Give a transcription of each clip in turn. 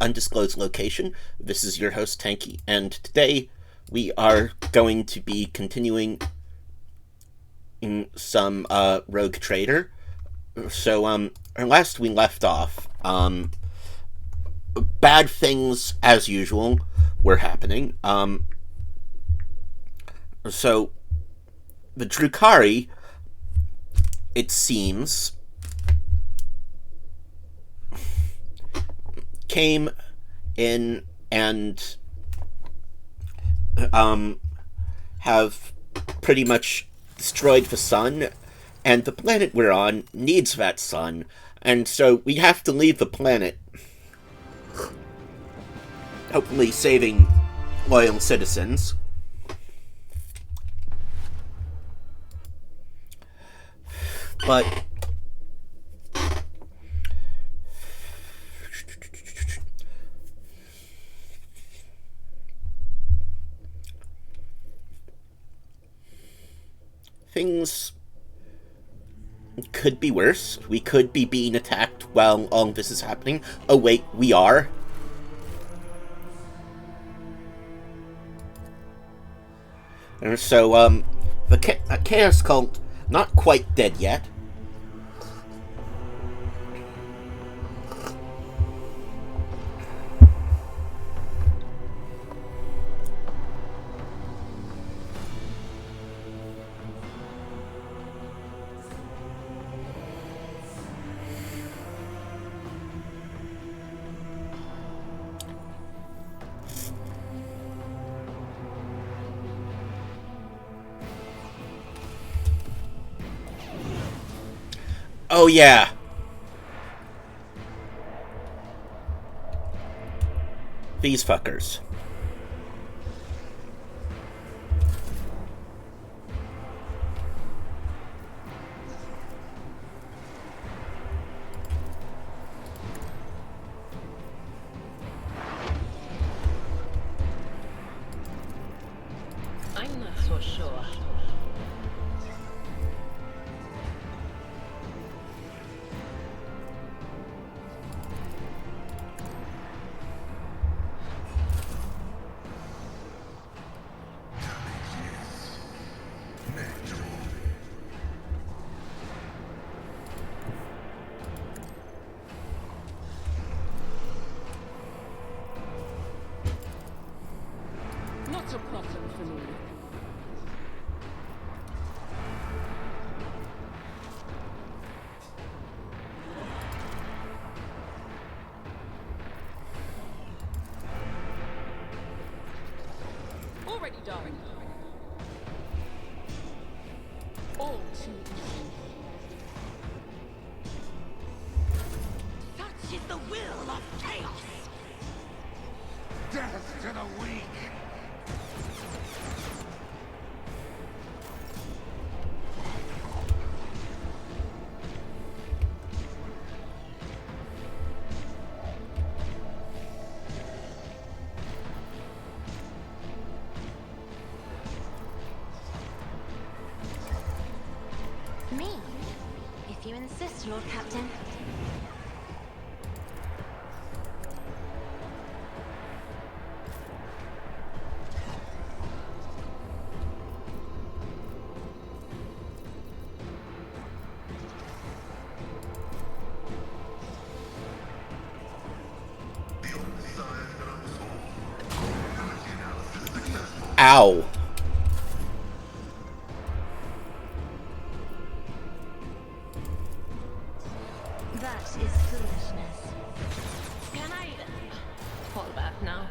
undisclosed location. This is your host, Tanky, and today we are going to be continuing some Rogue Trader. So, last we left off, bad things, as usual, were happening. So, the Drukhari, it seems, came in and have pretty much destroyed the sun, and the planet we're on needs that sun, and so we have to leave the planet, hopefully saving loyal citizens. But things could be worse. We could be being attacked while all of this is happening. Oh wait, we are. And so, the Chaos Cult, not quite dead yet. Oh yeah. These fuckers. I'm not so sure. Not a problem for me. Already done. All too easy. Such is the will of chaos. Death to the weak! Me? If you insist, Lord Captain. Ow. That is foolishness. Can I fall back now?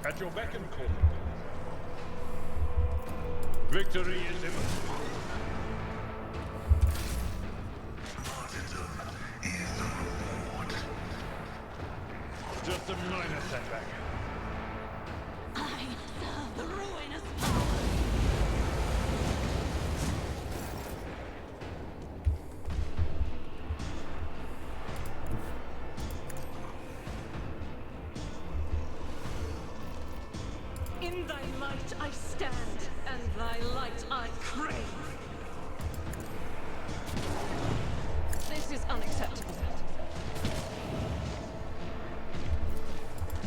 At your beck and call. Victory is imminent. Just a minor setback. I serve the ruinous power. In thy light I stand, and thy light I crave. This is unacceptable.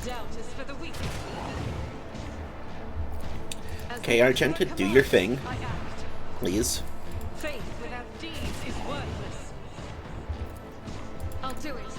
Doubt is for the weak. Okay, Argenta, do your thing, I act. please. Faith without deeds is worthless. I'll do it.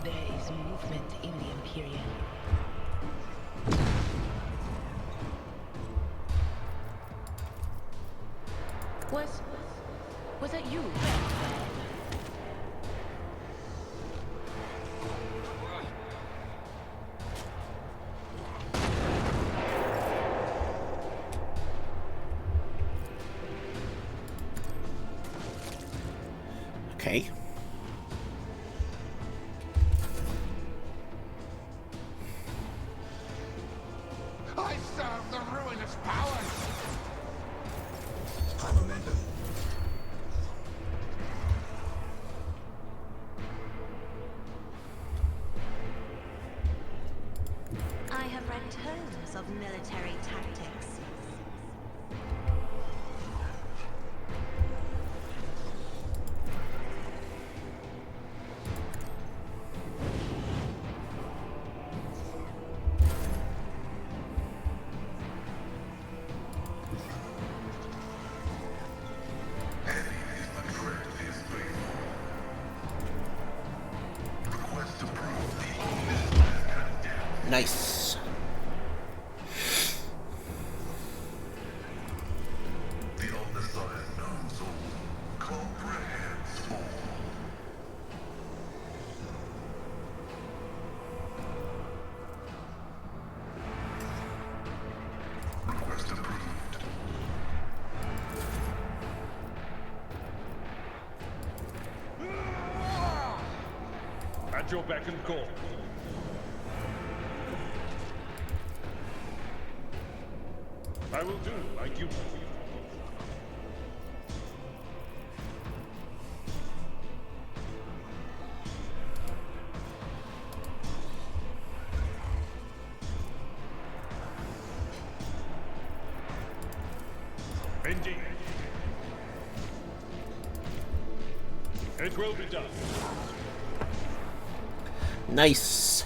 There is movement in the Imperium. Was that you? Okay. I serve the ruinous powers! I have read tomes of military tactics. Nice. The Omnissiah knows all, comprehends all. Request approved. At your beck and call. I will do like you. Indeed. It will be done. Nice.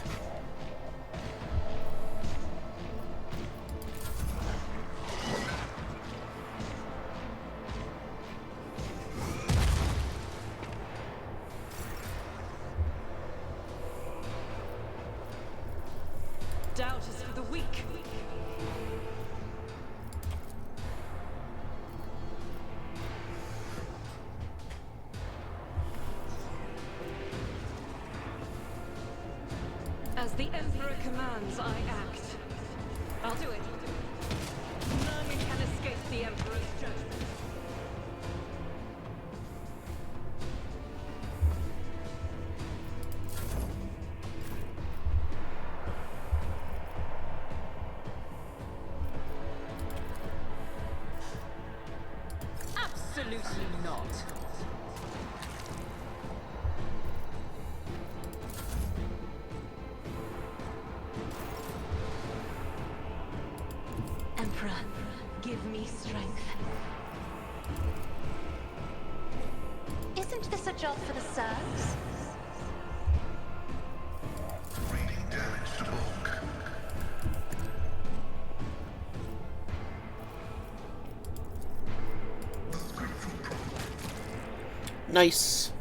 Doubt is for the weak. As the Emperor commands, I act. I'll do it. None can escape the Emperor's judgment. Absolutely not. Emperor, give me strength. Isn't this a job for the Serfs? Reading damage to bulk. Nice.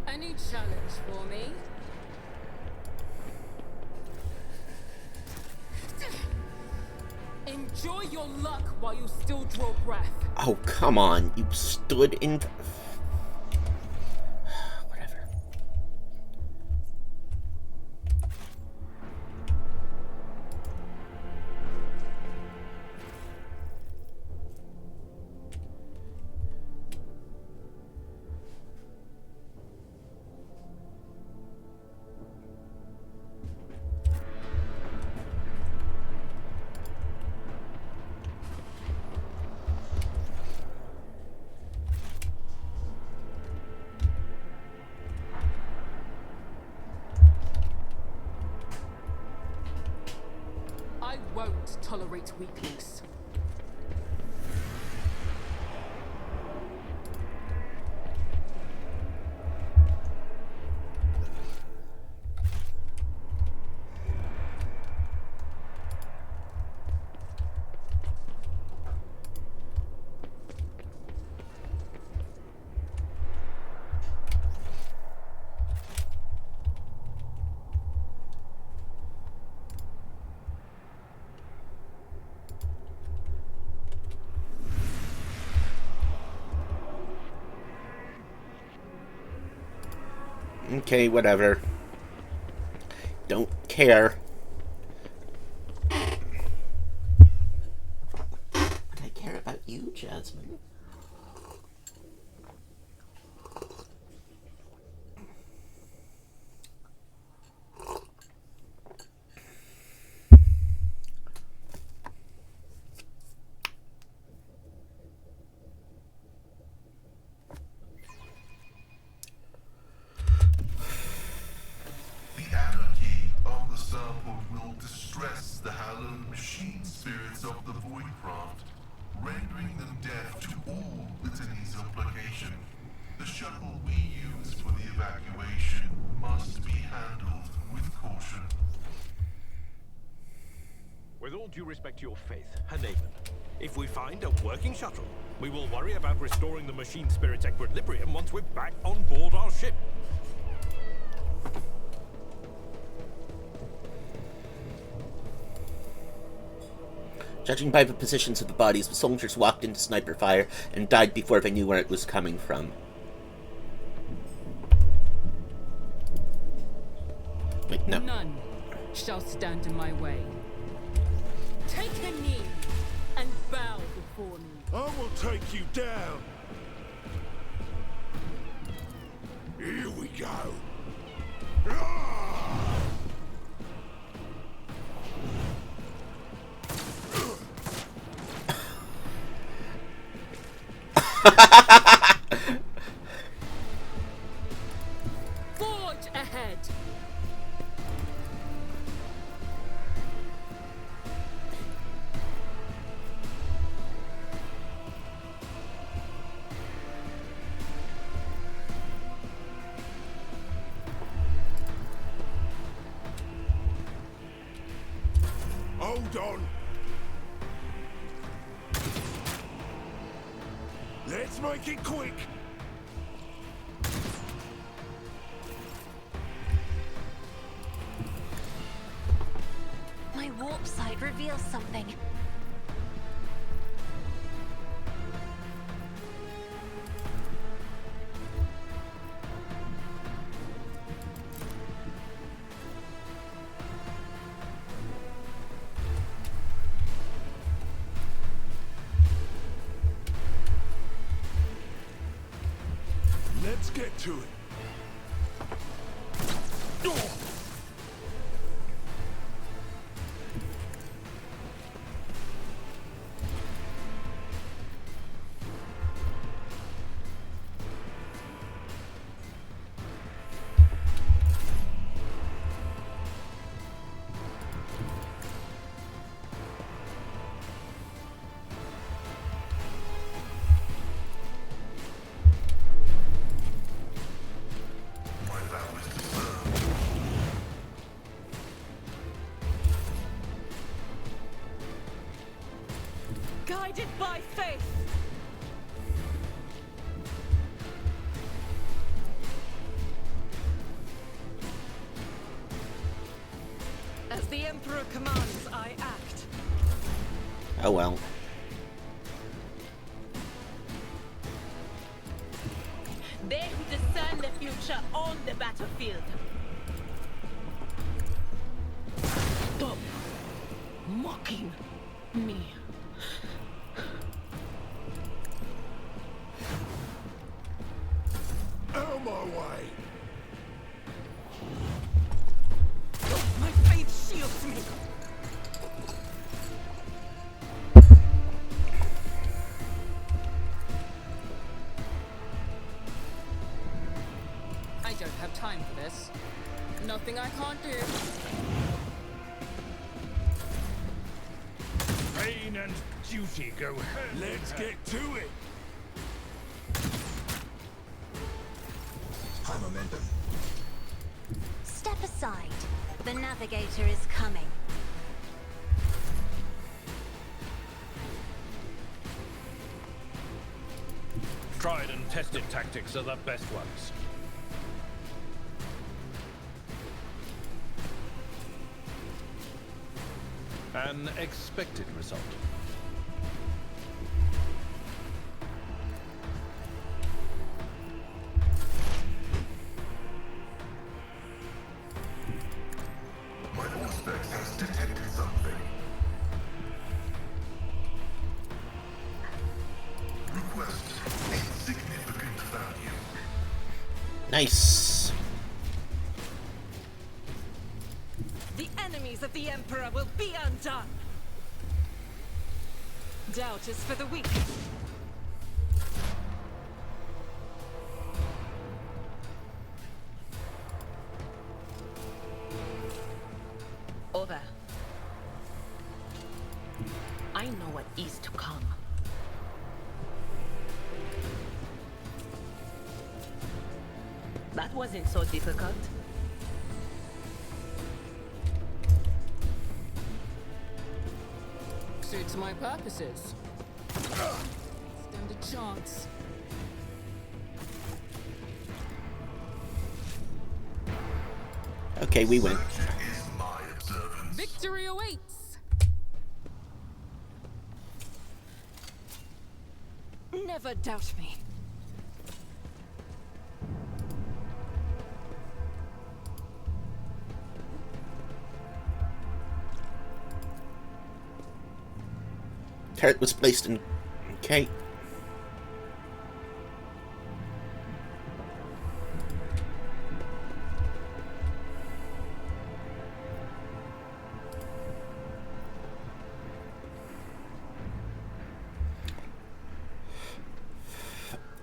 Any challenge for me? Enjoy your luck while you still draw breath. Oh, come on. You stood in... Whatever. I won't tolerate weakness. Okay, whatever. Don't care. I care about you, Jasmine. The anarchy of the starport will distress the hallowed machine spirits of the Voidcraft, rendering them deaf to all litanies of placation. The shuttle we use for the evacuation must be handled with caution. With all due respect to your faith, Haneven, if we find a working shuttle, we will worry about restoring the machine spirit's equilibrium once we're back on board our ship. Judging by the positions of the bodies, the soldiers walked into sniper fire and died before they knew where it was coming from. Wait, no. None shall stand in my way. Take a knee and bow before me. I will take you down. Here we go. Forge ahead. Hold on. Let's make it quick. My warp side reveals something. Let's get to it. My vow is to serve. Guided by faith. As the Emperor commands, I act. Oh well. They who discern the future on the battlefield. Stop mocking me. Out of my way. My faith shields me. I don't have time for this. Nothing I can't do. Pain and duty go hand in Let's hand. get to it. High momentum. Step aside. The navigator is coming. Tried and tested tactics are the best ones. An expected result. My Auspex has detected something. Request insignificant value. Nice. The enemies of the Emperor will be undone. Doubt is for the weak. Over. I know what is to come. That wasn't so difficult. Suits my purposes. Stand a chance. Okay, we win. Such is my observance. Victory awaits! Never doubt me. Turret was placed in. Okay.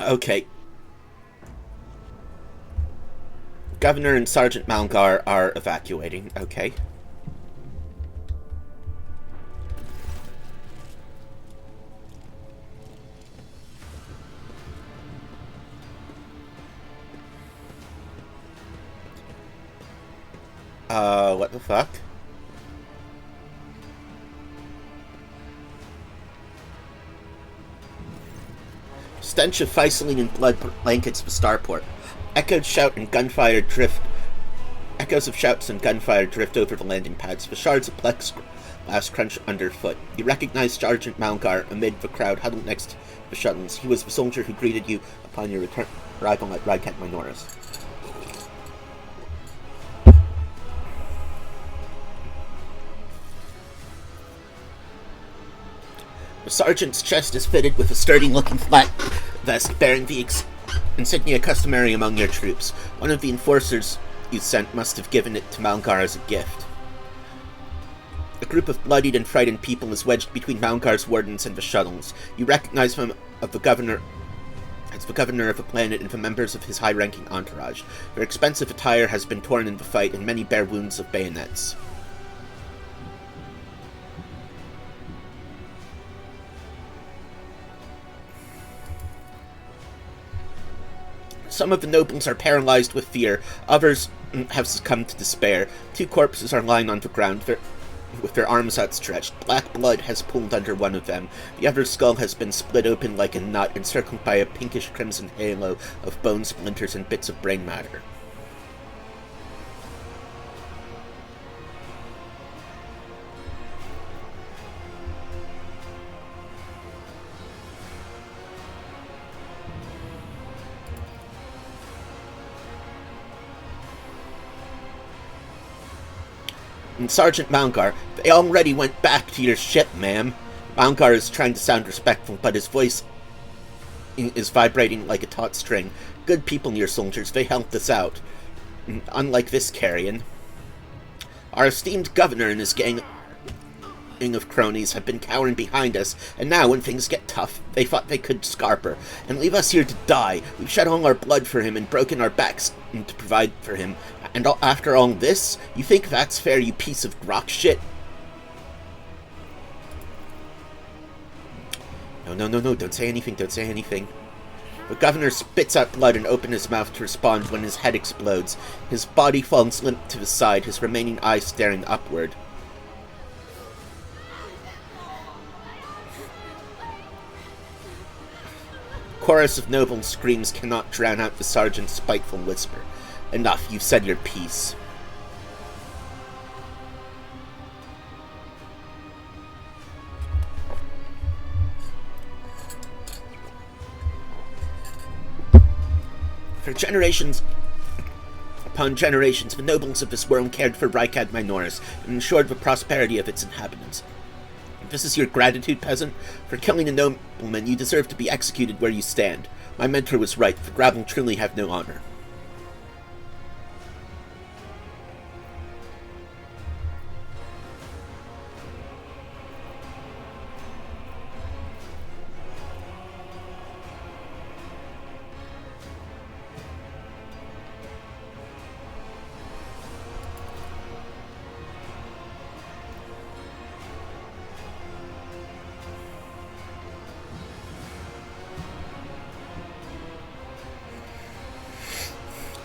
Okay. Governor and Sergeant Malgar are evacuating. Okay. What the fuck? Stench of Ficeline and blood blankets the starport. Echoes shout and gunfire drift. Echoes of shouts and gunfire drift over the landing pads. The shards of plexiglass crunch underfoot. You recognize Sergeant Malgar amid the crowd huddled next to the shuttles. He was the soldier who greeted you upon your arrival at Rydcat Minoris. The sergeant's chest is fitted with a sturdy-looking flat vest bearing the Insignia customary among your troops. One of the enforcers you sent must have given it to Malgar as a gift. A group of bloodied and frightened people is wedged between Malgar's wardens and the shuttles. You recognize him as the governor of the planet and the members of his high-ranking entourage. Their expensive attire has been torn in the fight, and many bear wounds of bayonets. Some of the nobles are paralyzed with fear, others have succumbed to despair. 2 corpses are lying on the ground with their arms outstretched. Black blood has pooled under one of them. The other's skull has been split open like a nut, encircled by a pinkish-crimson halo of bone splinters and bits of brain matter. And Sergeant Malgar, they already went back to your ship, ma'am. Malgar is trying to sound respectful, but his voice is vibrating like a taut string. Good people, your soldiers, they helped us out. Unlike this carrion. Our esteemed governor and his gang of cronies have been cowering behind us, and now when things get tough, they thought they could scarper and leave us here to die. We've shed all our blood for him and broken our backs to provide for him. And after all this, you think that's fair, you piece of grok shit? No, don't say anything, The governor spits out blood and opens his mouth to respond when his head explodes. His body falls limp to the side, his remaining eye staring upward. Chorus of noble screams cannot drown out the sergeant's spiteful whisper. Enough, you've said your piece. For generations upon generations, the nobles of this world cared for Rykad Minoris and ensured the prosperity of its inhabitants. This is your gratitude, peasant? For killing a nobleman, you deserve to be executed where you stand. My mentor was right. The Gravel truly have no honor.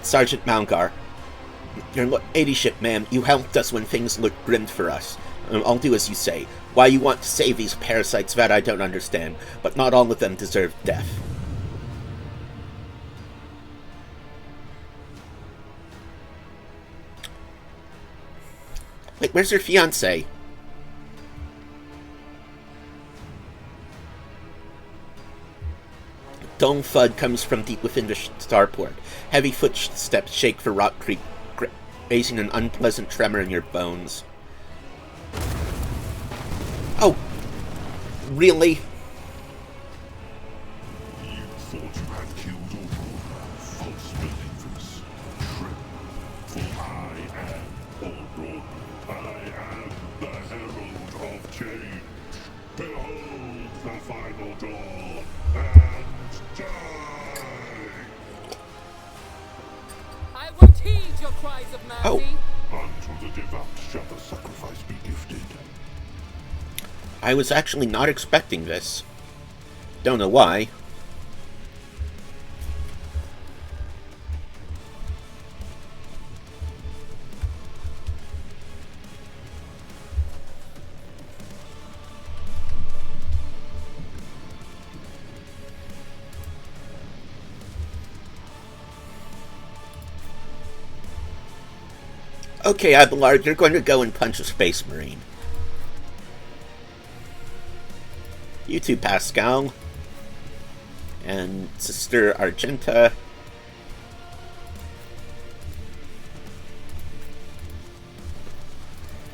Sergeant Malgar, your ladyship, ma'am, you helped us when things looked grim for us. I'll do as you say. Why you want to save these parasites, that I don't understand, but not all of them deserve death. Wait, where's your fiancé? Dull thud comes from deep within the starport. Heavy footsteps shake the rock creek, raising an unpleasant tremor in your bones. Oh! Really? You thought you had killed Aurora, false believers. True. For I am Aurora. I am the herald of change. Behold the final dawn, and die! I won't heed your cries of mercy. Oh. Unto the devout shall the sacrifice be gifted. I was actually not expecting this. Don't know why. Okay, Abelard, you're going to go and punch a Space Marine. You too, Pascal. And Sister Argenta.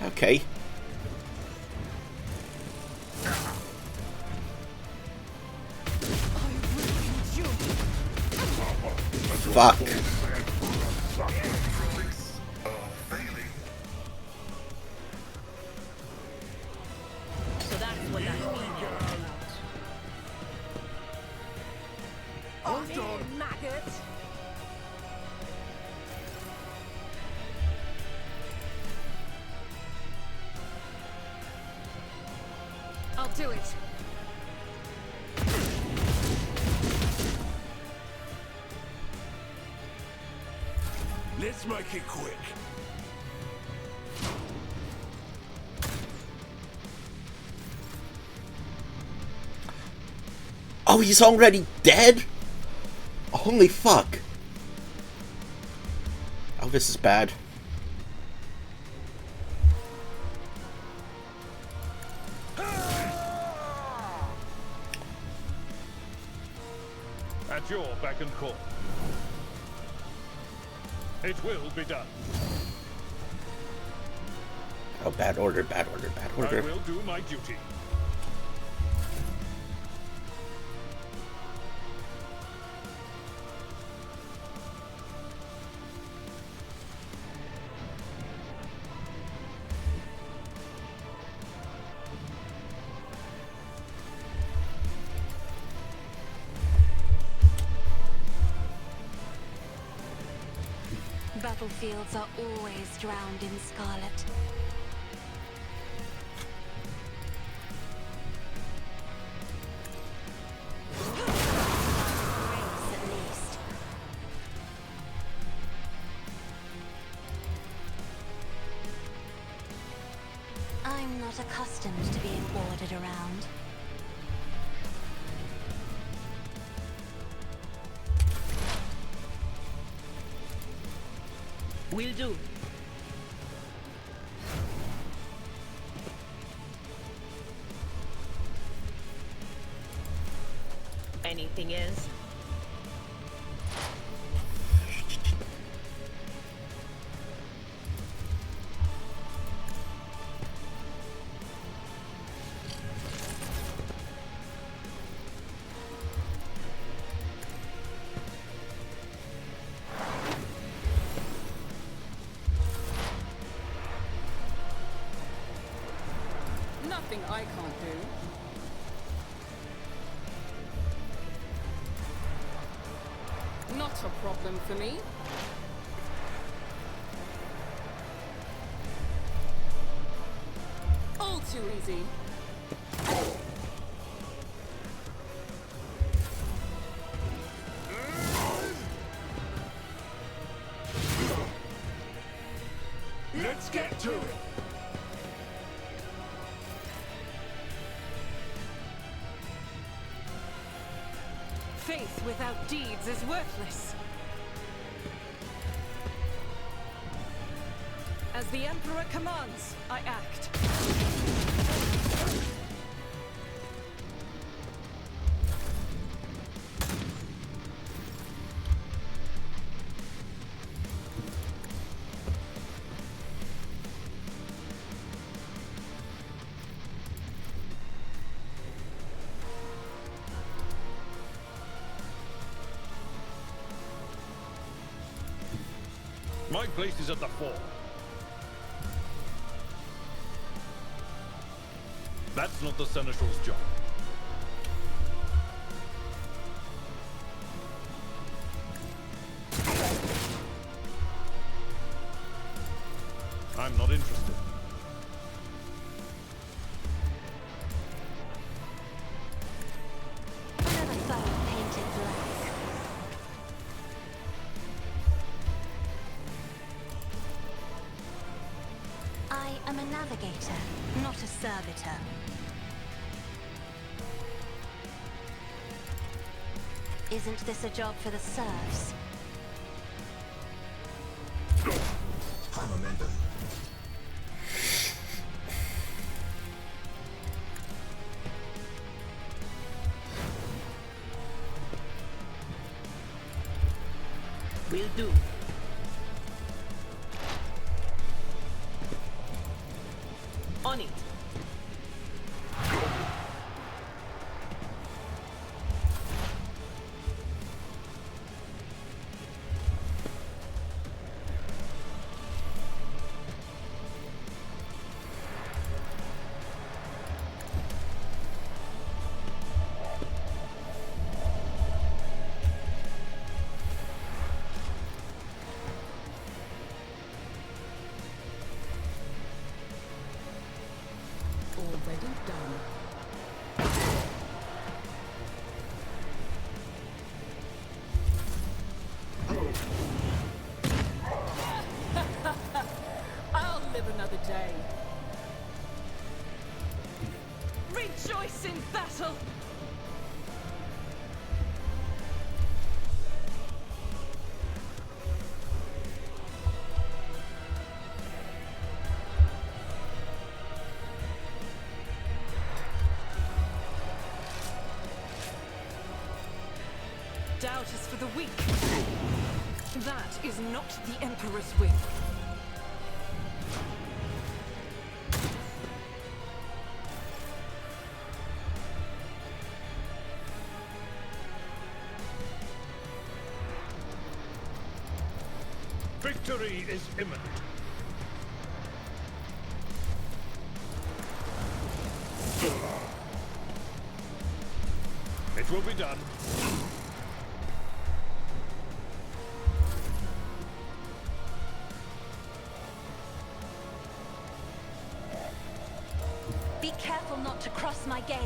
Okay. Fuck. Failing. So that's what that means. Hold on. Maggot! I'll do it. Let's make it quick. Oh, he's already dead? Holy fuck. Oh, this is bad. At your beck and call. It will be done. Oh, bad order, bad order, bad I order. will do my duty. Battlefields are always drowned in scarlet. Grace, at least. I'm not accustomed to being ordered around. Will do. Anything else? Nothing I can't do. Not a problem for me. All too easy. Let's get to it. Faith without deeds is worthless. As the Emperor commands, I act. My place is at the fore. That's not the Seneschal's job. I'm not interested. Another foe painted black. I am a navigator, not a servitor. Isn't this a job for the serfs? Momentum. Will do. On it. already done. I'll live another day. Rejoice in battle! Doubt is for the weak. That is not the Emperor's will. Victory is imminent. It will be done. Be careful not to cross my gaze.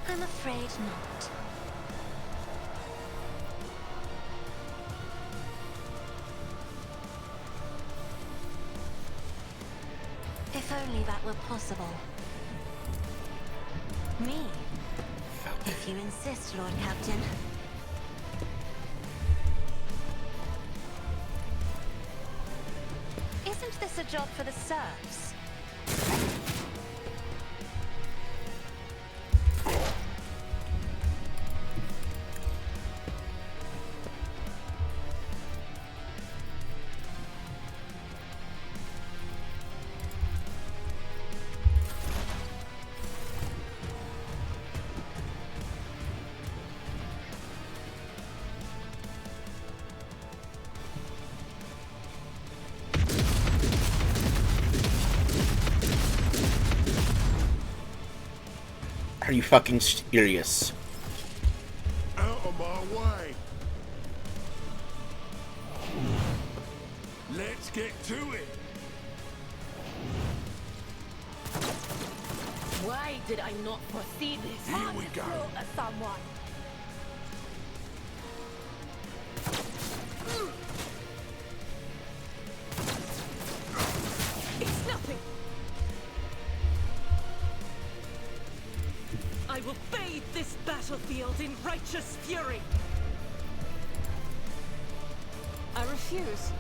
I'm afraid not. If only that were possible. Me? If you insist, Lord Captain. Isn't this a job for the serfs? Are you fucking serious? Out of my way. Let's get to it. Why did I not foresee this? Here we go. Someone. It's nothing! I will bathe this battlefield in righteous fury! I refuse.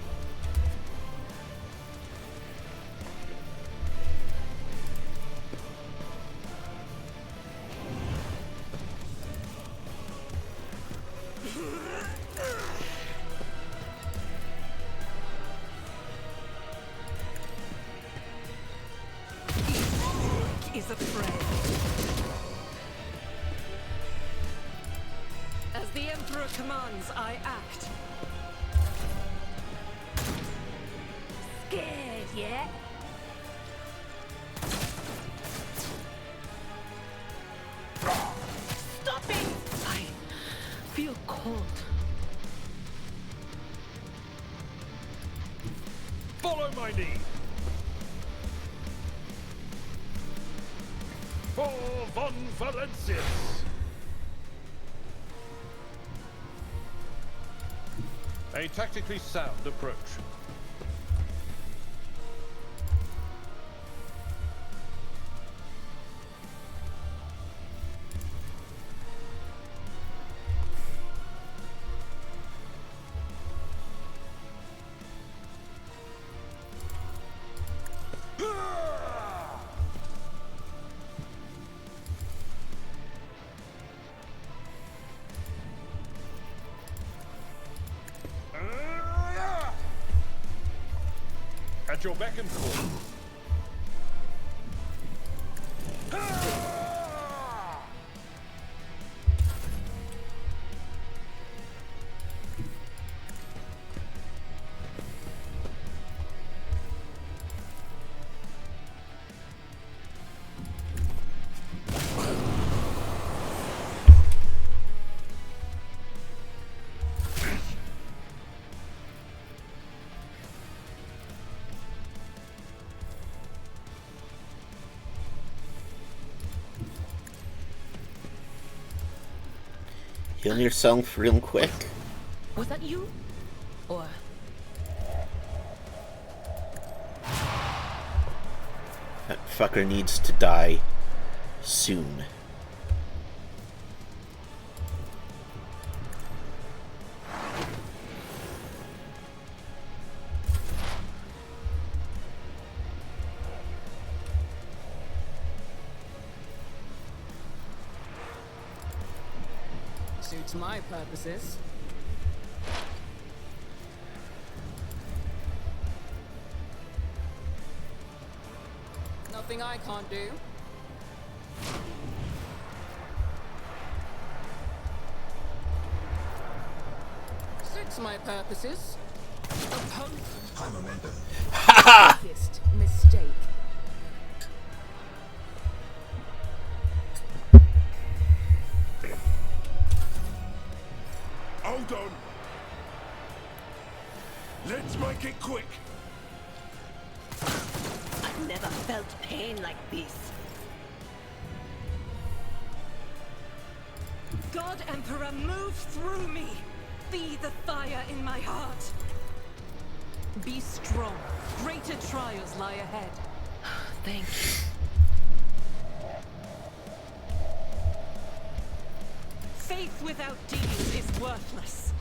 Is afraid. As the Emperor commands, I act. Scared, yeah? Stop it! I feel cold. Follow my lead. For Von Valentius. A tactically sound approach. At your beck and call. Heal yourself real quick. Was that you? Or That fucker needs to die soon. Suits my purposes. Nothing I can't do. Suits my purposes. Biggest mistake. Hold on. Let's make it quick. I've never felt pain like this. God Emperor, move through me! Be the fire in my heart! Be strong. Greater trials lie ahead. Thank you. Faith without deeds is worthless.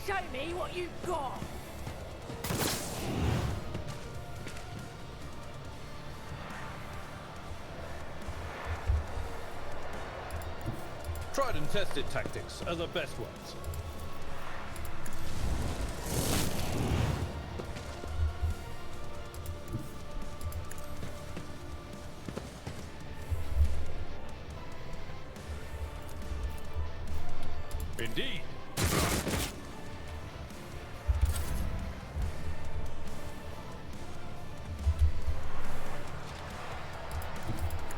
Show me what you've got. Tried and tested tactics are the best ones. Indeed.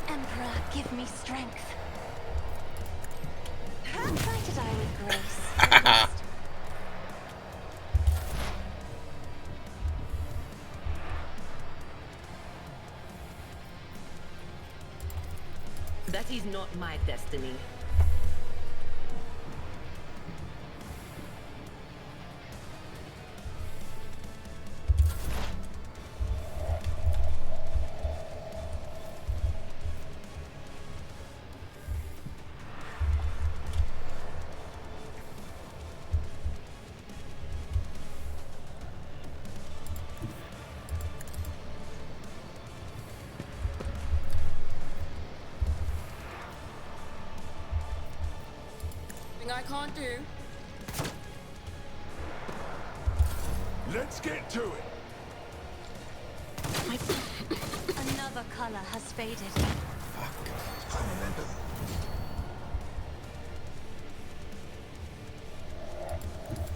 Emperor, give me strength. Try to die with grace. at least. That is not my destiny. Nothing I can't do. Let's get to it. Another color has faded.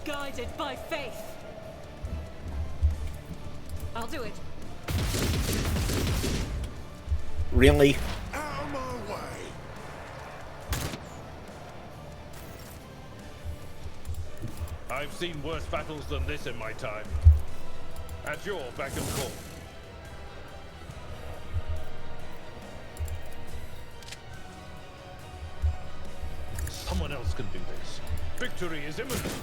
Guided by faith. I'll do it. Really? Out of my way. I've seen worse battles than this in my time. At your beck and call. Someone else can do this. Victory is imminent.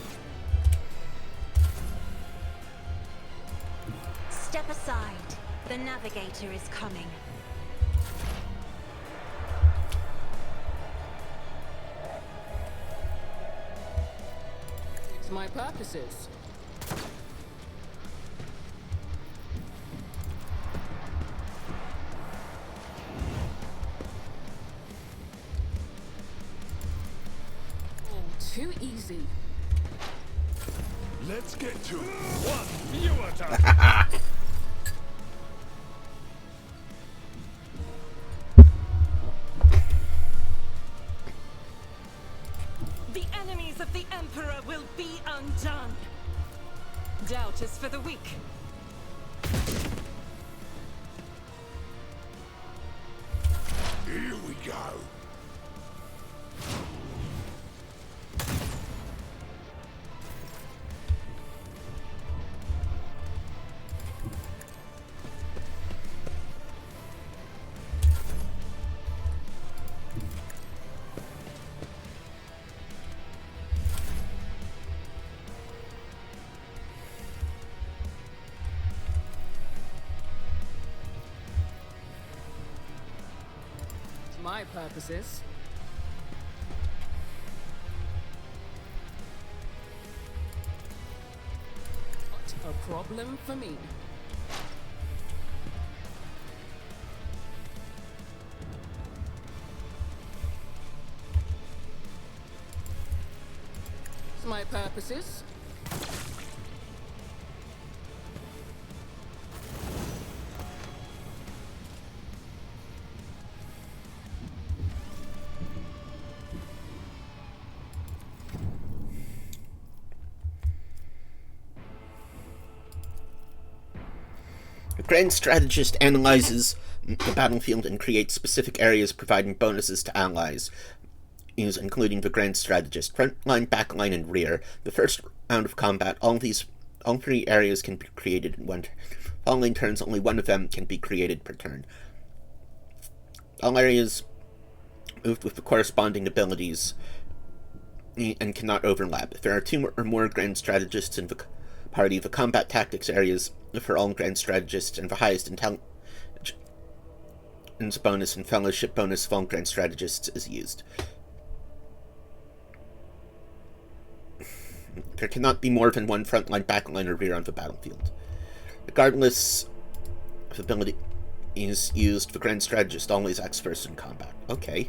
Step aside. The navigator is coming. Suits my purposes. Oh, too easy. Let's get to it. One viewer time. The enemies of the Emperor will be undone. Doubt is for the weak. Here we go. my purposes. Not a problem for me. My purposes. The Grand Strategist analyzes the battlefield and creates specific areas providing bonuses to allies, including the Grand Strategist, front line, back line, and rear. The first round of combat, all 3 areas can be created in one turn. Following turns, only one of them can be created per turn. All areas moved with the corresponding abilities and cannot overlap. If there are 2 or more Grand Strategists in the party, the combat tactics areas for all Grand Strategists and the highest intelligence bonus and fellowship bonus of all Grand Strategists is used. There cannot be more than one frontline, backline, or rear on the battlefield. Regardless of ability is used, the Grand Strategist always acts first in combat. Okay.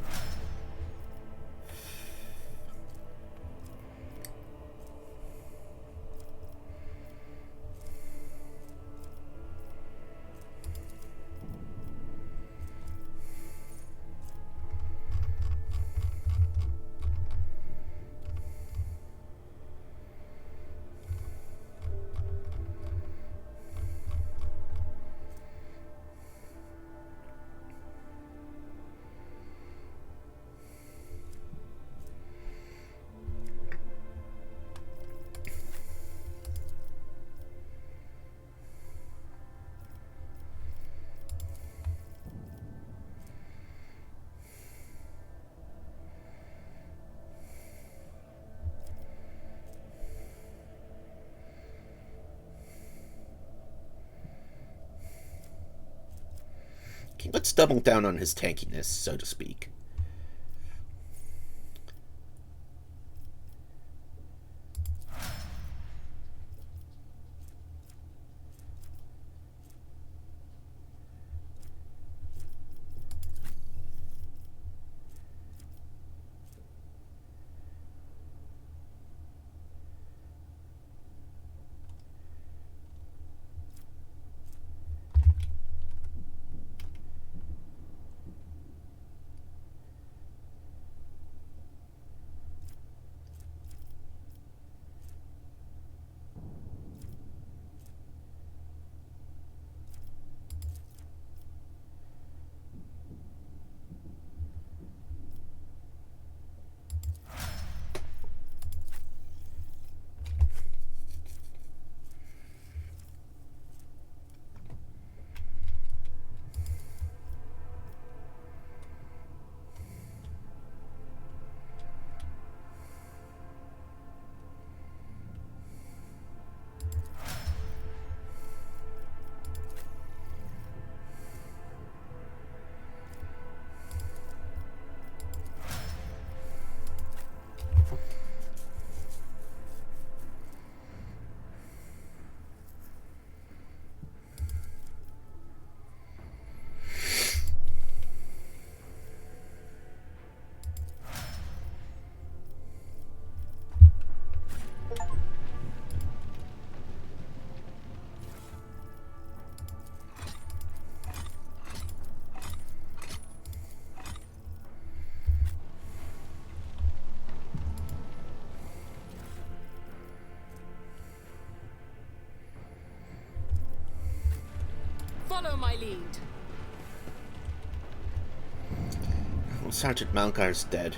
Let's double down on his tankiness, so to speak. Follow my lead. Well, Sergeant Malgar's dead.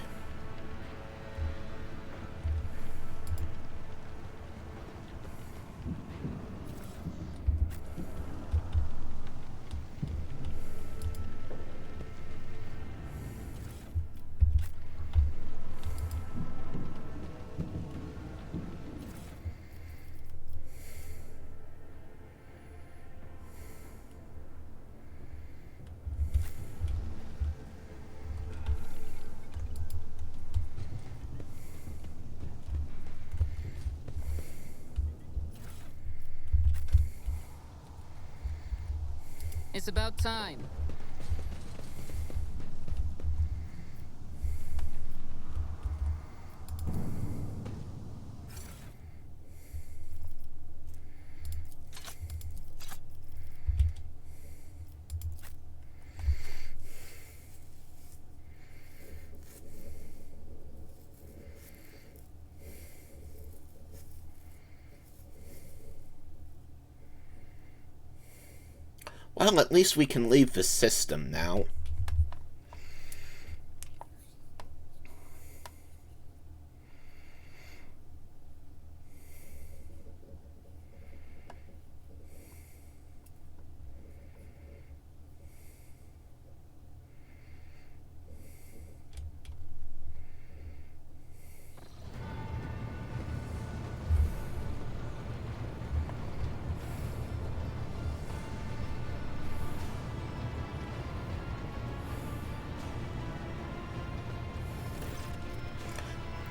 It's about time. Well, at least we can leave the system now.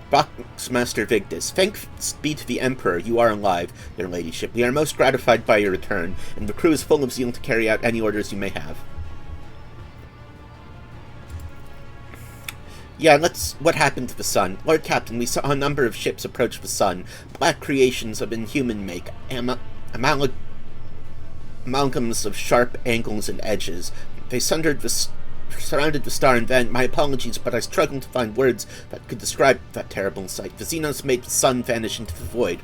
Boxmaster Vigdis, thanks be to the Emperor, you are alive, your ladyship. We are most gratified by your return, and the crew is full of zeal to carry out any orders you may have. Yeah, what happened to the sun? Lord Captain, we saw a number of ships approach the sun, black creations of inhuman make, amalgams of sharp angles and edges. They surrounded the star, and then, my apologies, but I struggled to find words that could describe that terrible sight. The Xenos made the sun vanish into the void.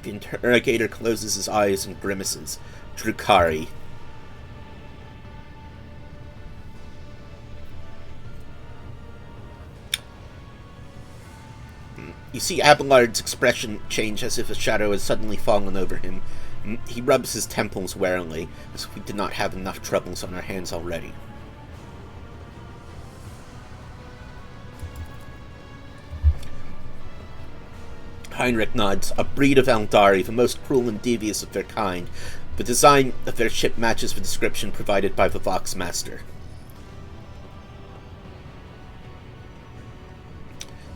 The interrogator closes his eyes and grimaces. Drukhari. You see Abelard's expression change as if a shadow has suddenly fallen over him. He rubs his temples warily, as if we did not have enough troubles on our hands already. Heinrich nods. A breed of Eldari, the most cruel and devious of their kind. The design of their ship matches the description provided by the Voxmaster.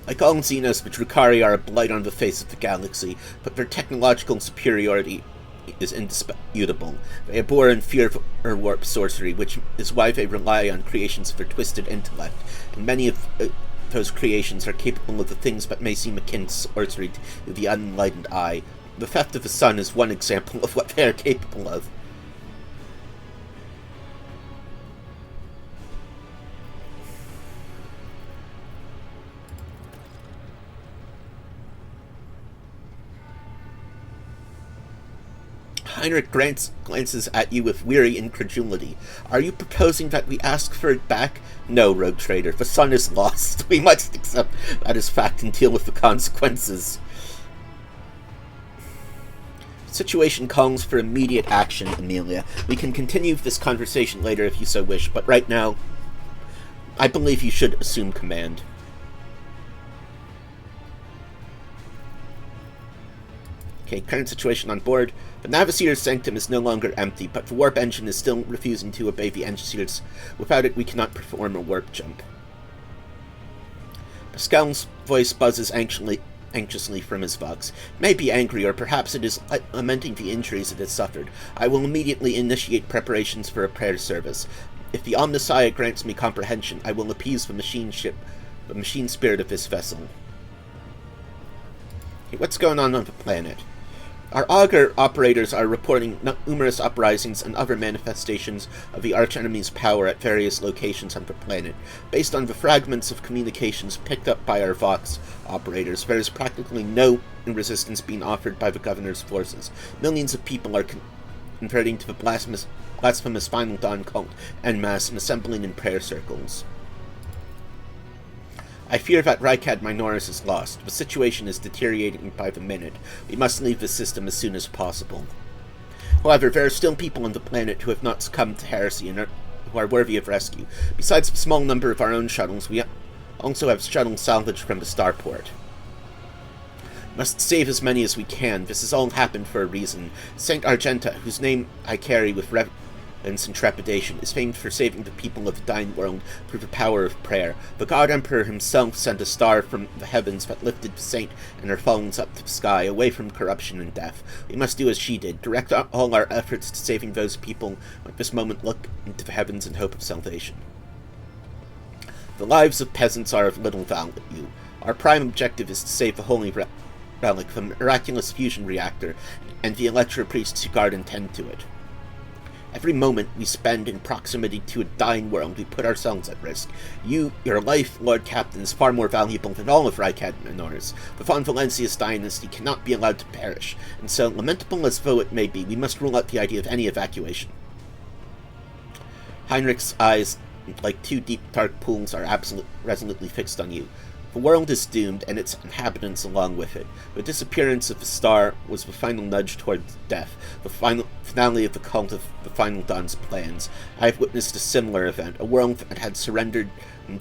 Like all Xenos, the Drukhari are a blight on the face of the galaxy, but their technological superiority is indisputable. They abhor and fear warp sorcery, which is why they rely on creations of their twisted intellect, and many of those creations are capable of the things that may seem akin to sorcery to the unenlightened eye. The theft of the sun is one example of what they are capable of. Heinrich glances at you with weary incredulity. Are you proposing that we ask for it back? No, rogue trader. The sun is lost. We must accept that as fact and deal with the consequences. The situation calls for immediate action, Amelia. We can continue this conversation later if you so wish, but right now, I believe you should assume command. Okay, current situation on board. The Navigator's sanctum is no longer empty, but the warp engine is still refusing to obey the engineers. Without it, we cannot perform a warp jump. Pascal's voice buzzes anxiously from his vox. It may be angry, or perhaps it is lamenting the injuries it has suffered. I will immediately initiate preparations for a prayer service. If the Omnissiah grants me comprehension, I will appease the machine spirit of this vessel. Okay, what's going on the planet? Our augur operators are reporting numerous uprisings and other manifestations of the archenemy's power at various locations on the planet. Based on the fragments of communications picked up by our Vox operators, there is practically no resistance being offered by the governor's forces. Millions of people are converting to the blasphemous Final Dawn cult en masse and assembling in prayer circles. I fear that Rykad Minoris is lost. The situation is deteriorating by the minute. We must leave the system as soon as possible. However, there are still people on the planet who have not succumbed to heresy and who are worthy of rescue. Besides the small number of our own shuttles, we also have shuttles salvaged from the starport. Must save as many as we can. This has all happened for a reason. Saint Argenta, whose name I carry with and trepidation, is famed for saving the people of the dying world through the power of prayer. The God Emperor himself sent a star from the heavens that lifted the saint and her followers up to the sky, away from corruption and death. We must do as she did, direct all our efforts to saving those people who at this moment look into the heavens in hope of salvation. The lives of peasants are of little value. Our prime objective is to save the Holy Relic, the miraculous fusion reactor, and the Electro priests who guard and tend to it. Every moment we spend in proximity to a dying world, we put ourselves at risk. Your life, Lord Captain, is far more valuable than all of Rykad Minor's. The Von Valencius dynasty cannot be allowed to perish, and so, lamentable as though it may be, we must rule out the idea of any evacuation. Heinrich's eyes, like two deep, dark pools, are resolutely fixed on you. The world is doomed, and its inhabitants along with it. The disappearance of the star was the final nudge toward death, the final finale of the cult of the Final Dawn's plans. I have witnessed a similar event, a world that had surrendered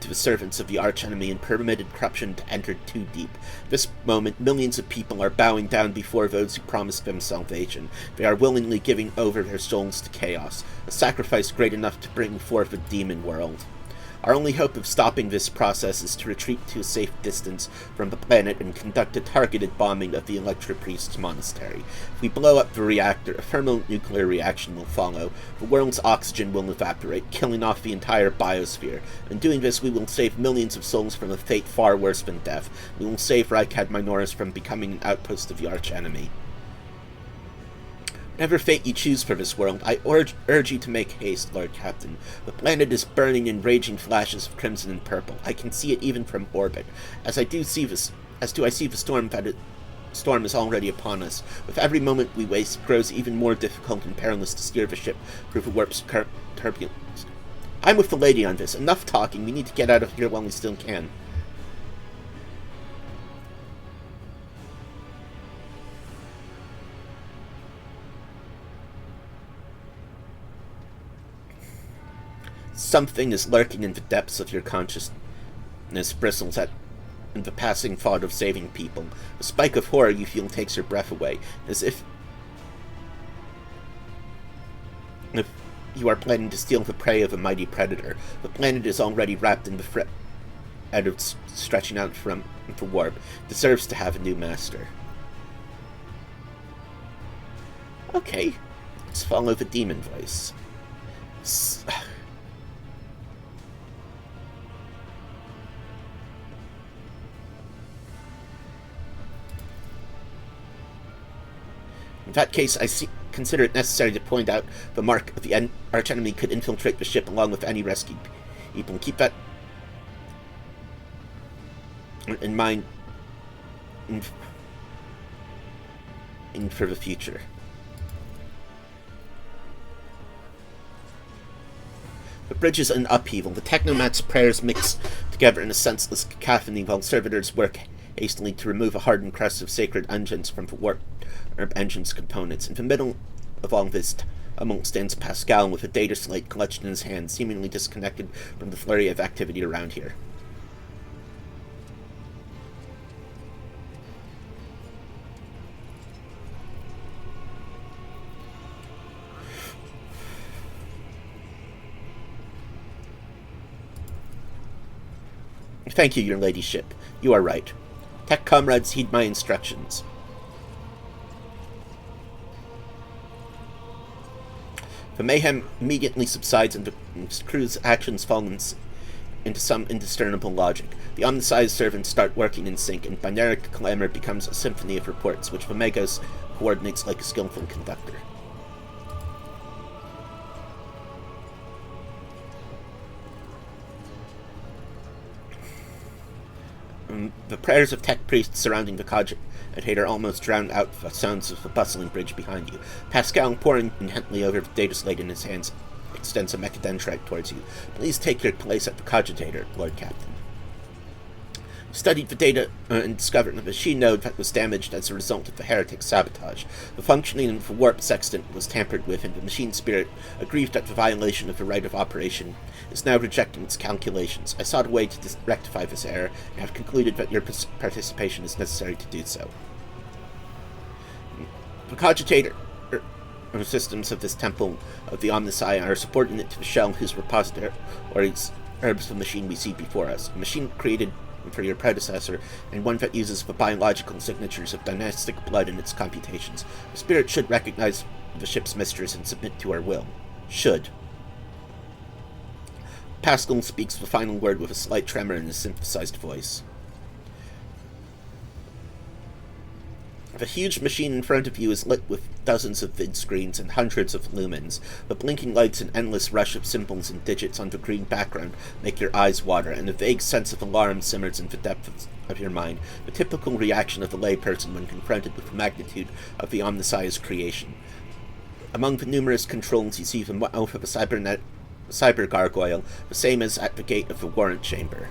to the servants of the archenemy and permitted corruption to enter too deep. At this moment, millions of people are bowing down before those who promised them salvation. They are willingly giving over their souls to chaos, a sacrifice great enough to bring forth a demon world. Our only hope of stopping this process is to retreat to a safe distance from the planet and conduct a targeted bombing of the Electro Priest's monastery. If we blow up the reactor, a thermonuclear reaction will follow. The world's oxygen will evaporate, killing off the entire biosphere. In doing this, we will save millions of souls from a fate far worse than death. We will save Rykad Minoris from becoming an outpost of the archenemy. Whatever fate you choose for this world, I urge you to make haste, Lord Captain. The planet is burning in raging flashes of crimson and purple. I can see it even from orbit. As I see the storm is already upon us. With every moment we waste, it grows even more difficult and perilous to steer the ship through the warp's turbulence. I'm with the lady on this. Enough talking. We need to get out of here while we still can. Something is lurking in the depths of your consciousness, bristles at the passing thought of saving people. A spike of horror you feel takes your breath away, as if you are planning to steal the prey of a mighty predator. The planet is already wrapped in the threat of stretching out from the warp. It deserves to have a new master. Okay, let's follow the demon voice. In that case, I consider it necessary to point out the mark of the archenemy could infiltrate the ship along with any rescued people. Keep that in mind for the future. The bridge is in upheaval. The technomat's prayers mix together in a senseless cacophony while servitors work hastily to remove a hardened crust of sacred unguents from the warp engine's components. In the middle of all this tumult stands Pascal with a data slate clutched in his hand, seemingly disconnected from the flurry of activity around here. Thank you, your ladyship. You are right. Tech comrades, heed my instructions. The mayhem immediately subsides and the crew's actions fall into some indiscernible logic. The undersized servants start working in sync, and binary clamor becomes a symphony of reports, which Vamegos coordinates like a skillful conductor. The prayers of tech priests surrounding the cogitator almost drown out the sounds of the bustling bridge behind you. Pascal, poring intently over the data slate in his hands, extends a mechadendrite towards you. Please take your place at the cogitator, Lord Captain. Studied the data and discovered a machine node that was damaged as a result of the heretic sabotage. The functioning of the warp sextant was tampered with, and the machine spirit, aggrieved at the violation of the right of operation, is now rejecting its calculations. I sought a way to rectify this error, and have concluded that your participation is necessary to do so. The cogitator systems of this temple of the Omnissiah are subordinate to the shell whose repositories herbs the machine we see before us. A machine created for your predecessor, and one that uses the biological signatures of dynastic blood in its computations. The spirit should recognize the ship's mistress and submit to our will. Should. Pascal speaks the final word with a slight tremor in his synthesized voice. The huge machine in front of you is lit with dozens of vid screens and hundreds of lumens. The blinking lights and endless rush of symbols and digits on the green background make your eyes water, and a vague sense of alarm simmers in the depths of your mind, the typical reaction of the layperson when confronted with the magnitude of the Omnissiah's creation. Among the numerous controls, you see the mouth of a cyber gargoyle, the same as at the gate of the warrant chamber.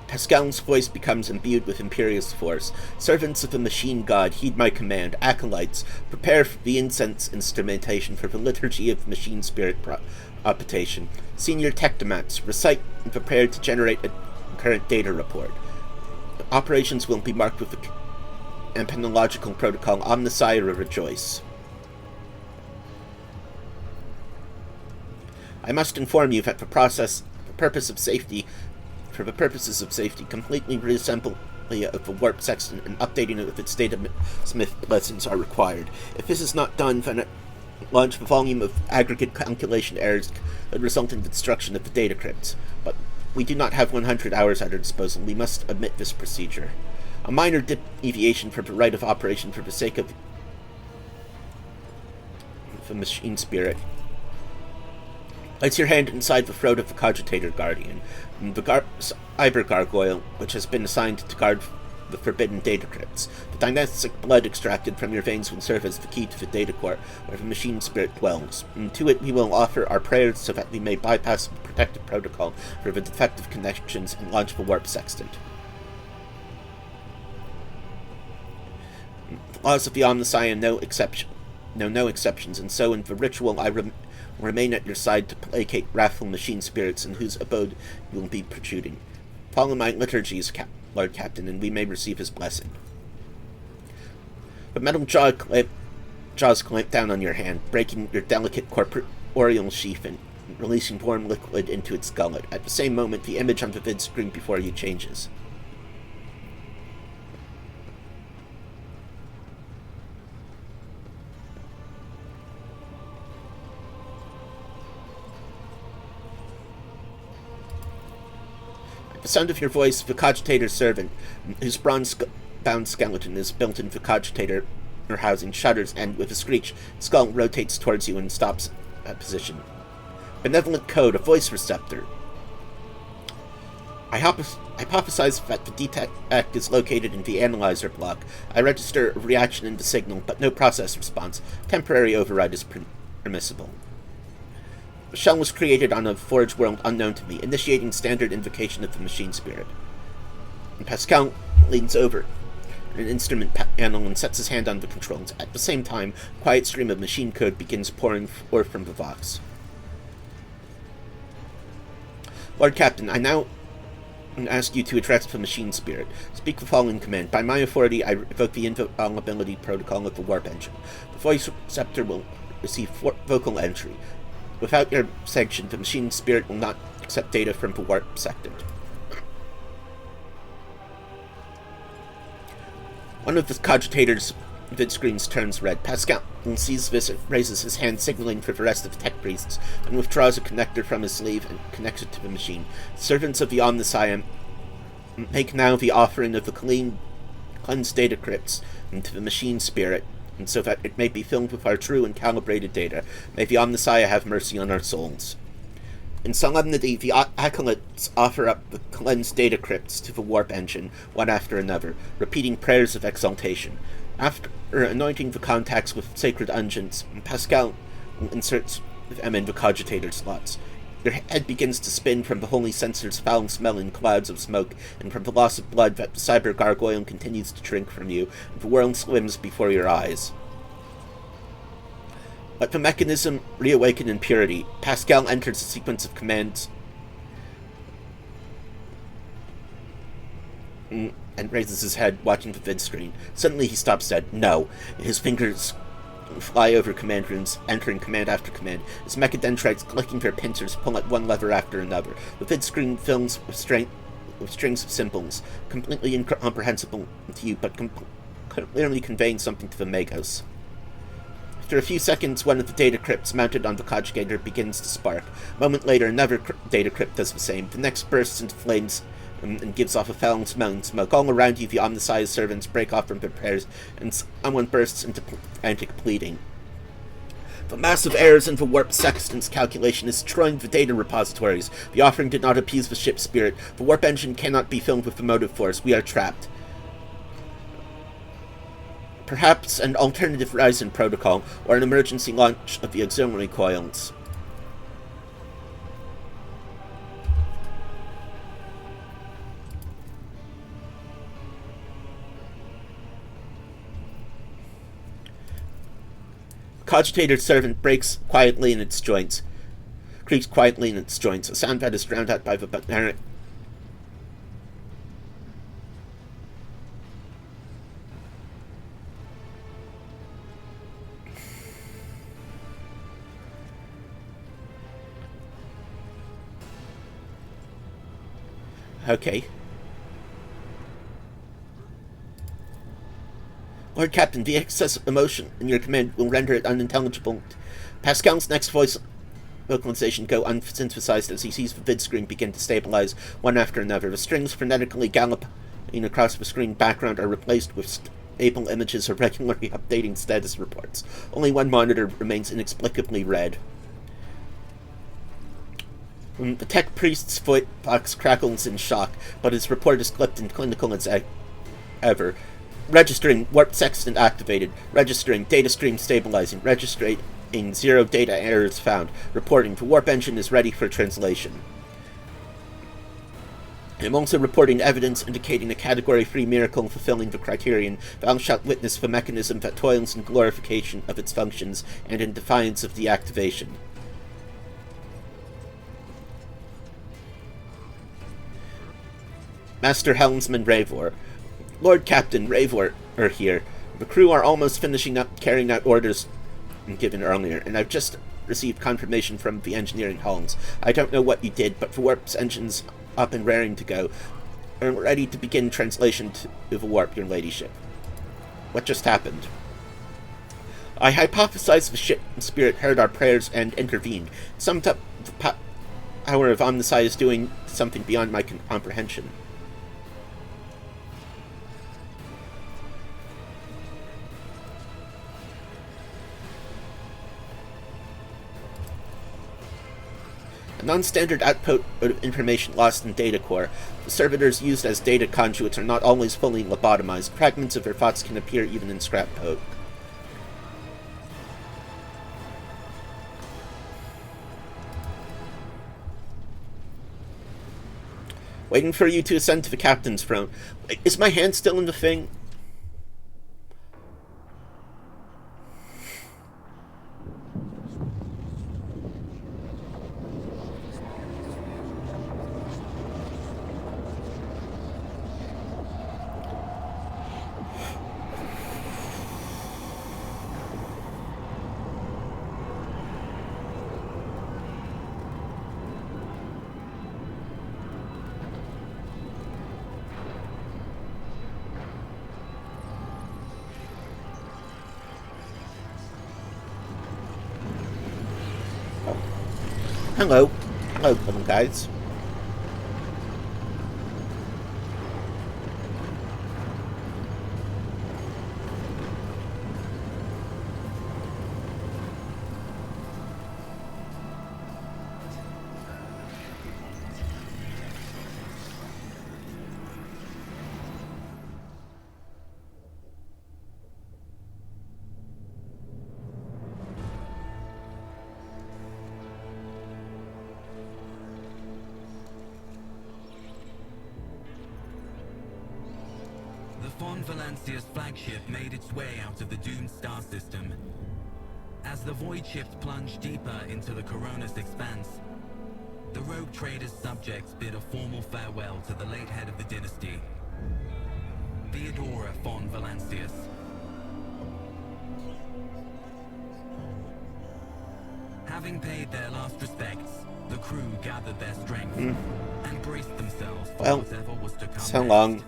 Pascal's voice becomes imbued with imperious force. Servants of the machine god, heed my command. Acolytes, prepare for the incense instrumentation for the liturgy of machine spirit propagation. Senior technomats, recite and prepare to generate a current data report. Operations will be marked with the Empenological protocol Omnissiah Rejoice. I must inform you that for the purposes of safety, completely reassembly of the warp sextant and updating it with its data smith lessons are required. If this is not done, then at launch the volume of aggregate calculation errors that result in the destruction of the data crypts. But we do not have 100 hours at our disposal. We must omit this procedure. A minor deviation from the right of operation for the sake of the machine spirit. Place your hand inside the throat of the Cogitator Guardian. The Cyber Gargoyle, which has been assigned to guard the forbidden data crypts. The dynastic blood extracted from your veins will serve as the key to the data core, where the machine spirit dwells. And to it we will offer our prayers so that we may bypass the protective protocol for the defective connections and launch the warp sextant. The laws of the Omnissiah know no exceptions, and so in the ritual I remain at your side to placate wrathful machine spirits in whose abode you will be protruding. Follow my liturgies, Lord Captain, and we may receive his blessing. The metal jaws clamp down on your hand, breaking your delicate corporeal sheath and releasing warm liquid into its gullet. At the same moment, the image on the vid screen before you changes. The sound of your voice, the Cogitator's servant, whose bronze-bound skeleton is built into the Cogitator housing, shudders, and with a screech, skull rotates towards you and stops at position. Benevolent code, a voice receptor. I hypothesize that the detect is located in the analyzer block. I register a reaction in the signal, but no process response. Temporary override is permissible. The shell was created on a forge world unknown to me, initiating standard invocation of the machine spirit. And Pascal leans over an instrument panel and sets his hand on the controls. At the same time, a quiet stream of machine code begins pouring forth from the Vox. Lord Captain, I now ask you to address the machine spirit. Speak the following command. By my authority, I revoke the inviolability protocol of the warp engine. The voice receptor will receive vocal entry. Without your sanction, the machine spirit will not accept data from the warp sextant. One of the Cogitator's vid screens turns red. Pascal sees this and raises his hand, signaling for the rest of the tech priests, and withdraws a connector from his sleeve and connects it to the machine. Servants of the Omnissiah make now the offering of the cleansed data crypts into the machine spirit, and so that it may be filled with our true and calibrated data. May the Omnissiah have mercy on our souls. In solemnity, the acolytes offer up the cleansed data crypts to the warp engine, one after another, repeating prayers of exaltation. After anointing the contacts with sacred unguents, Pascal inserts them in the Cogitator slots. Your head begins to spin from the holy censer's foul-smelling clouds of smoke, and from the loss of blood that the cyber gargoyle continues to shrink from you, and the world swims before your eyes. Let the mechanism reawaken in purity. Pascal enters a sequence of commands and raises his head, watching the vid screen. Suddenly he stops dead. No. His fingers fly over command rooms, entering command after command, as mechadendrites clicking their pincers pull at one lever after another. The vid screen fills with strings of symbols, completely incomprehensible to you, but clearly conveying something to the Magos. After a few seconds, one of the data crypts mounted on the conjugator begins to spark. A moment later, another data crypt does the same. The next bursts into flames and gives off a foul smelling smoke. All around you, the Omnissiah's servants break off from their prayers, and someone bursts into frantic pleading. The massive errors in the warp sextant's calculation is destroying the data repositories. The offering did not appease the ship's spirit. The warp engine cannot be filled with the motive force. We are trapped. Perhaps an alternative Ryzen protocol, or an emergency launch of the auxiliary coils. Cogitator's servant breaks quietly in its joints. Creaks quietly in its joints, a sound that is drowned out by the barbaric. Okay. Lord Captain, the excess of emotion in your command will render it unintelligible. Pascal's next voice vocalization go unsynthesized as he sees the vid screen begin to stabilize one after another. The strings frenetically galloping across the screen background are replaced with stable images of regularly updating status reports. Only one monitor remains inexplicably red. The tech priest's voice crackles in shock, but his report is clipped and clinical as ever. Registering warp sextant activated. Registering data stream stabilizing. Registering 0 data errors found. Reporting the warp engine is ready for translation. I'm also reporting evidence indicating a Category 3 miracle fulfilling the criterion. Thou shalt witness the mechanism that toils in glorification of its functions and in defiance of deactivation. Master Helmsman Ravor. Lord Captain, Ravor here. The crew are almost finishing up carrying out orders given earlier, and I've just received confirmation from the engineering halls. I don't know what you did, but the warp's engine's up and raring to go. We're ready to begin translation to the warp, your ladyship. What just happened? I hypothesized the ship and spirit heard our prayers and intervened. Summed up the power of Omnissiah is doing something beyond my comprehension. A non-standard output of information lost in data core. The servitors used as data conduits are not always fully lobotomized. Fragments of their thoughts can appear even in scrap code. Waiting for you to ascend to the captain's throne. Wait, is my hand still in the thing? Hello. Hello, little guys. Fon Valancia's flagship made its way out of the doomed star system. As the void shift plunged deeper into the Coronis expanse, the rogue trader's subjects bid a formal farewell to the late head of the dynasty, Theodora Fon Valancius. Having paid their last respects, the crew gathered their strength and braced themselves for Well, whatever was to come so next. long.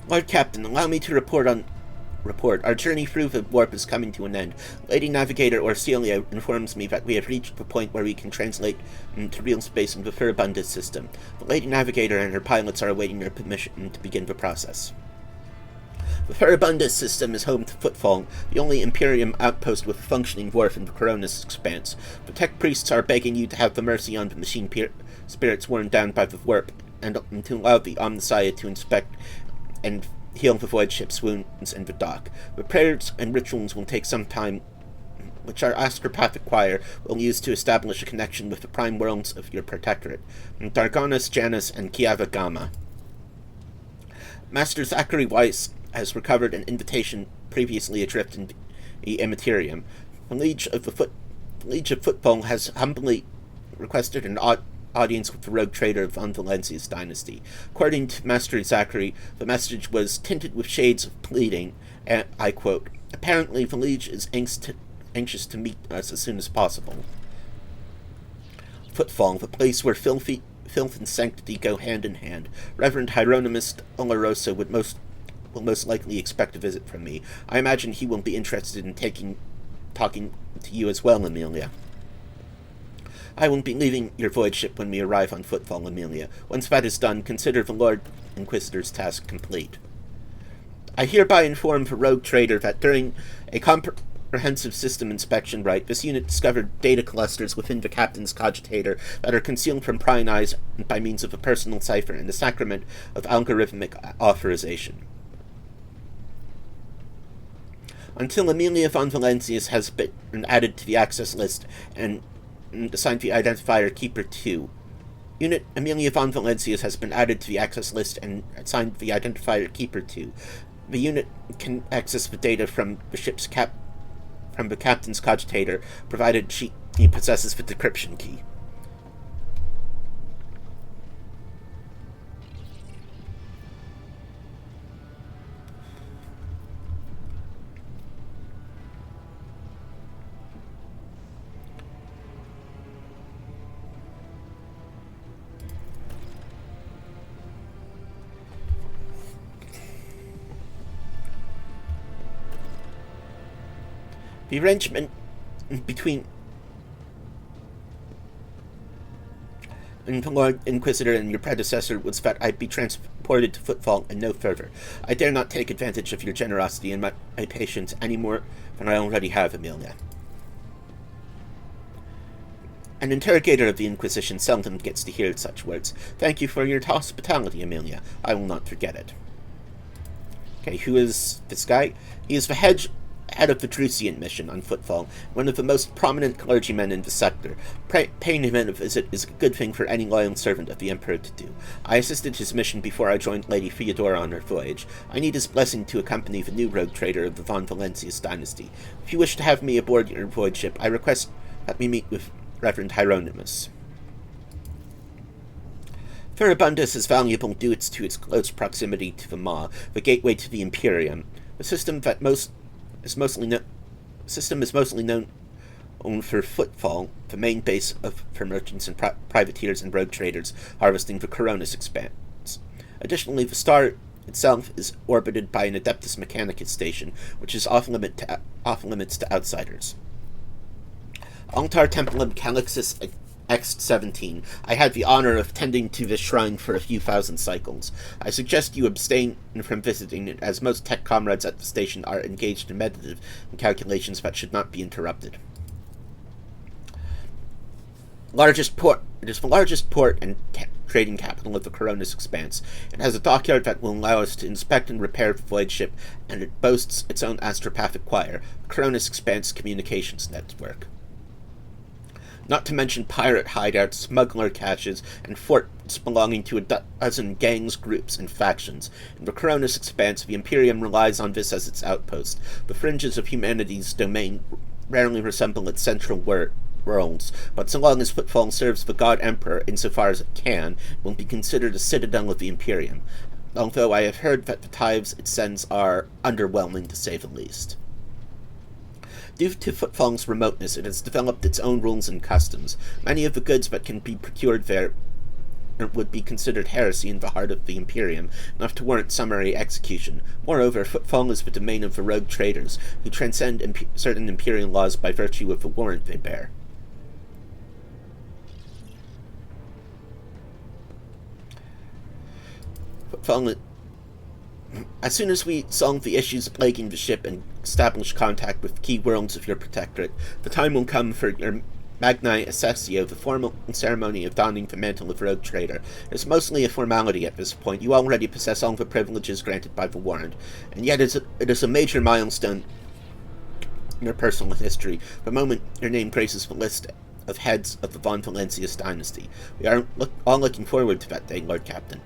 Lord Captain, allow me to report. Our journey through the warp is coming to an end. Lady Navigator Orcelia informs me that we have reached the point where we can translate into real space in the Furibundus system. The Lady Navigator and her pilots are awaiting their permission to begin the process. The Furibundus system is home to Footfall, the only Imperium outpost with a functioning wharf in the Coronis expanse. The tech priests are begging you to have the mercy on the machine spirits worn down by the warp, and to allow the Omnissiah to inspect and heal the void ship's wounds in the dock. The prayers and rituals will take some time, which our astropathic choir will use to establish a connection with the prime worlds of your protectorate, Dargonis, Janus, and Kiava Gamma. Master Zachary Weiss has recovered an invitation previously adrift in the Immaterium. The Liege of Footfall has humbly requested an audience with the rogue trader of Von Valencia's dynasty. According to Master Zachary, the message was tinted with shades of pleading, and I quote, "Apparently the Liege is anxious to meet us as soon as possible." Footfall, the place where filth and sanctity go hand in hand. Reverend Hieronymus Oloroso will most likely expect a visit from me. I imagine he will be interested in talking to you as well, Amelia. I will be leaving your void ship when we arrive on Footfall, Amelia. Once that is done, consider the Lord Inquisitor's task complete. I hereby inform the rogue trader that during a comprehensive system inspection this unit discovered data clusters within the captain's cogitator that are concealed from prying eyes by means of a personal cipher and the sacrament of algorithmic authorization. Until Amelia von Valencius has been added to the access list and assigned the identifier Keeper 2. Unit Amelia von Valencius has been added to the access list and assigned the identifier Keeper 2. The unit can access the data from the ship's from the captain's cogitator, provided he possesses the decryption key. The arrangement between the Lord Inquisitor and your predecessor was that I'd be transported to Footfall and no further. I dare not take advantage of your generosity and my patience any more than I already have, Amelia. An interrogator of the Inquisition seldom gets to hear such words. Thank you for your hospitality, Amelia. I will not forget it. Okay, who is this guy? He is the head of the Drusian mission on Footfall, one of the most prominent clergymen in the sector. Paying him a visit is a good thing for any loyal servant of the Emperor to do. I assisted his mission before I joined Lady Theodora on her voyage. I need his blessing to accompany the new rogue trader of the Von Valencius dynasty. If you wish to have me aboard your void ship, I request that we meet with Reverend Hieronymus. Furibundus is valuable due to its close proximity to the Maw, the gateway to the Imperium. The system is mostly known for Footfall, the main base for merchants and privateers and rogue traders harvesting the Coronis expanse. Additionally, the star itself is orbited by an Adeptus Mechanicus station, which is off limits to outsiders. Altar Templum Calixus X-17. I had the honor of tending to this shrine for a few thousand cycles. I suggest you abstain from visiting it, as most tech comrades at the station are engaged in meditative calculations that should not be interrupted. It is the largest port and trading capital of the Coronis expanse. It has a dockyard that will allow us to inspect and repair the void ship, and it boasts its own astropathic choir, the Coronis expanse communications network. not to mention pirate hideouts, smuggler caches, and forts belonging to a dozen gangs, groups, and factions. In the Coronis Expanse, the Imperium relies on this as its outpost. The fringes of humanity's domain rarely resemble its central worlds, but so long as Footfall serves the God Emperor insofar as it can, it will be considered a citadel of the Imperium, although I have heard that the tithes it sends are underwhelming to say the least. Due to Footfall's remoteness, it has developed its own rules and customs. Many of the goods that can be procured there would be considered heresy in the heart of the Imperium, enough to warrant summary execution. Moreover, Footfall is the domain of the rogue traders, who transcend certain Imperial laws by virtue of the warrant they bear. Footfall. As soon as we solve the issues plaguing the ship and establish contact with key worlds of your protectorate, the time will come for your Magni Accessio, the formal ceremony of donning the mantle of Rogue Trader. It is mostly a formality at this point. You already possess all the privileges granted by the warrant, and yet it is a major milestone in your personal history, the moment your name graces the list of heads of the Von Valancius dynasty. We are all looking forward to that day, Lord Captain.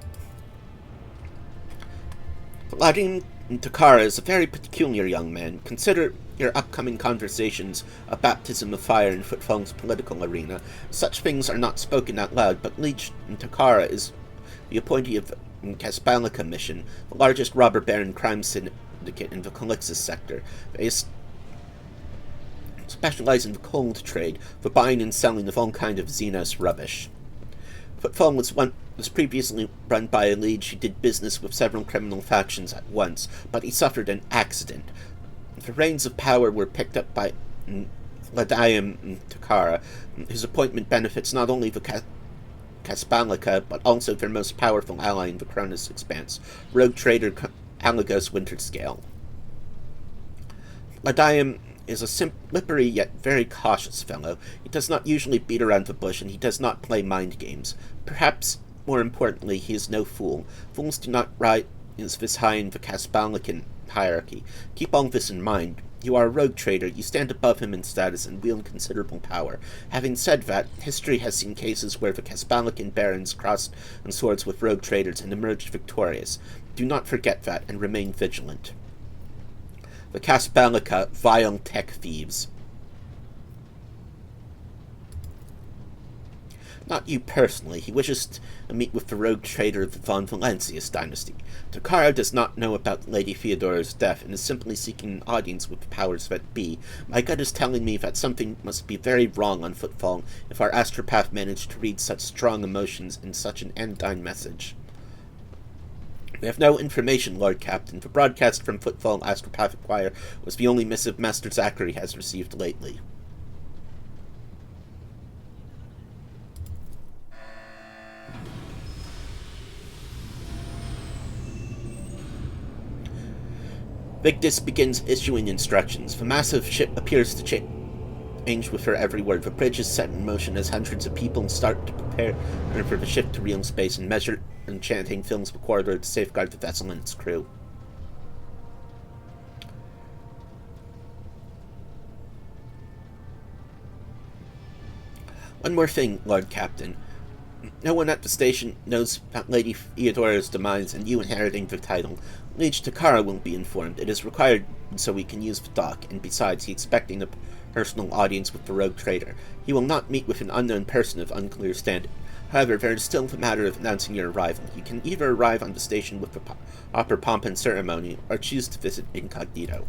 Vladimir Takara is a very peculiar young man. Consider your upcoming conversations a baptism of fire in Footfall's political arena. Such things are not spoken out loud, but Liege Takara is the appointee of the Kaspalica mission, the largest robber baron crime syndicate in the Calixis sector. They specialize in the cold trade, the buying and selling of all kind of Xenos rubbish. Footfall was previously run by a liege who did business with several criminal factions at once, but he suffered an accident. The reins of power were picked up by Ladiam Takara, whose appointment benefits not only the Kaspalica, but also their most powerful ally in the Cronus Expanse, rogue trader Alagos Winterscale. Ladiam is a slippery yet very cautious fellow. He does not usually beat around the bush, and he does not play mind games. Perhaps more importantly, he is no fool. Fools do not rise this high in the Kaspalican hierarchy. Keep all this in mind. You are a rogue trader, you stand above him in status and wield considerable power. Having said that, history has seen cases where the Kaspalican barons crossed on swords with rogue traders and emerged victorious. Do not forget that, and remain vigilant. The Kaspalica, vile tech thieves. Not you personally. He wishes to meet with the rogue trader of the Von Valancius dynasty. Takara does not know about Lady Theodora's death and is simply seeking an audience with the powers that be. My gut is telling me that something must be very wrong on Footfall if our astropath managed to read such strong emotions in such an anodyne message. We have no information, Lord Captain. The broadcast from Footfall Astropathic Choir was the only missive Master Zachary has received lately. Victus begins issuing instructions. The massive ship appears to change with her every word. The bridge is set in motion as hundreds of people start to prepare for the ship to real space, and measured and chanting fills the corridor to safeguard the vessel and its crew. One more thing, Lord Captain. No one at the station knows about Lady Theodora's demise and you inheriting the title. Liege Takara won't be informed. It is required so we can use the dock, and besides, he's expecting a personal audience with the rogue trader. He will not meet with an unknown person of unclear standing. However, there is still the matter of announcing your arrival. You can either arrive on the station with the proper pomp and ceremony, or choose to visit incognito.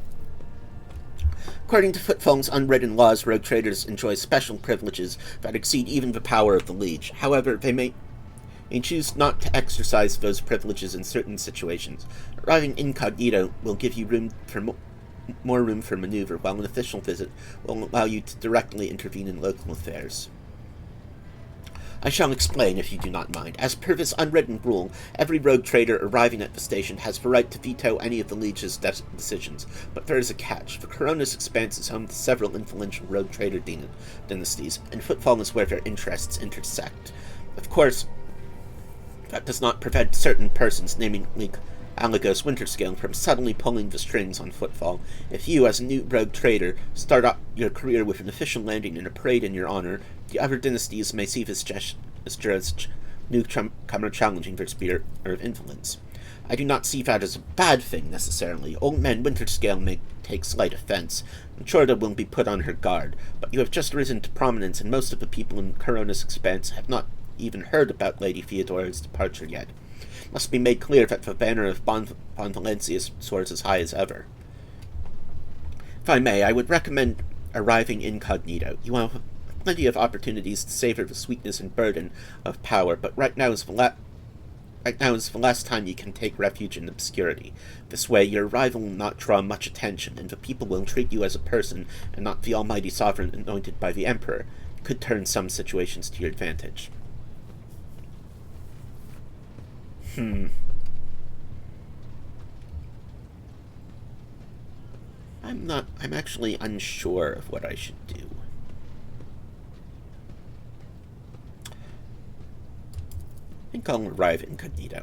According to Footfall's unwritten laws, rogue traders enjoy special privileges that exceed even the power of the liege. However, they may choose not to exercise those privileges in certain situations. Arriving incognito will give you more room for maneuver, while an official visit will allow you to directly intervene in local affairs. I shall explain, if you do not mind. As per this unwritten rule, every rogue trader arriving at the station has the right to veto any of the Liege's decisions, but there is a catch. The Coronis Expanse is home to several influential rogue trader dynasties, and Footfall is where their interests intersect. Of course, that does not prevent certain persons, namely Alagos Winterscale, from suddenly pulling the strings on Footfall. If you, as a new rogue trader, start up your career with an official landing and a parade in your honor, The other dynasties may see this gesture as newcomer challenging their sphere of influence. I do not see that as a bad thing, necessarily. Old Man Winterscale may take slight offense, and Chorda will be put on her guard, but you have just risen to prominence, and most of the people in Corona's expanse have not even heard about Lady Theodora's departure yet. It must be made clear that the banner of Bon Valencia soars as high as ever. If I may, I would recommend arriving incognito. You will have plenty of opportunities to savor the sweetness and burden of power, but right now is the last time you can take refuge in obscurity. This way, your arrival will not draw much attention, and the people will treat you as a person, and not the almighty sovereign anointed by the Emperor. It could turn some situations to your advantage. I'm actually unsure of what I should do. I think I'll arrive incognito.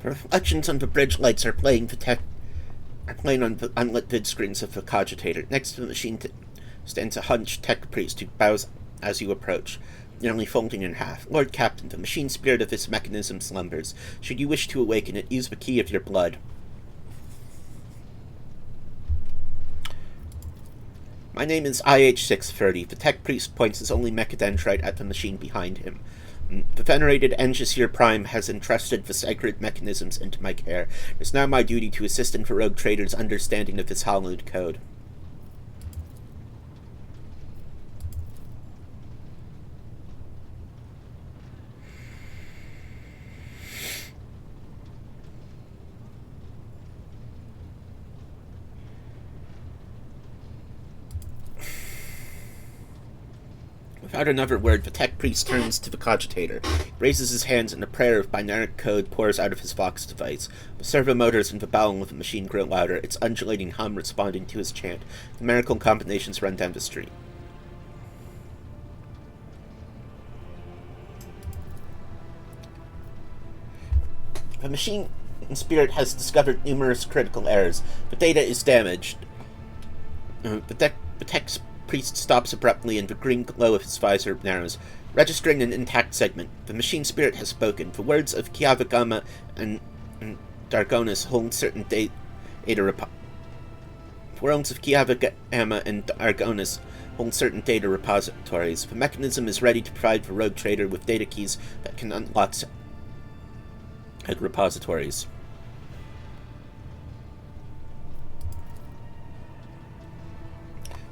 The reflections on the bridge lights are playing on the unlit vid screens of the cogitator. Next to the machine stands a hunched tech priest who bows as you approach, nearly folding in half. Lord Captain, the machine spirit of this mechanism slumbers. Should you wish to awaken it, use the key of your blood. My name is IH-630. The tech priest points his only mechadendrite at the machine behind him. The venerated Engisir Prime has entrusted the sacred mechanisms into my care. It is now my duty to assist in the rogue trader's understanding of this hallowed code. Without another word, the tech priest turns to the cogitator, raises his hands, and a prayer of binaric code pours out of his Vox device. The servo motors in the bowel of the machine grow louder, its undulating hum responding to his chant. Numerical combinations run down the street. The machine in spirit has discovered numerous critical errors. The data is damaged. The tech priest stops abruptly, and the green glow of his visor narrows, registering an intact segment. The machine spirit has spoken. The words of Kiavagama and Dargonis hold certain data Worlds of Kiava Gamma and Dargonis hold certain data repositories. The mechanism is ready to provide the Rogue Trader with data keys that can unlock said repositories.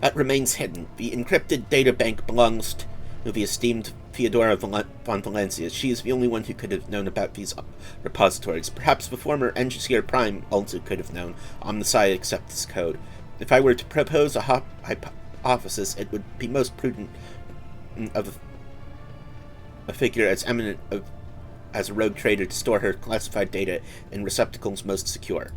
That remains hidden. The encrypted data bank belongs to the esteemed Theodora von Valencia. She is the only one who could have known about these repositories. Perhaps the former Engineer Prime also could have known. Omnissiah accept this code. If I were to propose a hypothesis, it would be most prudent of a figure as eminent as a rogue trader to store her classified data in receptacles most secure.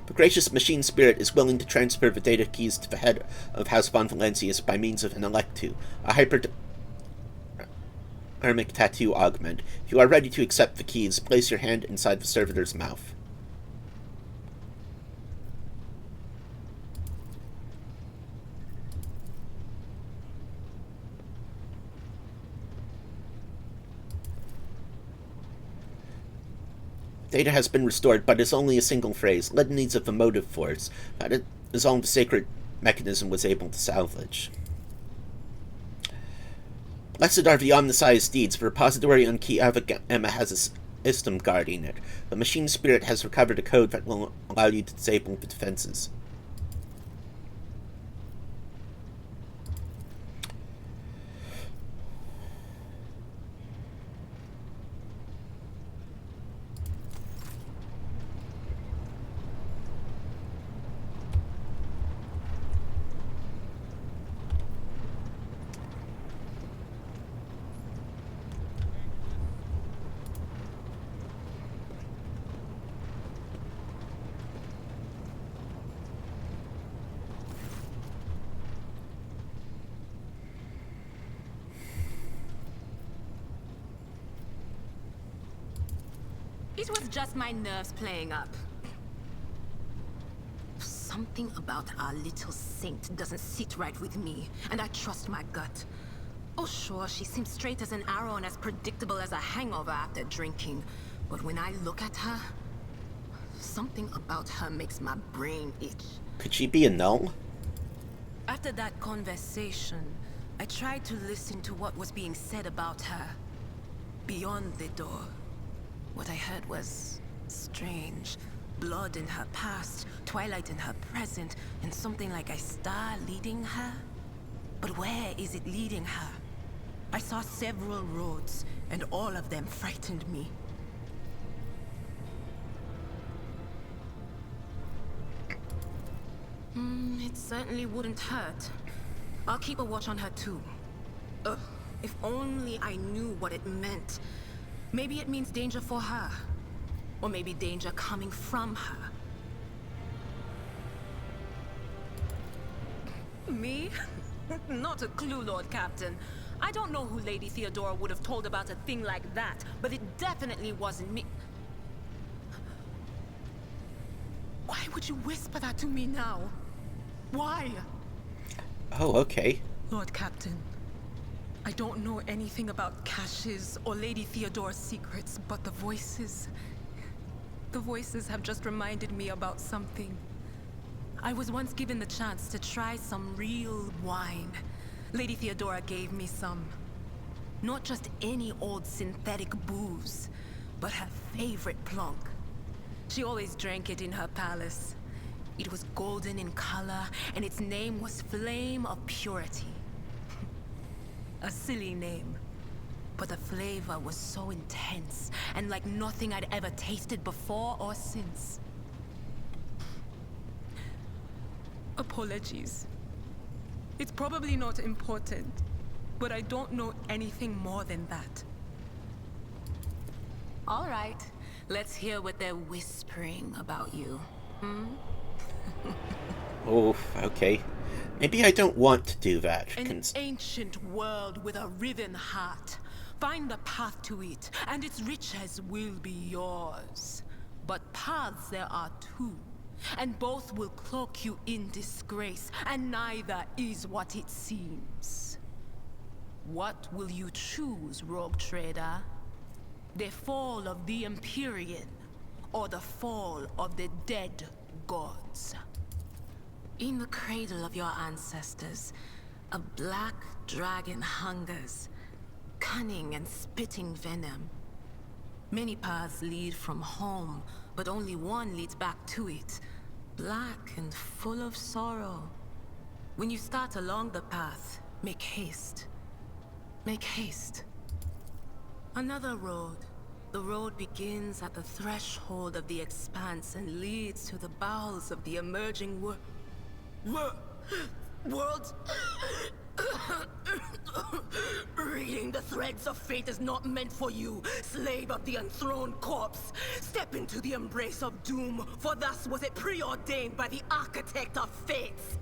The gracious machine spirit is willing to transfer the data keys to the head of House von Valencius by means of an electu, a hyperthermic tattoo augment. If you are ready to accept the keys, place your hand inside the servitor's mouth. Data has been restored, but is only a single phrase. Litanies of the motive force. That is all the sacred mechanism was able to salvage. Blessed are the Omnissiah's deeds. The repository on Kiava Gamma has a system guarding it. The machine spirit has recovered a code that will allow you to disable the defenses. It was just my nerves playing up. Something about our little saint doesn't sit right with me, and I trust my gut. Oh sure, she seems straight as an arrow and as predictable as a hangover after drinking. But when I look at her, something about her makes my brain itch. Could she be a null? After that conversation, I tried to listen to what was being said about her. Beyond the door. What I heard was strange. Blood in her past, twilight in her present, and something like a star leading her. But where is it leading her? I saw several roads, and all of them frightened me. It certainly wouldn't hurt. I'll keep a watch on her too. If only I knew what it meant. Maybe it means danger for her. Or maybe danger coming from her. Me? Not a clue, Lord Captain. I don't know who Lady Theodora would have told about a thing like that, but it definitely wasn't me. Why would you whisper that to me now? Why? Oh, okay. Lord Captain, I don't know anything about caches or Lady Theodora's secrets, but the voices have just reminded me about something. I was once given the chance to try some real wine. Lady Theodora gave me some. Not just any old synthetic booze, but her favorite plonk. She always drank it in her palace. It was golden in color, and its name was Flame of Purity. A silly name, but the flavor was so intense, and like nothing I'd ever tasted before or since. Apologies. It's probably not important, but I don't know anything more than that. All right, let's hear what they're whispering about you. Oh, okay. Maybe I don't want to do that. An ancient world with a riven heart. Find the path to it, and its riches will be yours. But paths there are two, and both will cloak you in disgrace, and neither is what it seems. What will you choose, rogue trader? The fall of the Empyrean, or the fall of the dead gods. In the cradle of your ancestors, a black dragon hungers, cunning and spitting venom. Many paths lead from home, but only one leads back to it, black and full of sorrow. When you start along the path, make haste. Make haste. Another road. The road begins at the threshold of the expanse and leads to the bowels of the emerging world. Reading the threads of fate is not meant for you, slave of the enthroned corpse. Step into the embrace of doom, for thus was it preordained by the architect of fates.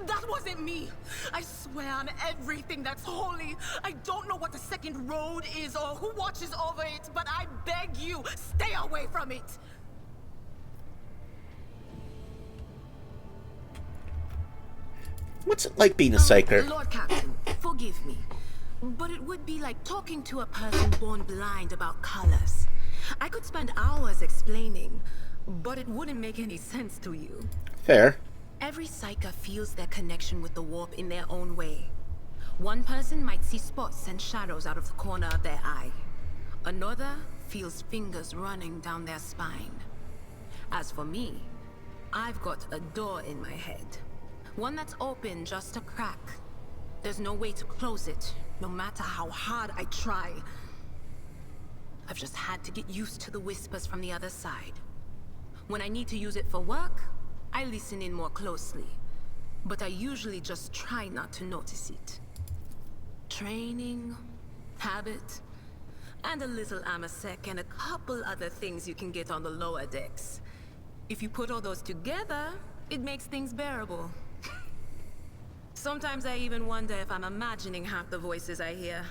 That wasn't me. I swear on everything that's holy. I don't know what the second road is or who watches over it, but I beg you, stay away from it. What's it like being a psyker? Lord Captain, forgive me, but it would be like talking to a person born blind about colors. I could spend hours explaining, but it wouldn't make any sense to you. Fair. Every psyker feels their connection with the warp in their own way. One person might see spots and shadows out of the corner of their eye. Another feels fingers running down their spine. As for me, I've got a door in my head. One that's open just a crack. There's no way to close it, no matter how hard I try. I've just had to get used to the whispers from the other side. When I need to use it for work, I listen in more closely, but I usually just try not to notice it. Training, habit, and a little amasec and a couple other things you can get on the lower decks. If you put all those together, it makes things bearable. Sometimes I even wonder if I'm imagining half the voices I hear.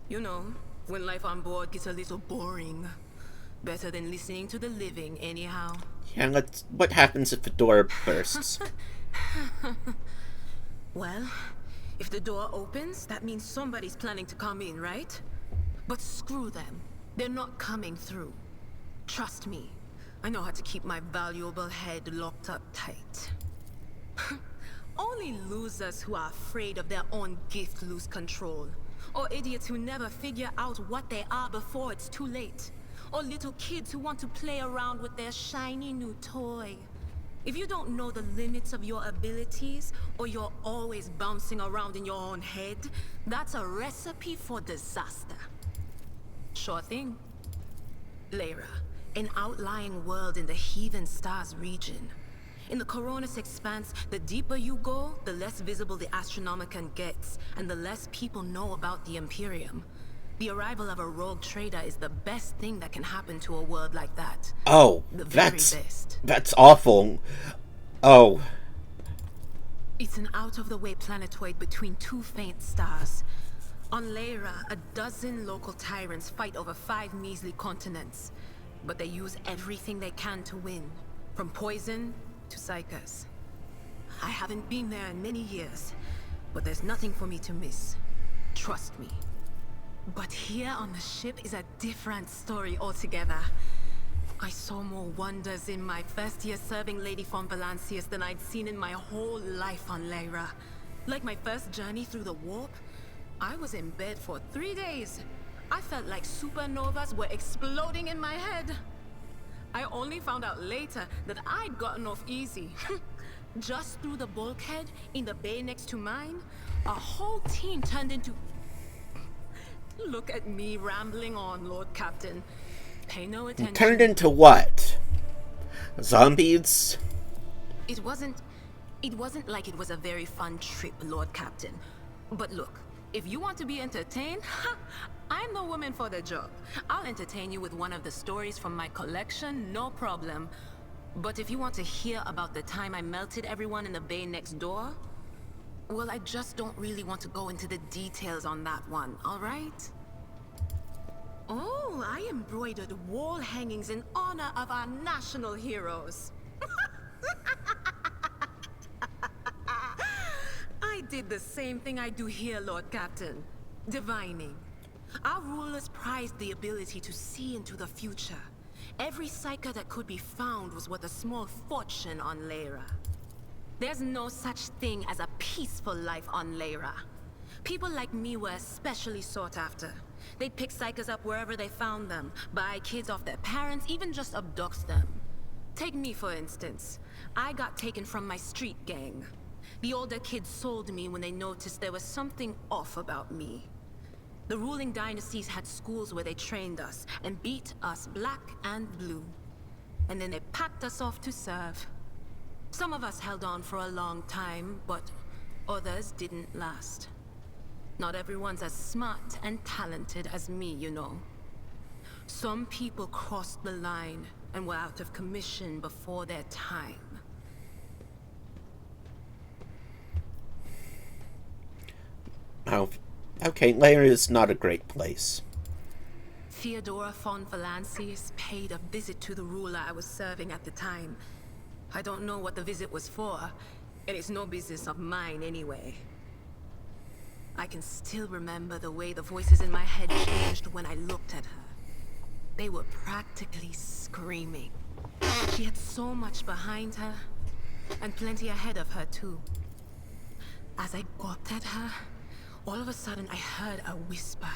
You know, when life on board gets a little boring. Better than listening to the living, anyhow. Yeah, what happens if the door bursts? Well, if the door opens, that means somebody's planning to come in, right? But screw them. They're not coming through. Trust me, I know how to keep my valuable head locked up tight. Only losers who are afraid of their own gift lose control. Or idiots who never figure out what they are before it's too late. Or little kids who want to play around with their shiny new toy. If you don't know the limits of your abilities, or you're always bouncing around in your own head, that's a recipe for disaster. Sure thing. Lyra, an outlying world in the Heathen Stars region. In the Coronis Expanse, the deeper you go, the less visible the Astronomicon gets, and the less people know about the Imperium. The arrival of a rogue trader is the best thing that can happen to a world like that. Oh, that's awful. Oh. It's an out-of-the-way planetoid between two faint stars. On Lyra, a dozen local tyrants fight over 5 measly continents. But they use everything they can to win, from poison to psychers. I haven't been there in many years, but there's nothing for me to miss. Trust me. But here on the ship is a different story altogether. I saw more wonders in my first year serving Lady von Valancius than I'd seen in my whole life on Lyra. Like my first journey through the warp, I was in bed for 3 days. I felt like supernovas were exploding in my head. I only found out later that I'd gotten off easy. Just through the bulkhead in the bay next to mine, a whole team turned into... Look at me rambling on, Lord Captain. Pay no attention. Turned into what? Zombies? It wasn't like it was a very fun trip, Lord Captain. But look, if you want to be entertained, I'm the woman for the job. I'll entertain you with one of the stories from my collection, no problem. But if you want to hear about the time I melted everyone in the bay next door, well, I just don't really want to go into the details on that one, all right? Oh, I embroidered wall hangings in honor of our national heroes. I did the same thing I do here, Lord Captain. Divining. Our rulers prized the ability to see into the future. Every psyker that could be found was worth a small fortune on Lyra. There's no such thing as a peaceful life on Lyra. People like me were especially sought after. They'd pick psychers up wherever they found them, buy kids off their parents, even just abduct them. Take me, for instance. I got taken from my street gang. The older kids sold me when they noticed there was something off about me. The ruling dynasties had schools where they trained us and beat us black and blue. And then they packed us off to serve. Some of us held on for a long time, but others didn't last. Not everyone's as smart and talented as me, you know. Some people crossed the line and were out of commission before their time. Oh, okay, Lyra is not a great place. Theodora von Valancius paid a visit to the ruler I was serving at the time. I don't know what the visit was for, and it's no business of mine anyway. I can still remember the way the voices in my head changed when I looked at her. They were practically screaming. She had so much behind her, and plenty ahead of her too. As I gawped at her, all of a sudden I heard a whisper.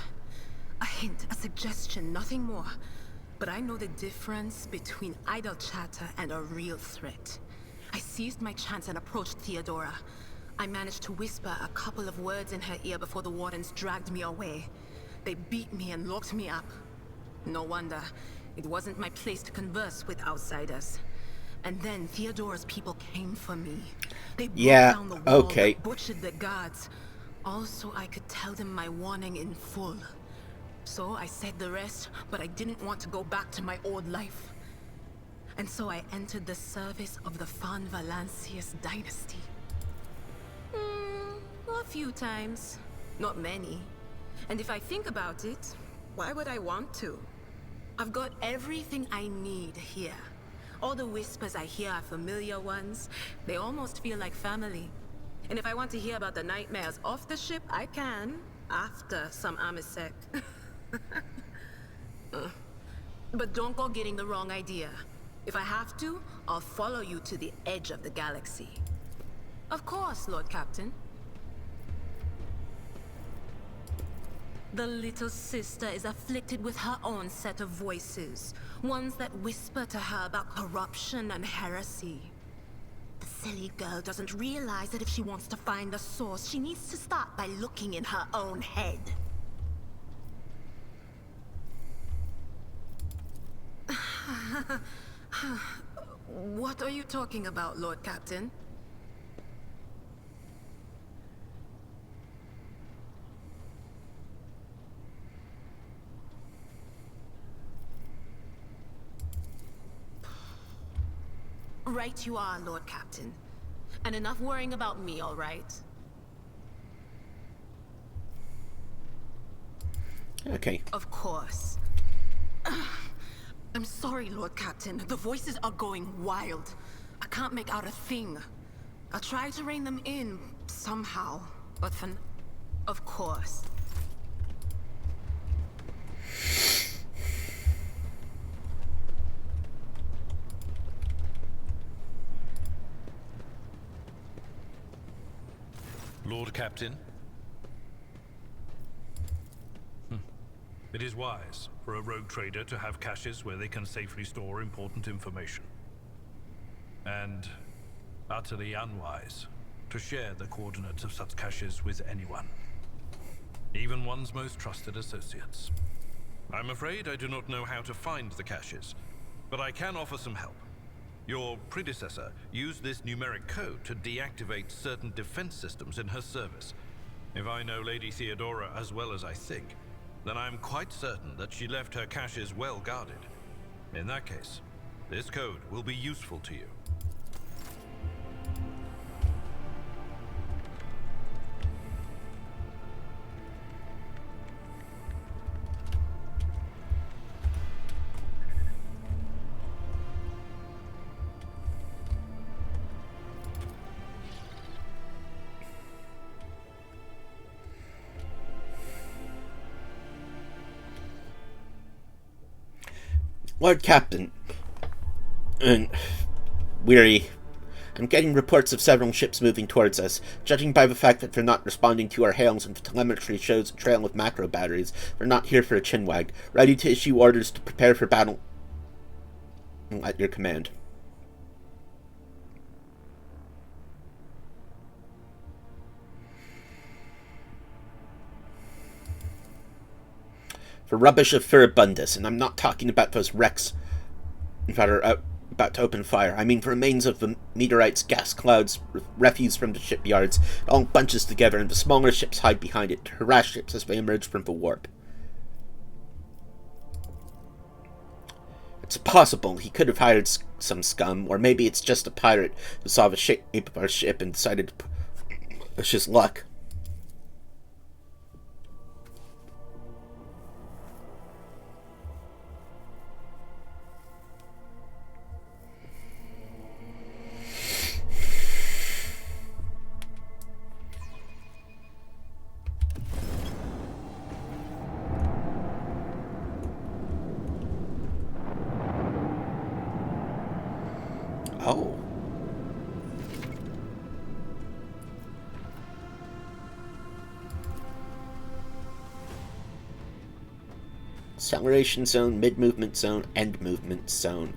A hint, a suggestion, nothing more. But I know the difference between idle chatter and a real threat. I seized my chance and approached Theodora. I managed to whisper a couple of words in her ear before the wardens dragged me away. They beat me and locked me up. No wonder. It wasn't my place to converse with outsiders. And then Theodora's people came for me. They broke down the wall, okay. Butchered the guards. Also, I could tell them my warning in full. So I said the rest, but I didn't want to go back to my old life. And so I entered the service of the Von Valancius dynasty. A few times. Not many. And if I think about it, why would I want to? I've got everything I need here. All the whispers I hear are familiar ones. They almost feel like family. And if I want to hear about the nightmares off the ship, I can. After some Amisec. But don't go getting the wrong idea. If I have to, I'll follow you to the edge of the galaxy. Of course, Lord Captain. The little sister is afflicted with her own set of voices. Ones that whisper to her about corruption and heresy. The silly girl doesn't realize that if she wants to find the source, she needs to start by looking in her own head. What are you talking about, Lord Captain? Right you are, Lord Captain. And enough worrying about me, all right? Okay. Of course. I'm sorry, Lord Captain. The voices are going wild. I can't make out a thing. I'll try to rein them in somehow, but of course. Lord Captain? It is wise for a rogue trader to have caches where they can safely store important information. And utterly unwise to share the coordinates of such caches with anyone. Even one's most trusted associates. I'm afraid I do not know how to find the caches, but I can offer some help. Your predecessor used this numeric code to deactivate certain defense systems in her service. If I know Lady Theodora as well as I think, then I'm quite certain that she left her caches well guarded. In that case, this code will be useful to you. Lord Captain, and weary. I'm getting reports of several ships moving towards us. Judging by the fact that they're not responding to our hails and the telemetry shows a trail of macro batteries, they're not here for a chinwag. Ready to issue orders to prepare for battle at your command. For rubbish of Furibundus, and I'm not talking about those wrecks that are about to open fire. I mean the remains of the meteorites, gas clouds, refuse from the shipyards. It all bunches together, and the smaller ships hide behind it to harass ships as they emerge from the warp. It's possible he could have hired some scum, or maybe it's just a pirate who saw the shape of our ship and decided to push his luck. Oh. Acceleration zone, mid-movement zone, end movement zone.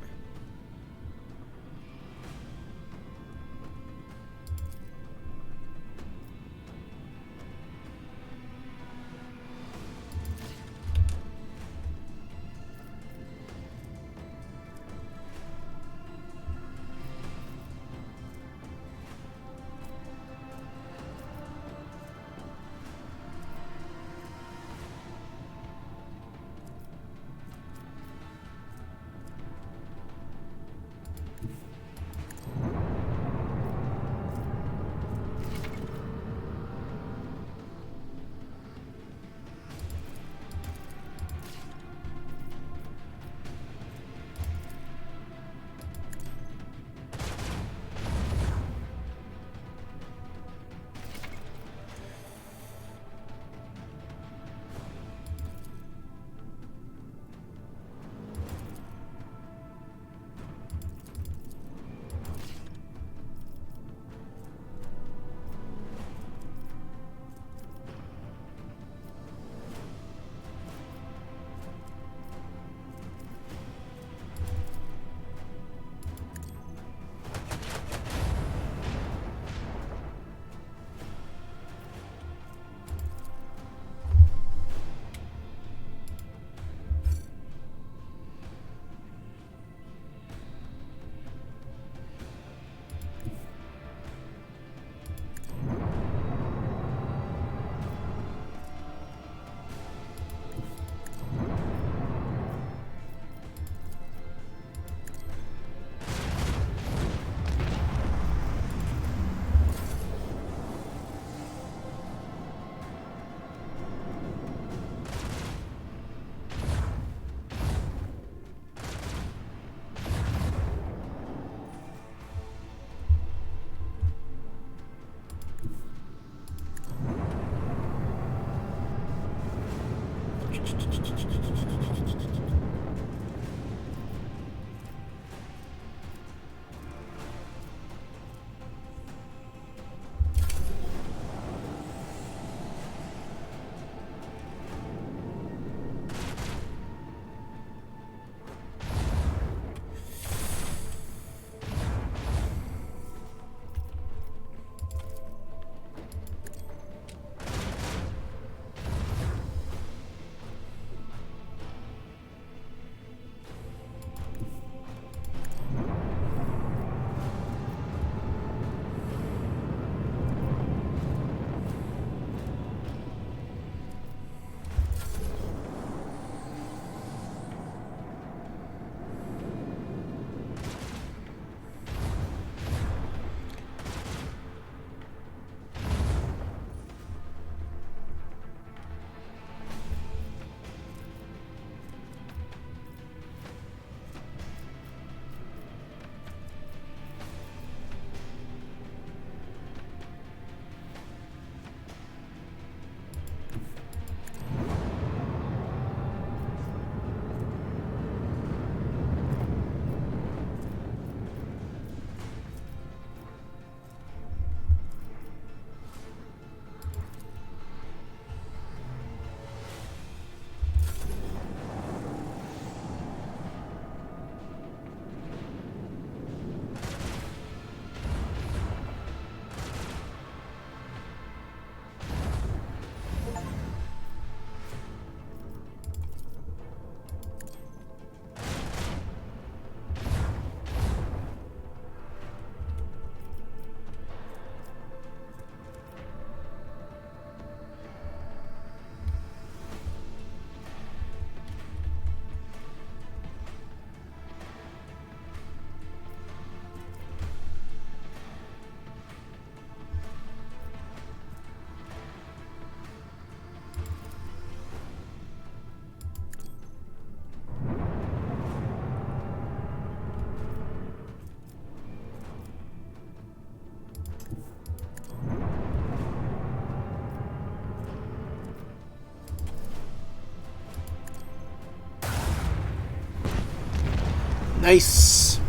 Nice.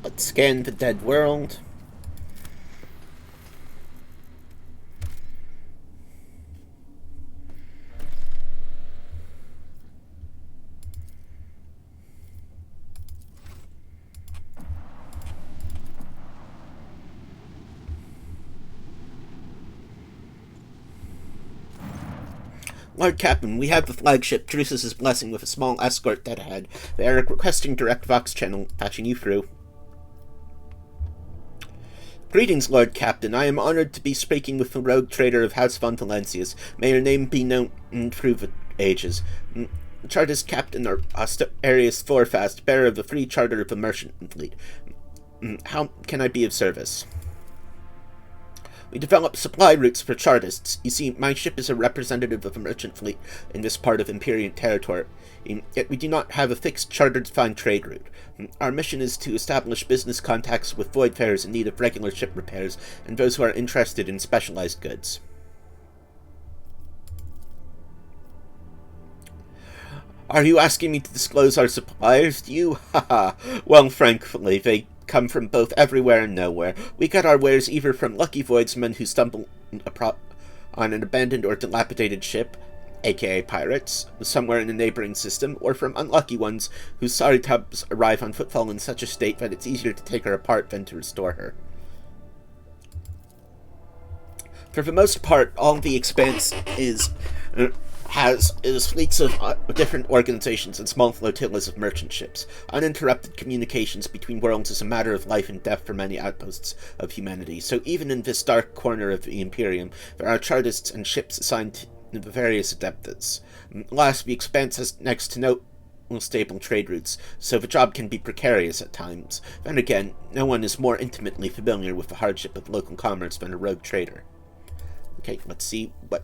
Let's scan the dead world. Lord Captain, we have the flagship Drusus's blessing with a small escort dead ahead. They are requesting direct Vox channel, patching you through. Greetings, Lord Captain. I am honored to be speaking with the rogue trader of House von Valencius. May your name be known through the ages. Chartist Captain Arius Forfast, bearer of the free charter of the merchant fleet. How can I be of service? We develop supply routes for Chartists. You see, my ship is a representative of a merchant fleet in this part of Imperium territory, yet we do not have a fixed charter-defined trade route. Our mission is to establish business contacts with voidfarers in need of regular ship repairs and those who are interested in specialized goods. Are you asking me to disclose our suppliers to you? Haha. Well, frankly, they come from both everywhere and nowhere. We get our wares either from lucky voidsmen who stumble on an abandoned or dilapidated ship, aka pirates, somewhere in a neighboring system, or from unlucky ones whose sorry tubs arrive on Footfall in such a state that it's easier to take her apart than to restore her. For the most part, all the Expanse has fleets of different organizations and small flotillas of merchant ships. Uninterrupted communications between worlds is a matter of life and death for many outposts of humanity, so even in this dark corner of the Imperium, there are Chartists and ships assigned to the various adeptas. Last, the Expanse has next to no stable trade routes, so the job can be precarious at times. Then again, no one is more intimately familiar with the hardship of local commerce than a rogue trader. Okay, let's see what...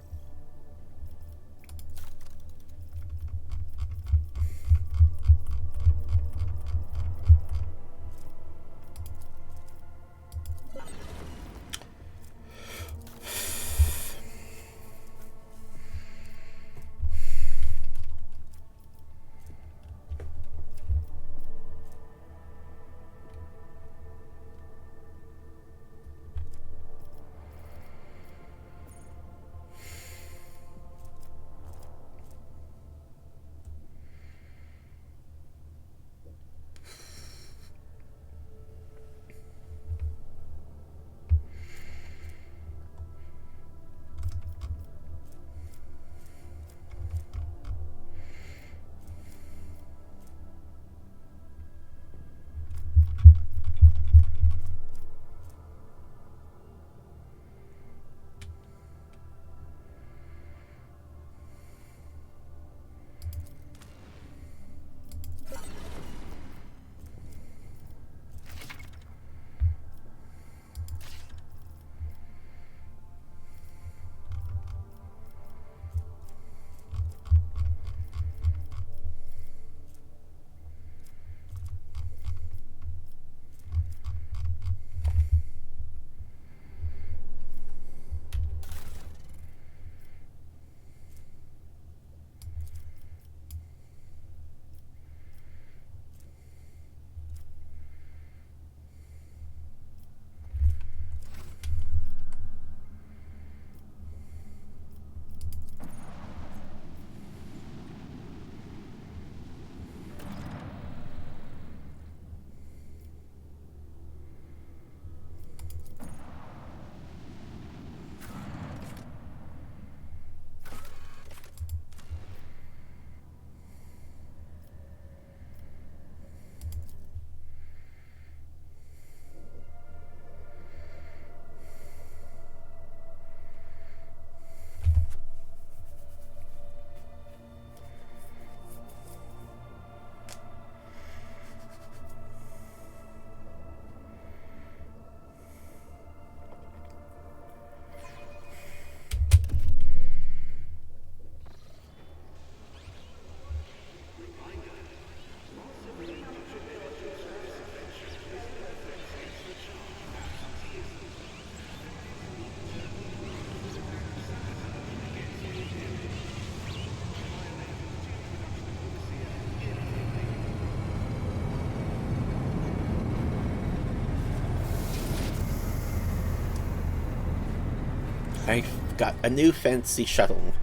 I got a new fancy shuttle.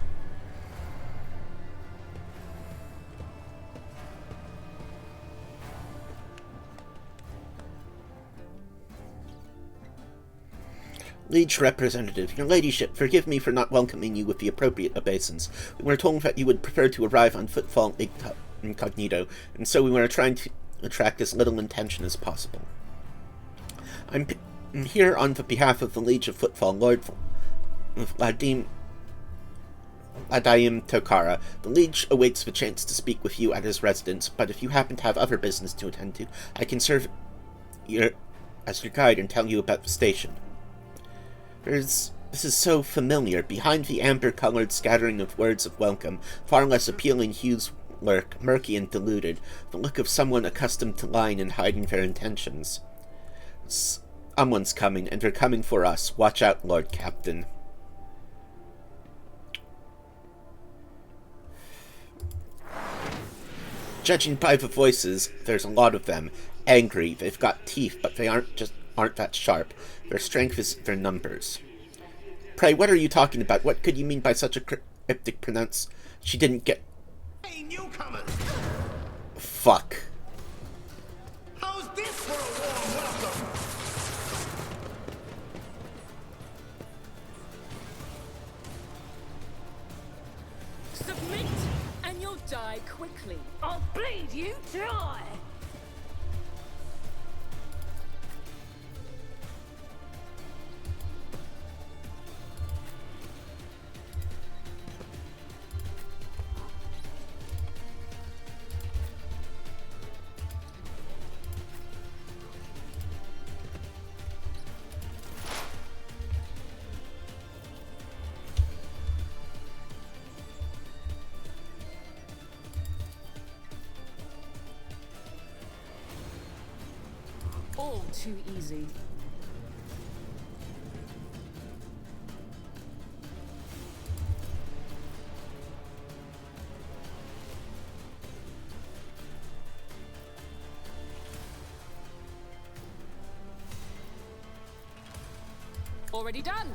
Liege representative, your ladyship, forgive me for not welcoming you with the appropriate obeisance. We were told that you would prefer to arrive on Footfall incognito, and so we were trying to attract as little attention as possible. I'm here on the behalf of the Liege of Footfall, Lord Vladim Tokara. The Liege awaits the chance to speak with you at his residence, but if you happen to have other business to attend to, I can serve as your guide and tell you about the station. This is so familiar. Behind the amber-colored scattering of words of welcome, far less appealing hues lurk, murky and diluted, the look of someone accustomed to lying and hiding their intentions. Someone's coming, and they're coming for us. Watch out, Lord Captain. Judging by the voices, there's a lot of them. Angry, they've got teeth, but they aren't that sharp. Their strength is their numbers. Pray, what are you talking about? What could you mean by such a cryptic pronounce? She didn't get... Hey, newcomers! Fuck. How's this for a warm welcome? Submit, and you'll die quickly. I'll bleed you dry. All too easy. Already done.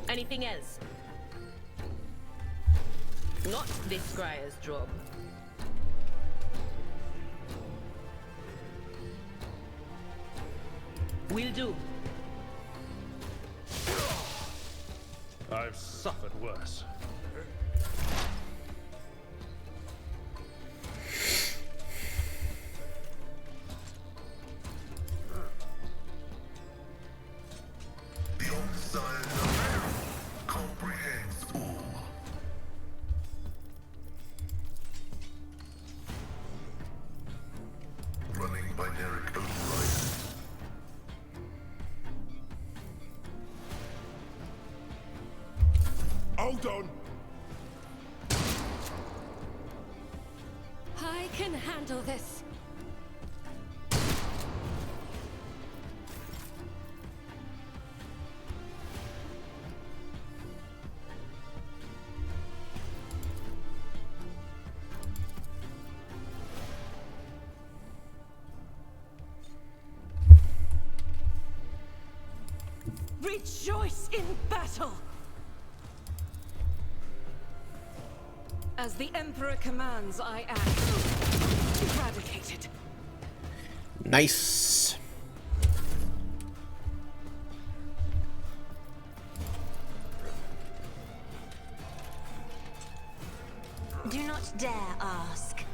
Anything else? Not this Scryer's job. Will do. I've suffered worse. The outside comprehends all. Running binaric override. Hold on. I can handle this. Rejoice in battle! As the Emperor commands, I act. Eradicated. Nice. Do not dare ask.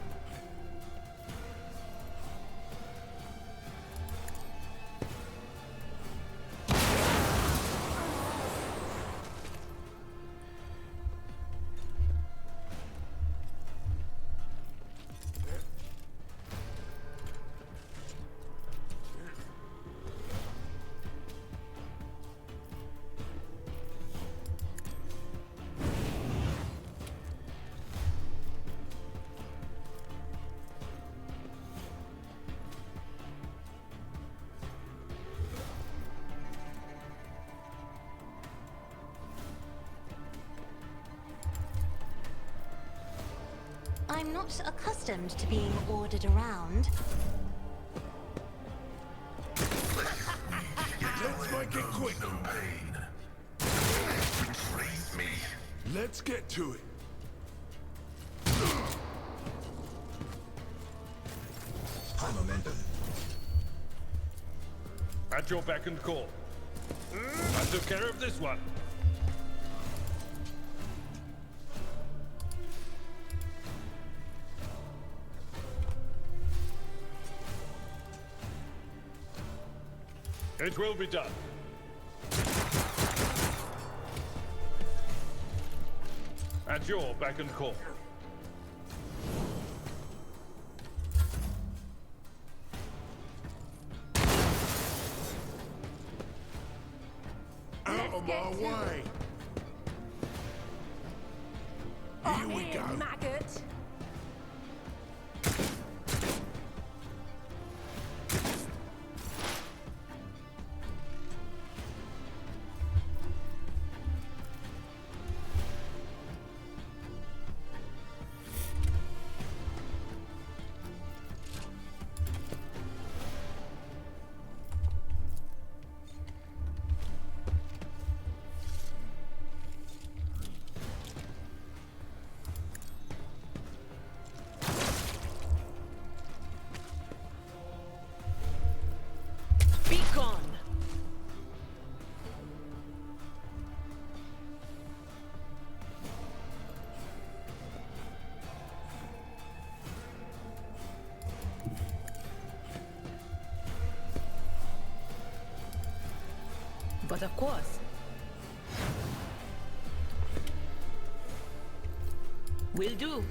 I'm not accustomed to being ordered around. Let's make it quick. No pain. Betrays me. Let's get to it. High momentum. At your beck and call. I took care of this one. It will be done. At your beck and call. Out of my way. Here we go. Maggot. Be gone. But of course. Will do.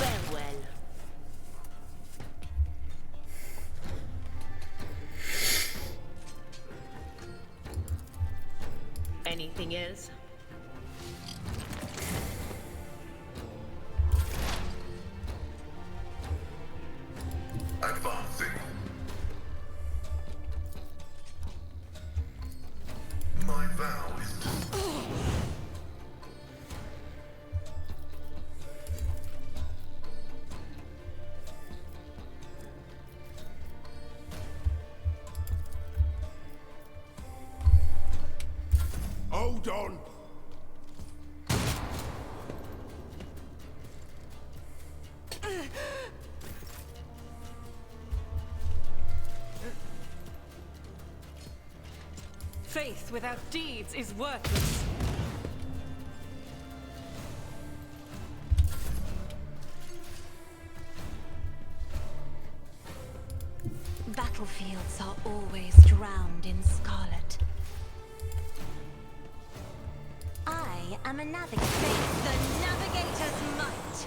Well, well. Anything else? Advancing. My vow is to... Hold on. Faith without deeds is worthless. Battlefields are always drowned in scarlet. I am a navigator. Face the navigator's might.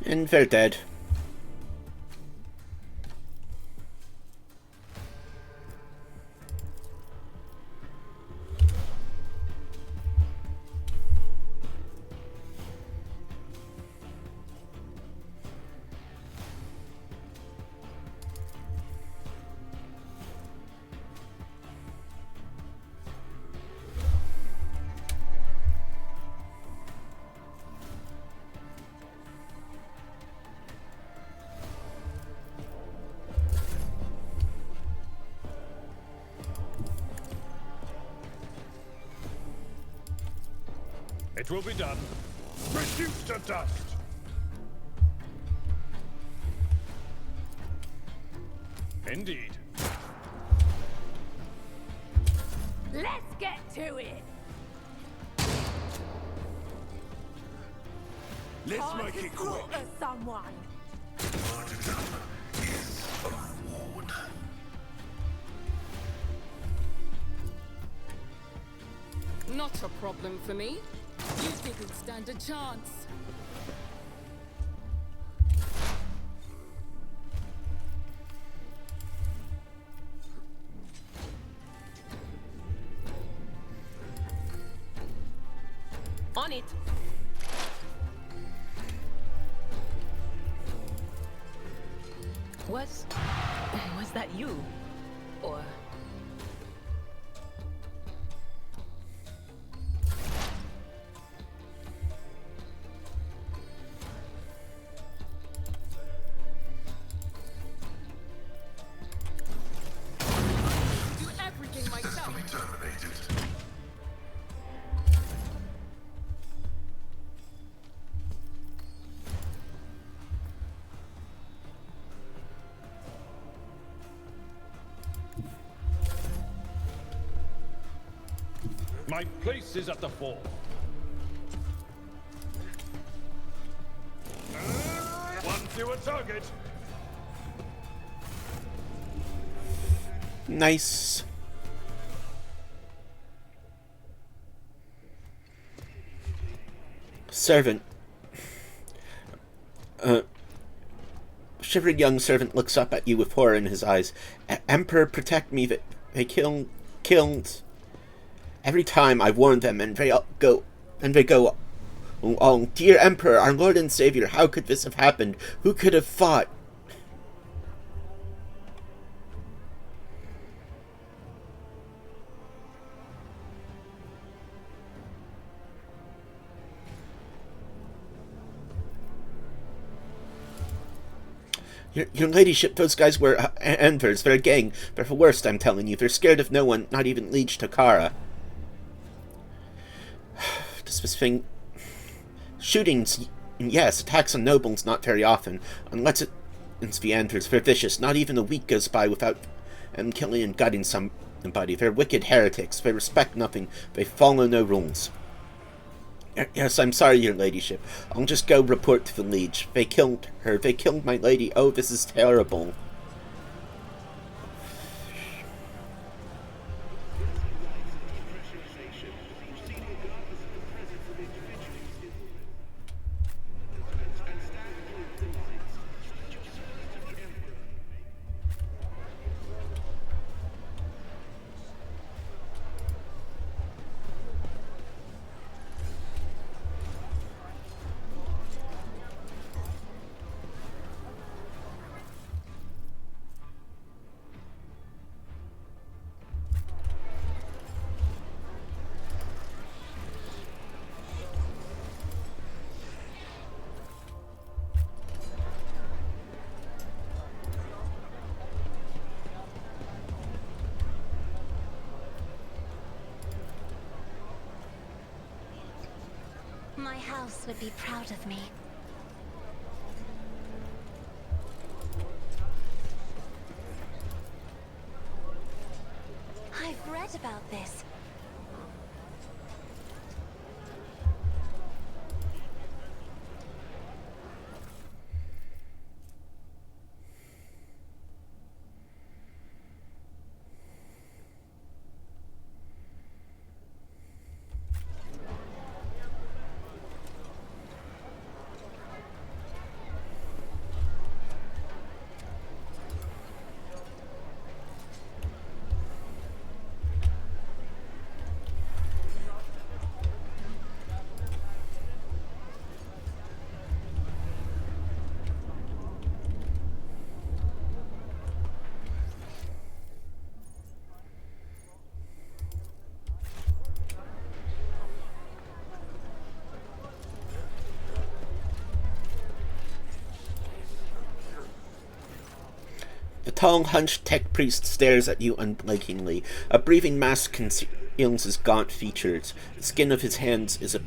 And they're dead. It will be done. Reduced to dust. Indeed. Let's get to it. Let's make it quick. Someone. Martyrdom is a reward. Not a problem for me. You didn't stand a chance. On it. Was that you? Or... My place is at the fore. One fewer target. Nice. Servant. Shivering young servant looks up at you with horror in his eyes. Emperor, protect me. They killed. Every time I warn them, and they go. Oh, dear Emperor, our Lord and Savior, how could this have happened? Who could have fought? Your ladyship, those guys were Envers. They're a gang. They're the worst, I'm telling you. They're scared of no one, not even Liege Takara. This thing... Shootings, yes. Attacks on nobles, not very often. Unless it's the Envers. They're vicious. Not even a week goes by without them killing and gutting somebody. They're wicked heretics. They respect nothing. They follow no rules. Yes, I'm sorry, your ladyship. I'll just go report to the liege. They killed her. They killed my lady. Oh, this is terrible. My house would be proud of me. I've read about this. The tall, hunched tech priest stares at you unblinkingly. A breathing mask conceals his gaunt features. The skin of his hands is a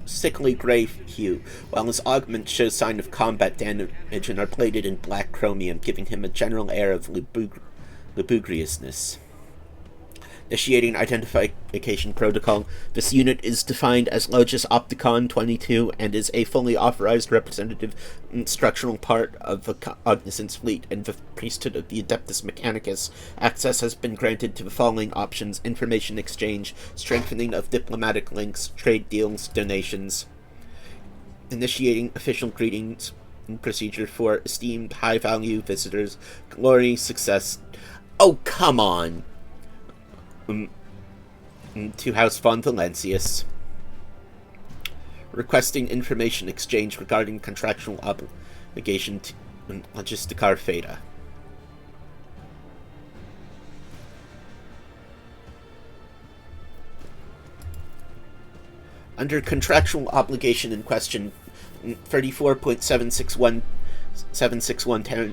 sickly gray hue, while his augments show sign of combat damage and are plated in black chromium, giving him a general air of lugubriousness. Initiating identification protocol. This unit is defined as Logis Opticon 22 and is a fully authorized representative instructional part of the Cognizance fleet and the priesthood of the Adeptus Mechanicus. Access has been granted to the following options: information exchange, strengthening of diplomatic links, trade deals, donations. Initiating official greetings and procedure for esteemed high-value visitors. Glory, success. Oh, come on! To House von Valancius. Requesting information exchange regarding contractual obligation to Logisticar Theta. Under contractual obligation in question 34.761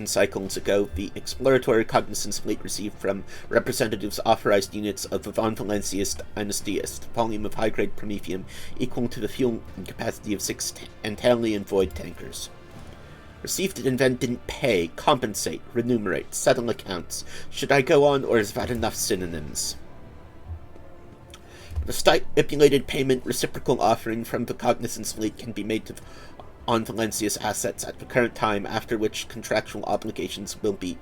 cycles ago, the exploratory cognizance fleet received from representatives authorized units of the Von Valancius dynasty a volume of high-grade promethium equal to the fuel capacity of 6 Antalian void tankers. Received it and then didn't pay, compensate, remunerate, settle accounts. Should I go on, or is that enough synonyms? The stipulated payment reciprocal offering from the Cognizance fleet can be made on Valencia's assets at the current time, after which contractual obligations will be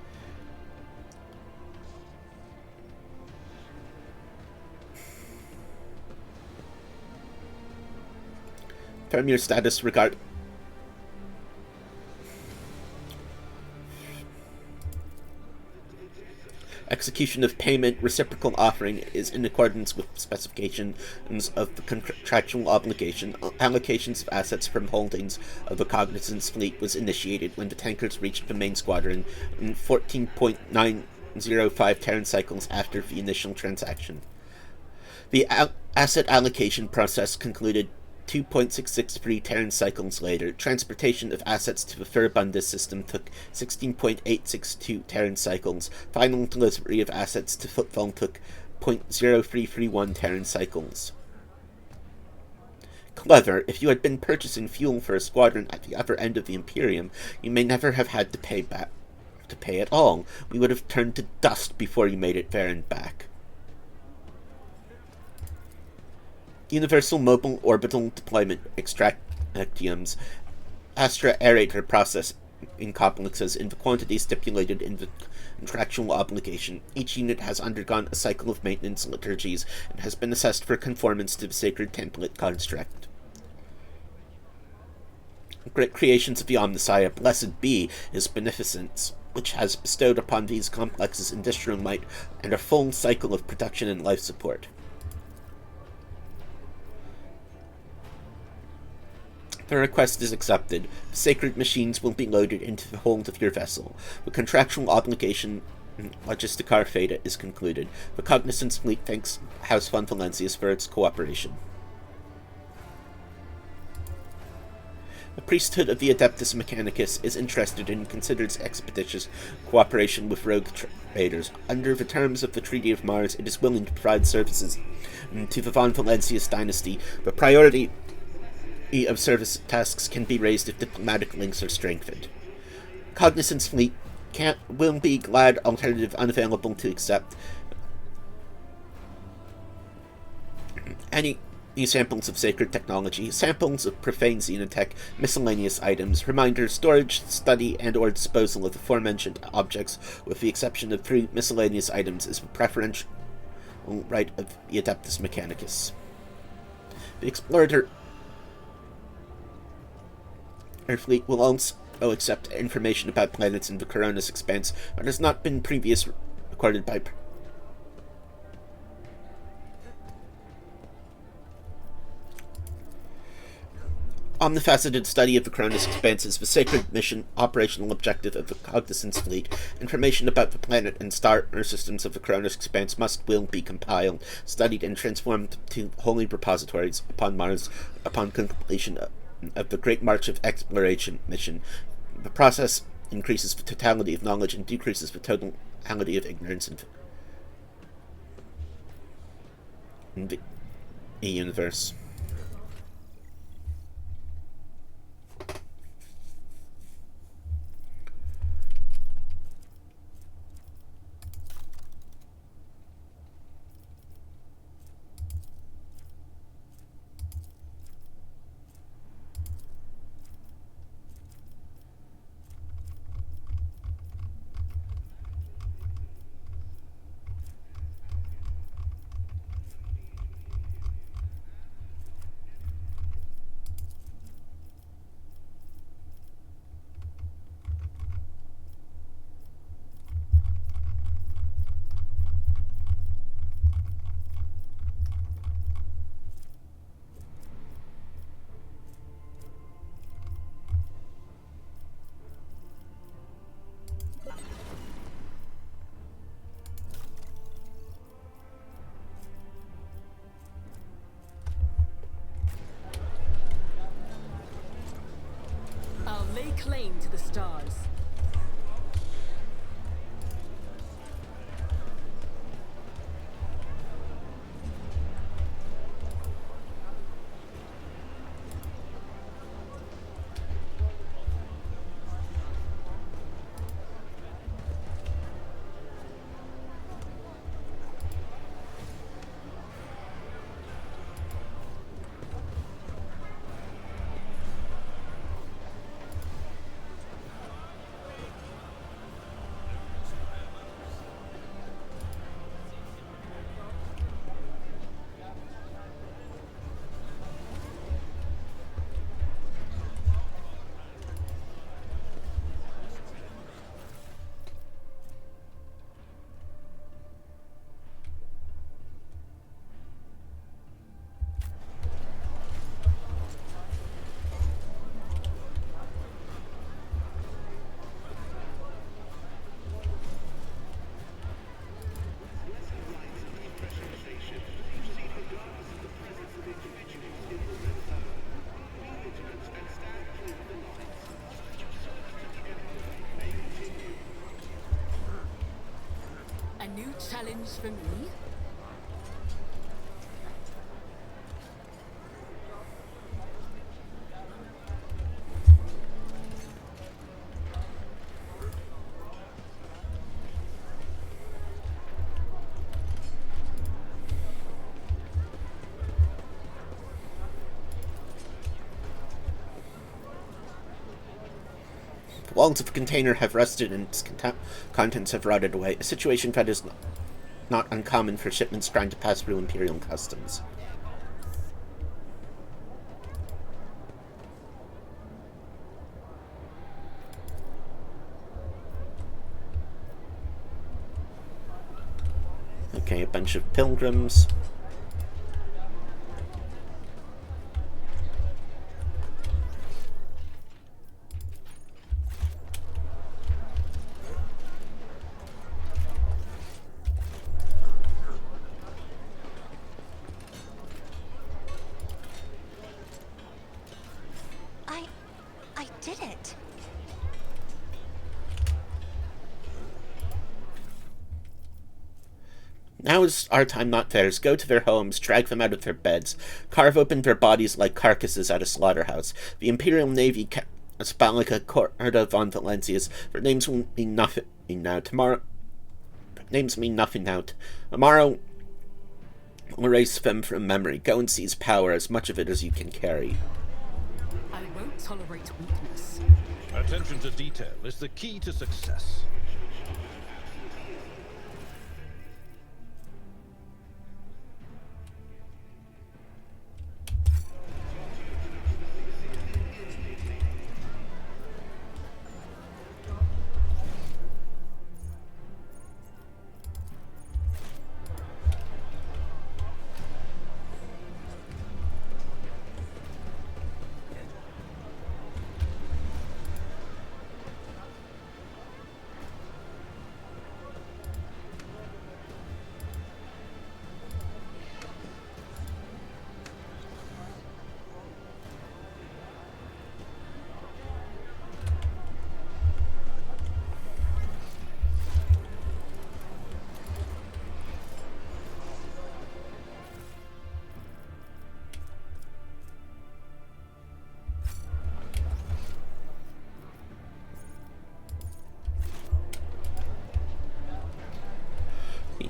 Premier status regard execution of payment reciprocal offering is in accordance with specifications of the contractual obligation. Allocations of assets from holdings of the Cognizance fleet was initiated when the tankers reached the main squadron in 14.905 Terran cycles after the initial transaction. The asset allocation process concluded 2.663 Terran cycles later. Transportation of assets to the Furibunda system took 16.862 Terran cycles. Final delivery of assets to Footfall took 0.0331 Terran cycles. Clever, if you had been purchasing fuel for a squadron at the other end of the Imperium, you may never have had to pay at all. We would have turned to dust before you made it there and back. Universal Mobile Orbital Deployment Extractium's Astra aerator process in complexes in the quantity stipulated in the contractual obligation. Each unit has undergone a cycle of maintenance liturgies and has been assessed for conformance to the sacred template construct. Great creations of the Omnissiah, blessed be his beneficence, which has bestowed upon these complexes industrial might and a full cycle of production and life support. The request is accepted. The sacred machines will be loaded into the hold of your vessel. The contractual obligation Logisticar Theta is concluded. The Cognizance fleet thanks House von Valencius for its cooperation. The priesthood of the Adeptus Mechanicus is interested and considers expeditious cooperation with rogue traders. Under the terms of the Treaty of Mars, it is willing to provide services to the von Valencius dynasty, but priority of service tasks can be raised if diplomatic links are strengthened. Cognizance fleet will be glad alternative unavailable to accept any samples of sacred technology, samples of profane xenotech, miscellaneous items, reminders, storage, study, and or disposal of the aforementioned objects, with the exception of 3 miscellaneous items, is the preferential right of the Adeptus Mechanicus. The Explorer fleet will also accept information about planets in the Coronis expanse that has not been previously recorded by omnifaceted study of the Cronus expanse is the sacred mission operational objective of the Cognizance fleet. Information about the planet and star systems of the Cronus expanse will be compiled, studied, and transformed to holy repositories upon Mars upon completion of the Great March of Exploration mission. The process increases the totality of knowledge and decreases the totality of ignorance in the universe. I'll lay claim to the stars. challenge for me? The walls of the container have rusted and its contents have rotted away, a situation that is not uncommon for shipments trying to pass through Imperial customs. Okay, a bunch of pilgrims. I did it. Now is our time, not theirs. Go to their homes, drag them out of their beds, carve open their bodies like carcasses at a slaughterhouse. The Imperial Navy, Spalica Corda von Valencius, their names will mean nothing now. Tomorrow, names mean nothing now. Tomorrow, erase them from memory. Go and seize power, as much of it as you can carry. I won't tolerate weakness. Attention to detail is the key to success.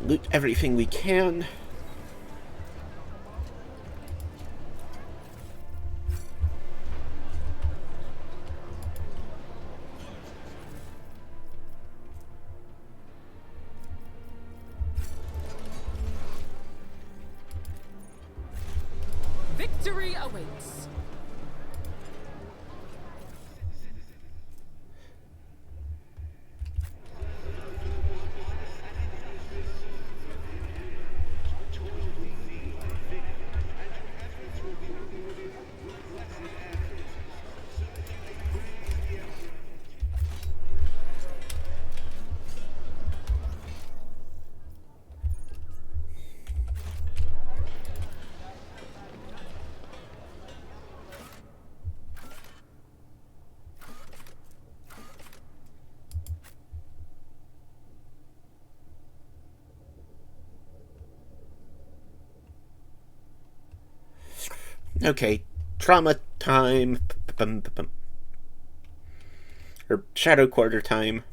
Loot everything we can. Victory awaits. Okay, trauma time. Or Shadow Quarter time.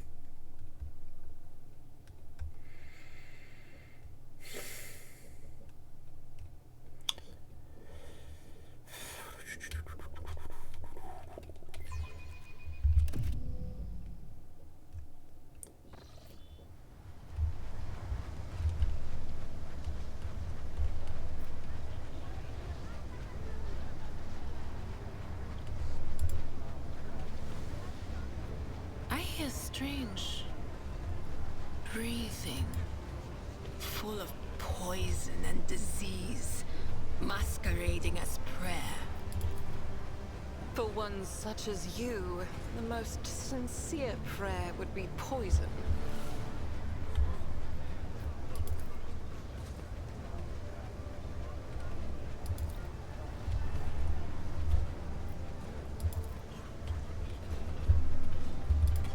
Strange breathing, full of poison and disease, masquerading as prayer. For one such as you, the most sincere prayer would be poison.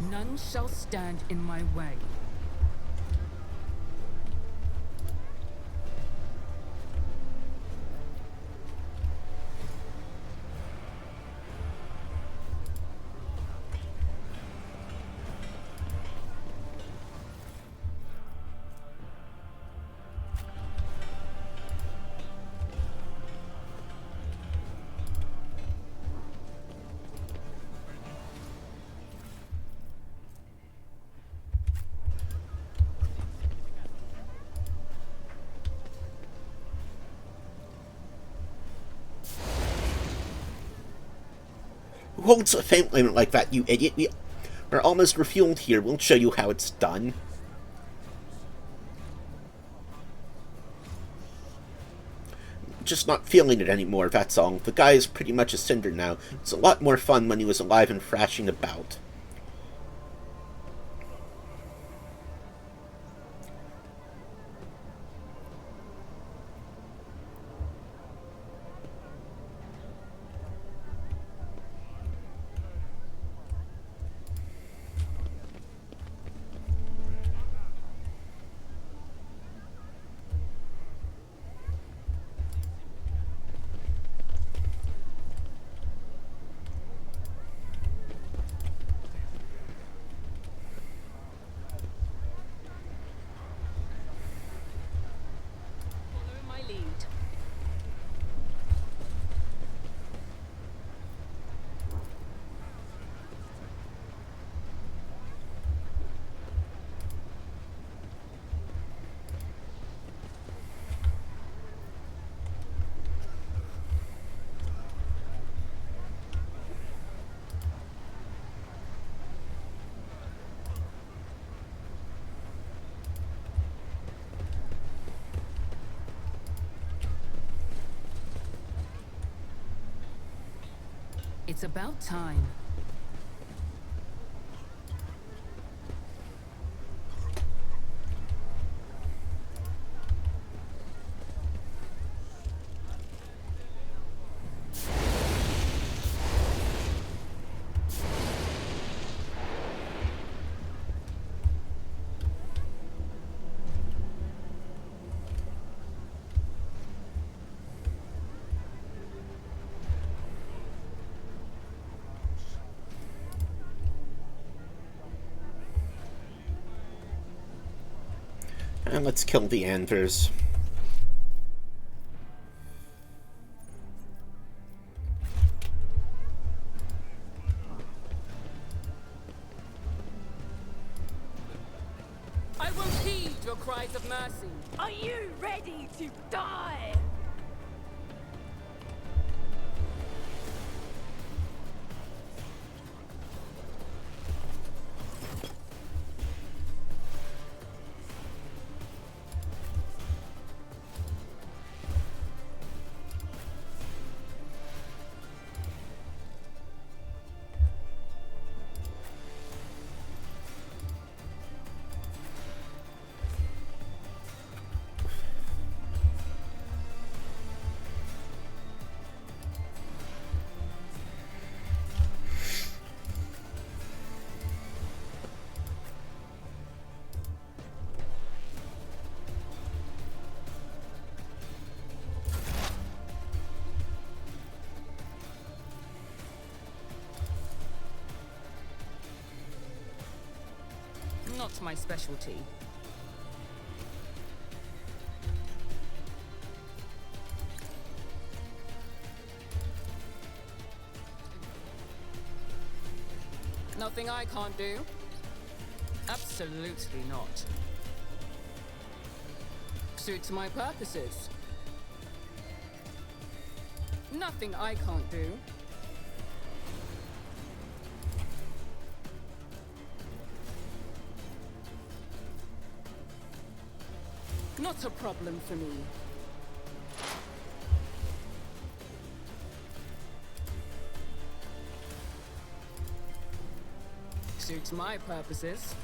None shall stand in my way. Who holds a flame limit like that, you idiot? We're almost refueled here. We'll show you how it's done. Just not feeling it anymore, that's all. The guy is pretty much a cinder now. It's a lot more fun when he was alive and thrashing about. It's about time. And let's kill the Anders. I will heed your cries of mercy. Are you ready to die? Not my specialty. Nothing I can't do? Absolutely not. Suits my purposes. Nothing I can't do. Not a problem for me. Suits my purposes.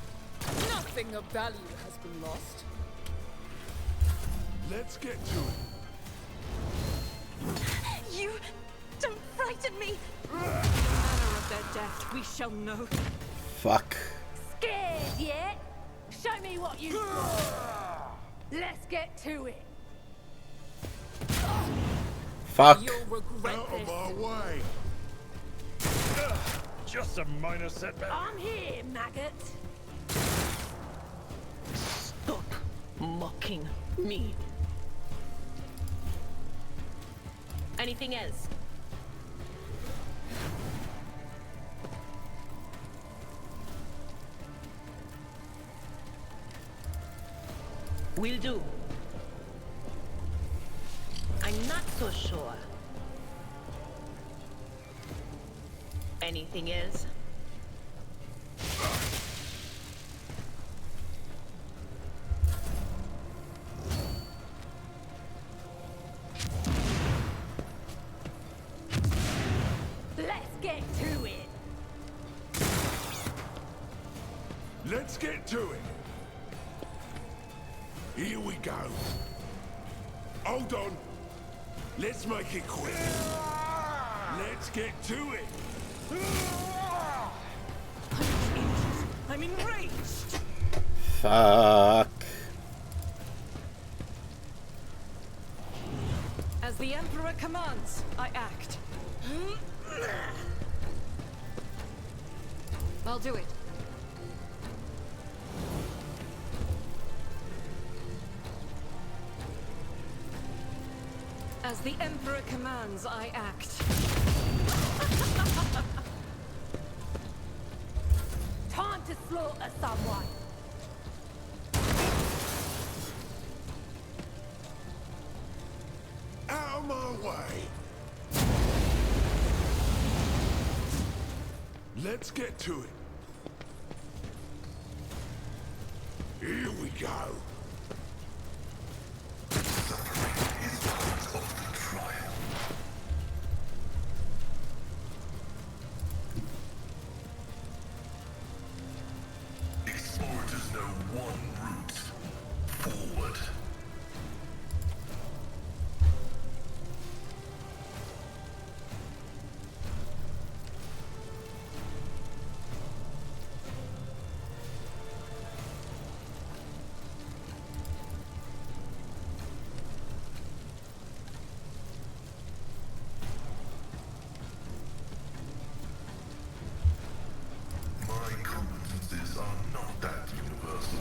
Nothing of value has been lost. Let's get to it. You don't frighten me. The manner of their death we shall know. Fuck. Scared yet? Show me what you got. Let's get to it. Fuck. You'll regret Out this. of my way. Just a minor setback. I'm here, maggot. Stop mocking me. Anything else? Will do. I'm not so sure. anything is. Let's get to it. Let's get to it. Here we go. Hold on. Let's make it quick. Let's get to it. I'm enraged. Fuck. As the Emperor commands, I act. I'll do it. As the Emperor commands, I act. Time to slaughter someone. Out of my way. Let's get to it. Here we go. Explorers know one route forward. My competences are not that universal.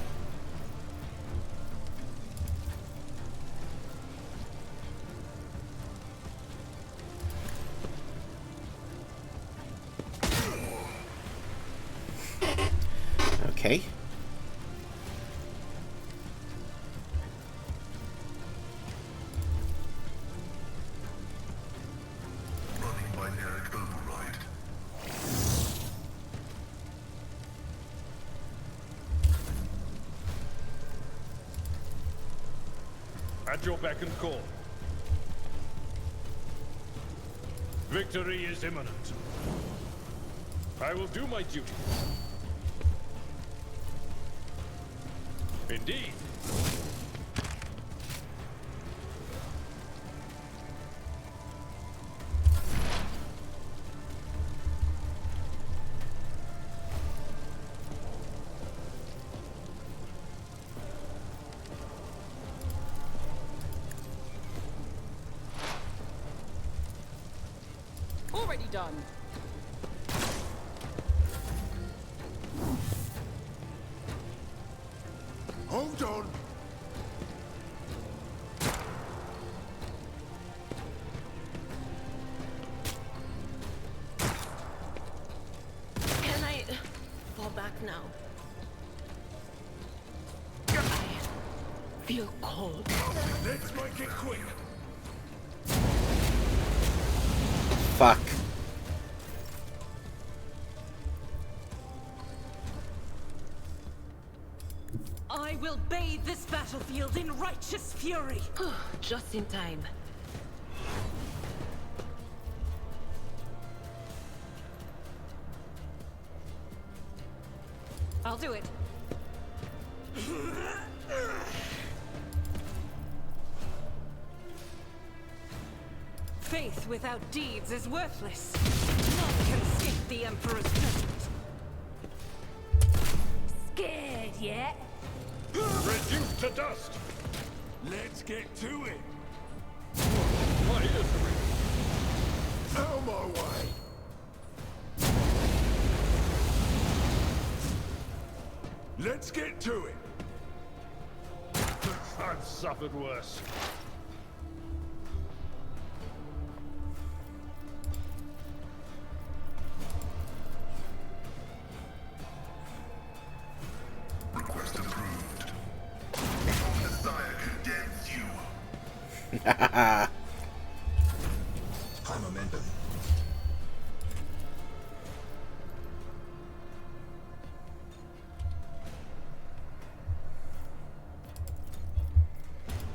Okay. Running binaric override. At your beck and call. Victory is imminent. I will do my duty. Indeed. Already done. Hold on. Can I fall back now? I feel cold. Let's make it quick. Fuck. I will bathe this battlefield in righteous fury. Just in time. I'll do it. Faith without deeds is worthless. None can escape the Emperor's judgment. Scared yet? Reduced to dust. Let's get to it. My ears are ringing. Out of my way. Let's get to it. I've suffered worse. Request approved. Your Messiah condemns you. High momentum.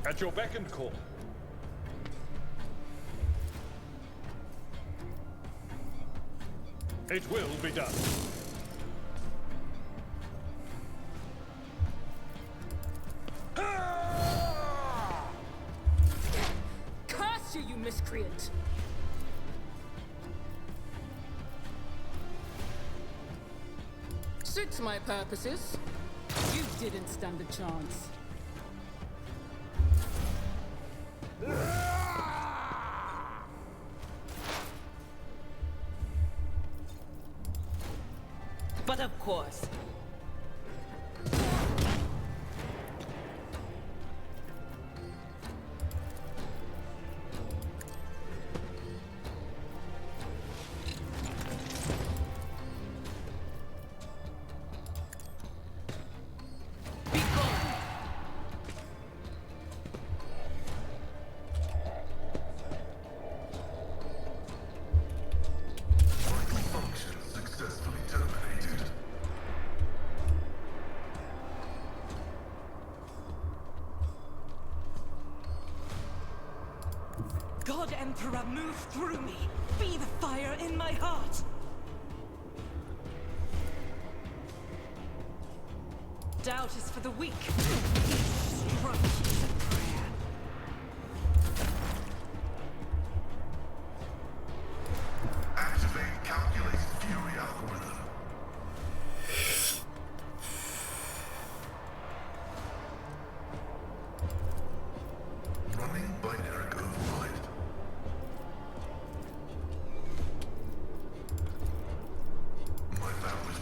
At your beck and call. It will be done. Curse you, you miscreant! Suits my purposes. You didn't stand a chance. But of course. God Emperor, move through me! Be the fire in my heart! Doubt is for the weak. Strike is a prayer. Activate calculate fury algorithm. Running binary override. My powers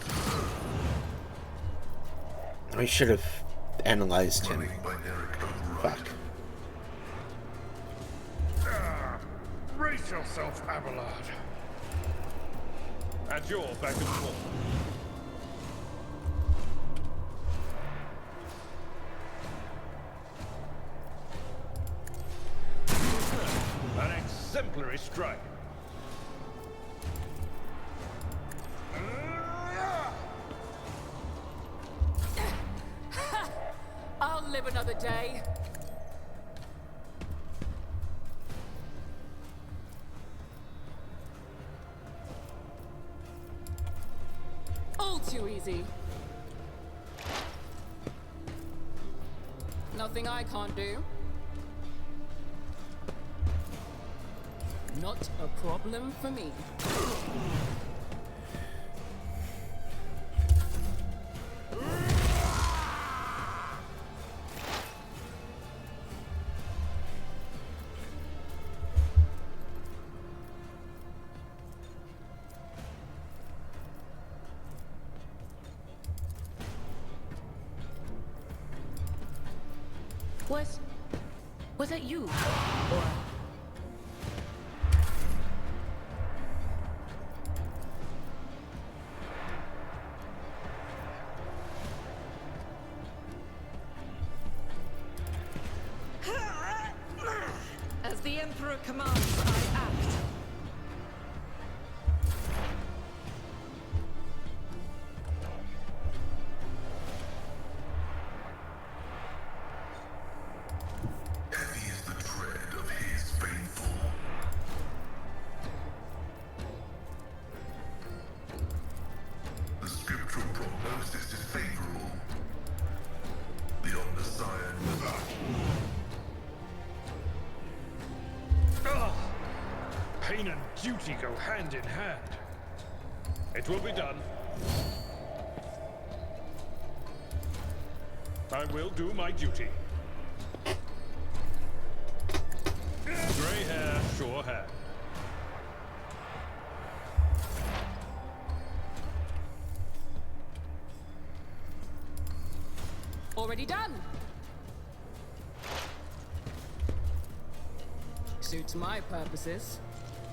to I should have analyzed him. running binary override. Fuck. Brace yourself, Abelard. At your beck and call. An exemplary strike. I'll live another day. All too easy. Nothing I can't do. Not a problem for me. Was that you? Or... As the Emperor commands, I act. Heavy is the tread of his faithful. The scriptural prognosis is favorable. The Omnissiah. Pain and duty go hand in hand. It will be done. I will do my duty. Grey hair, sure hand. Already done. Suits my purposes.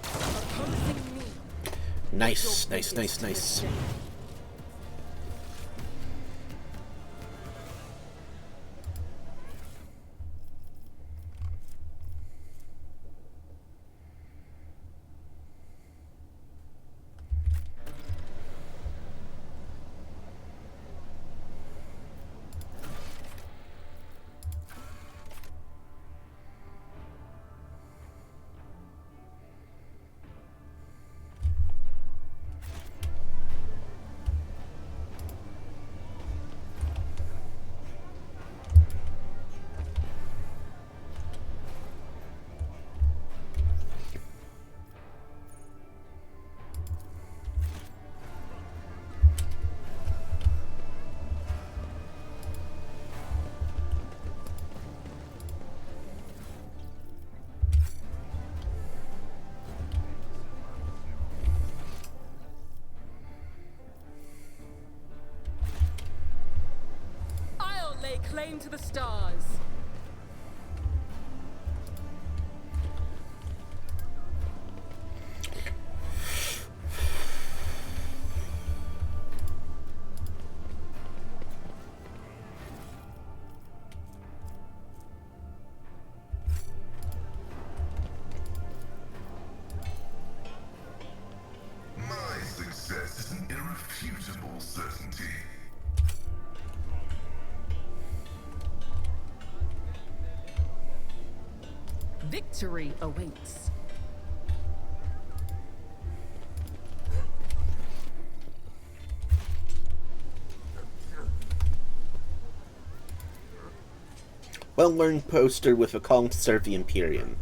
Opposing me. Nice, nice, nice, nice. flame to the stars. My success is an irrefutable certainty. Victory awaits. Well-learned poster with a call to serve the Imperium.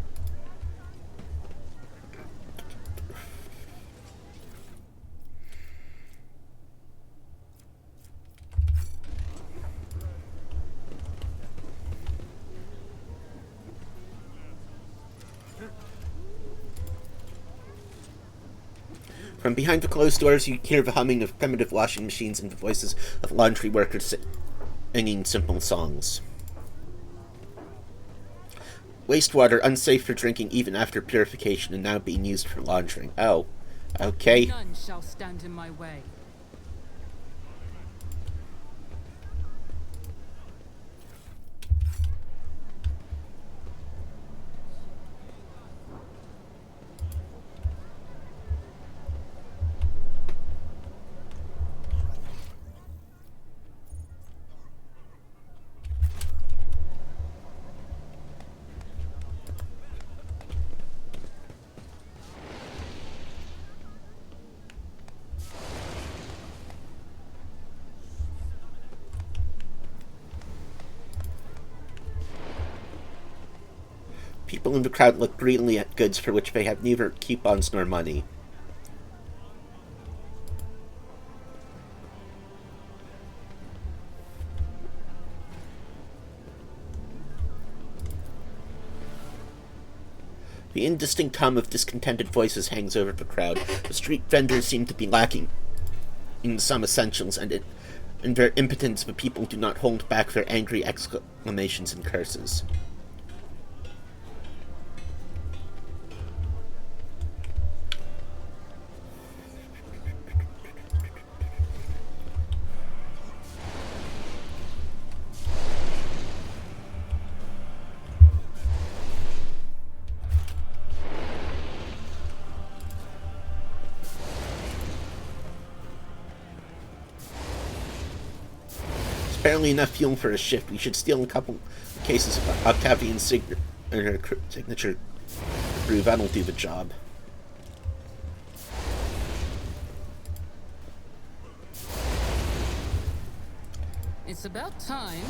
From behind the closed doors, you hear the humming of primitive washing machines and the voices of laundry workers singing simple songs. Wastewater unsafe for drinking even after purification and now being used for laundering. Oh, okay. None shall stand in my way. People in the crowd look greedily at goods for which they have neither coupons nor money. The indistinct hum of discontented voices hangs over the crowd. The street vendors seem to be lacking in some essentials, and in their impotence the people do not hold back their angry exclamations and curses. Barely enough fuel for a shift. We should steal a couple cases of Octavian's signature brew. That'll do the job. It's about time.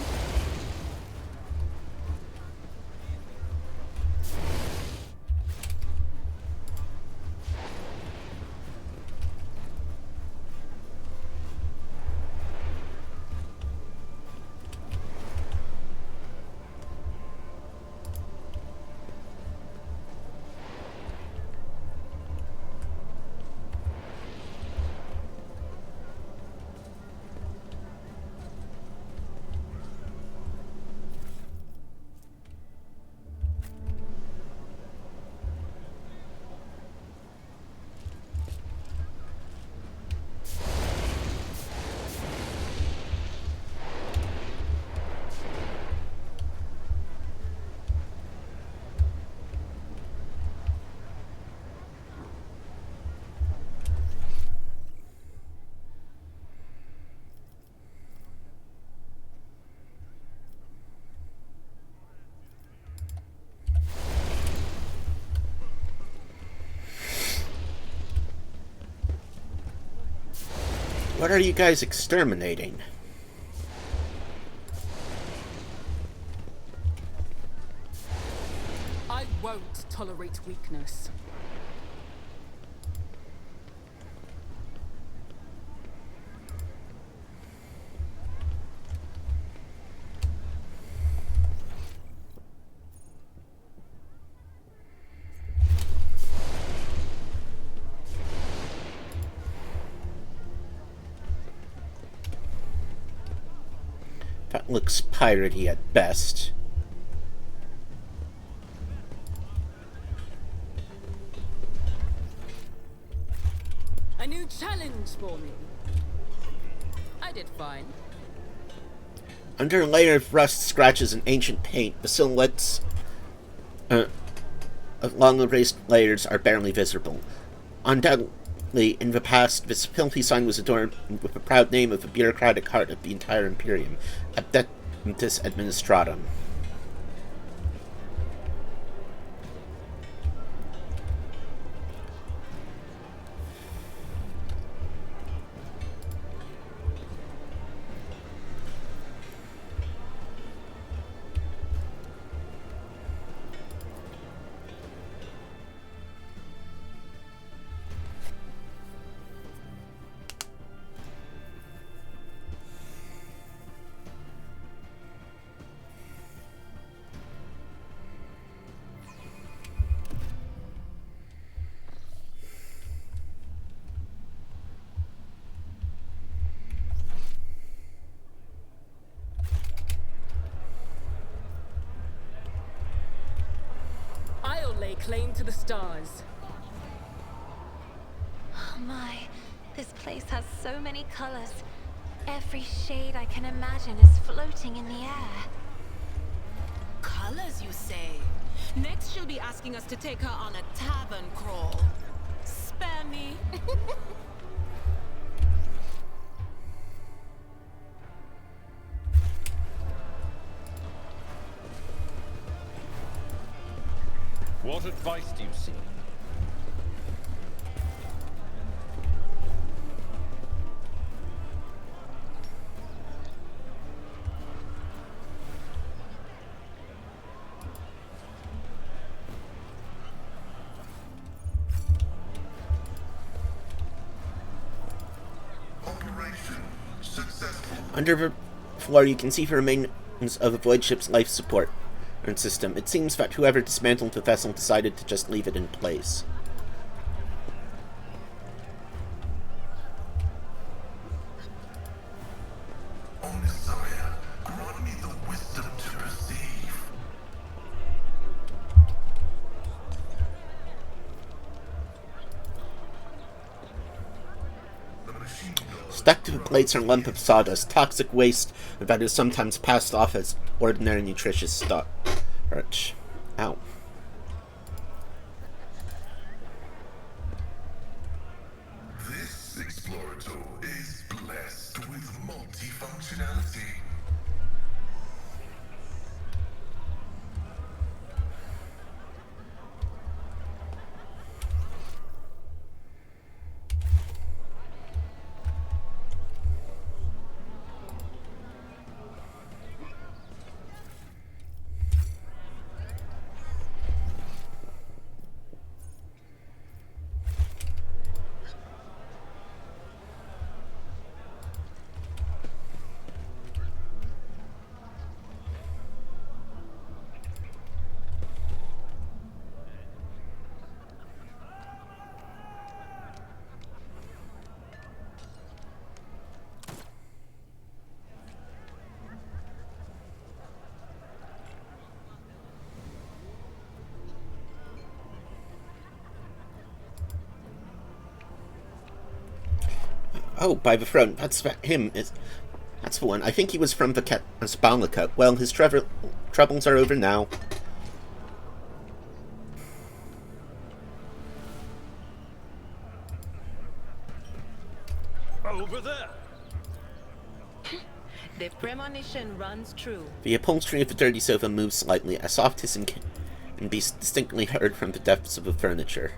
What are you guys exterminating? I won't tolerate weakness. That looks piratey at best. A new challenge for me. I did fine. Under a layer of rust, scratches, and ancient paint, the silhouettes of long-erased layers are barely visible. Undoubtedly, in the past, this filthy sign was adorned with the proud name of the bureaucratic heart of the entire Imperium, Adeptus Administratum. I'll lay claim to the stars. Oh my, this place has so many colors. Every shade I can imagine is floating in the air. Colors, you say? Next she'll be asking us to take her on a tavern crawl. Spare me. What advice do you seek? Operation successful. Under the floor, you can see the remains of the void ship's life support system. It seems that whoever dismantled the vessel decided to just leave it in place. O Messiah, grant me the wisdom to perceive. The machine does. Stuck to the plates are a lump of sawdust, toxic waste that is sometimes passed off as ordinary nutritious stuff. Ow. This Explorator is blessed with multifunctionality. Oh, by the front. That's him. That's the one. I think he was from the Spalnica. Well, his troubles are over now. Over there! The premonition runs true. The upholstery of the dirty sofa moves slightly. A soft hissing can be distinctly heard from the depths of the furniture.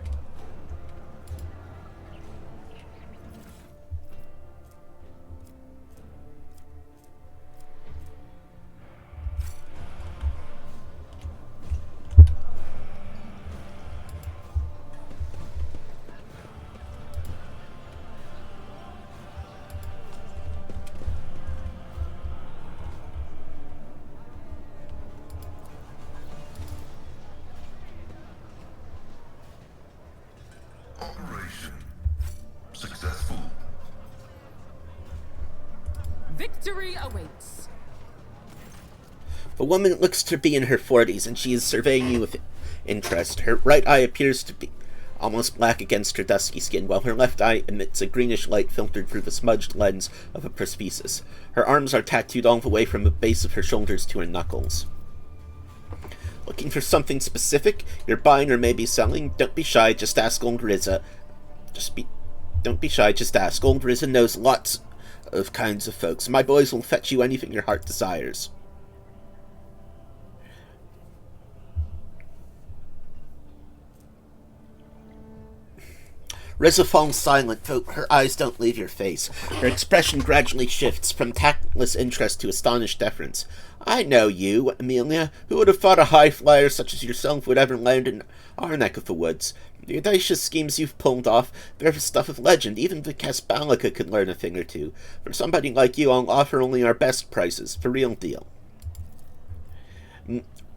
Operation successful. Victory awaits. The woman looks to be in her 40s, and she is surveying you with interest. Her right eye appears to be almost black against her dusky skin, while her left eye emits a greenish light filtered through the smudged lens of a prosthesis. Her arms are tattooed all the way from the base of her shoulders to her knuckles. Looking for something specific? You're buying or maybe selling? Don't be shy, just ask old Riza. Don't be shy, just ask. Old Riza knows lots of kinds of folks. My boys will fetch you anything your heart desires. Riza falls silent, though her eyes don't leave your face. Her expression gradually shifts from tactless interest to astonished deference. I know you, Amelia. Who would have thought a high flyer such as yourself would ever land in our neck of the woods? The audacious schemes you've pulled off, they're the stuff of legend. Even the Casbalica could learn a thing or two. For somebody like you, I'll offer only our best prices. For real deal.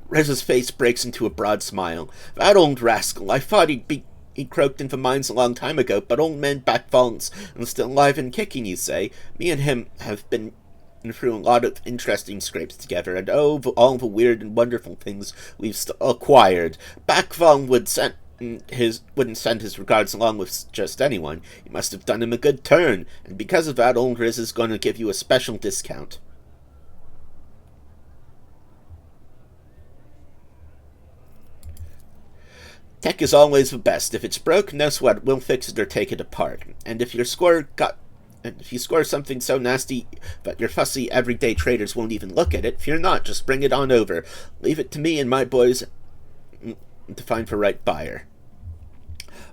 Riza's face breaks into a broad smile. That old rascal, I thought he croaked into mines a long time ago, but old man back falls and still alive and kicking, you say? Me and him have been through a lot of interesting scrapes together, and oh, all the weird and wonderful things we've acquired. Bakval wouldn't send his regards along with just anyone. You must have done him a good turn, and because of that, old Riz is going to give you a special discount. Tech is always the best. If it's broke, no sweat, we'll fix it or take it apart. And if you score something so nasty that your fussy everyday traders won't even look at it, fear not, just bring it on over. Leave it to me and my boys to find the right buyer.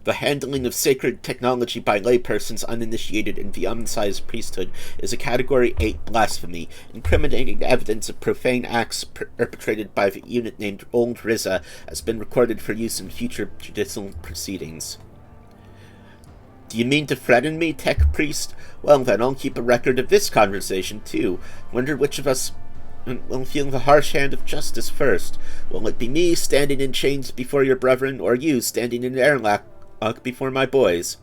The handling of sacred technology by laypersons uninitiated in the uncivilized priesthood is a Category 8 blasphemy. Incriminating evidence of profane acts perpetrated by the unit named Old Riza has been recorded for use in future judicial proceedings. Do you mean to threaten me, tech priest? Well then, I'll keep a record of this conversation, too. Wonder which of us will feel the harsh hand of justice first. Will it be me standing in chains before your brethren, or you standing in airlock before my boys?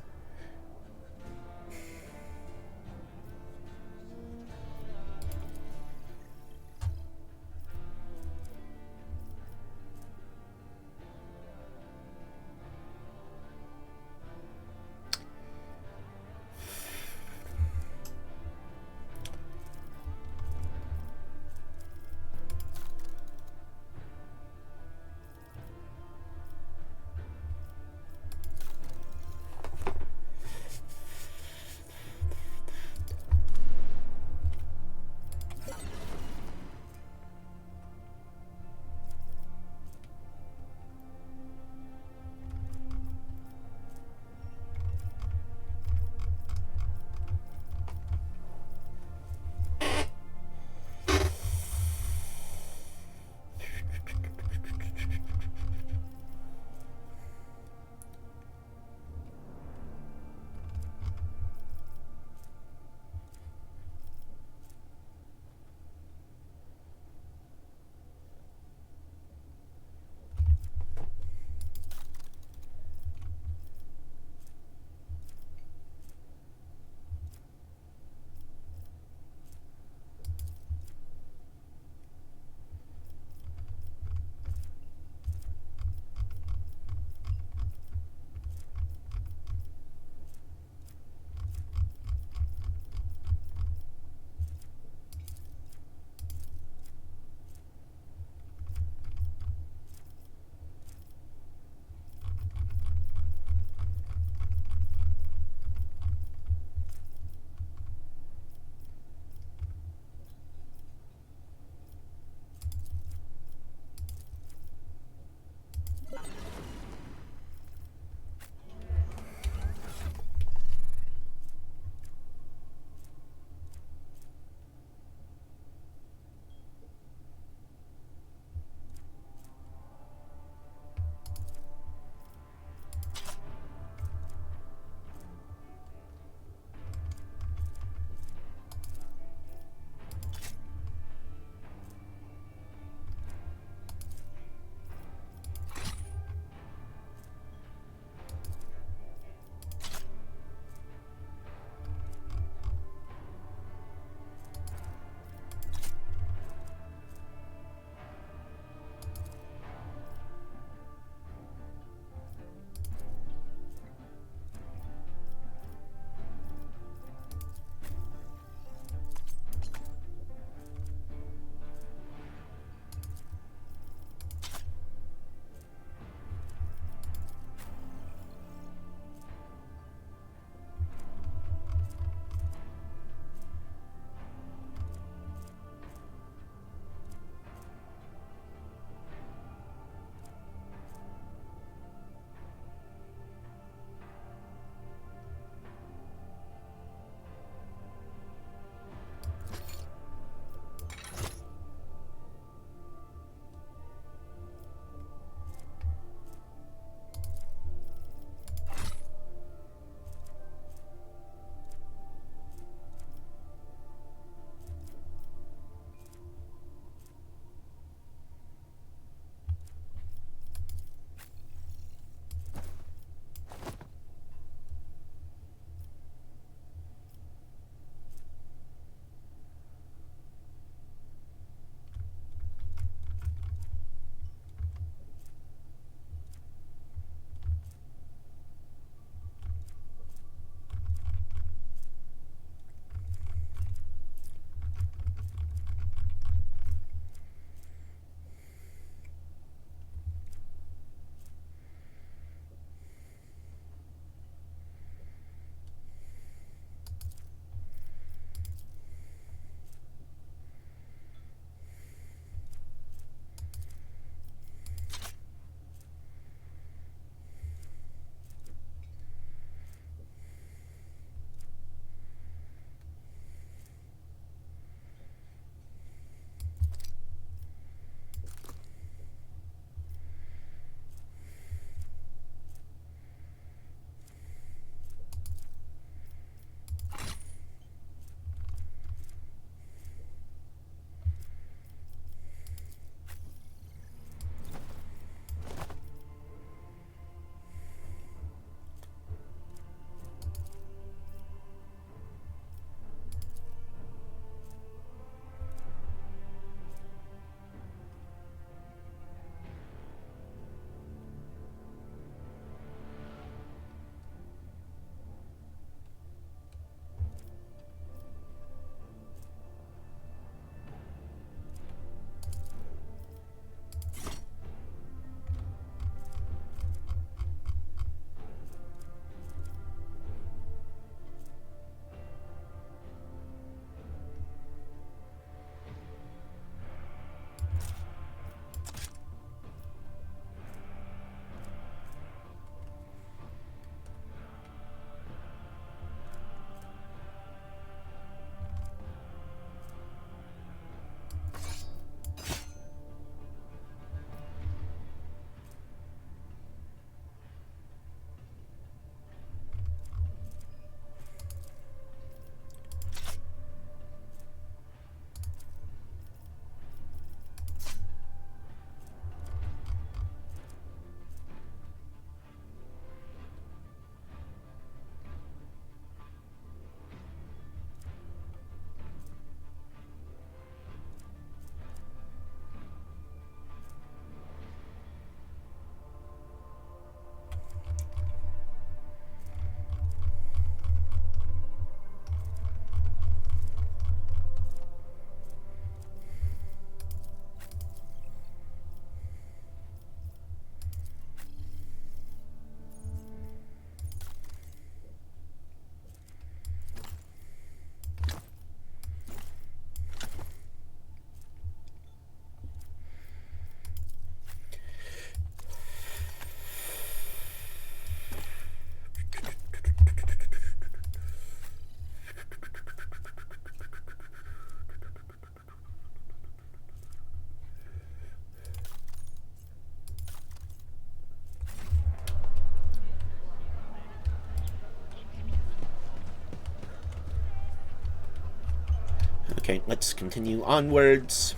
Okay, let's continue onwards.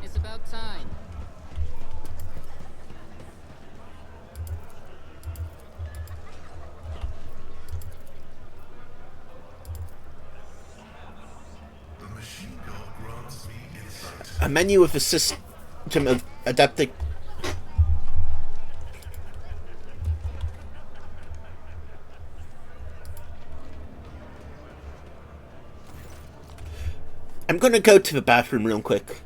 It's about time. The machine guard grants me insight. A menu of a system of adaptive. I'm gonna go to the bathroom real quick.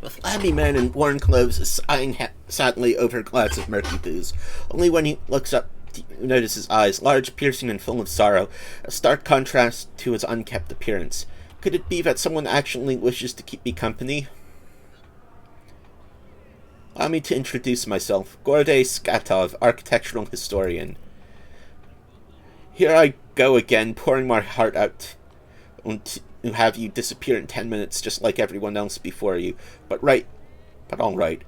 The flabby man in worn clothes is sighing sadly over a glass of murky booze. Only when he looks up do you notice his eyes, large, piercing, and full of sorrow, a stark contrast to his unkempt appearance. Could it be that someone actually wishes to keep me company? Allow me to introduce myself. Gordey Skatov, architectural historian. Here I go again, pouring my heart out to have you disappear in 10 minutes just like everyone else before you. But all right.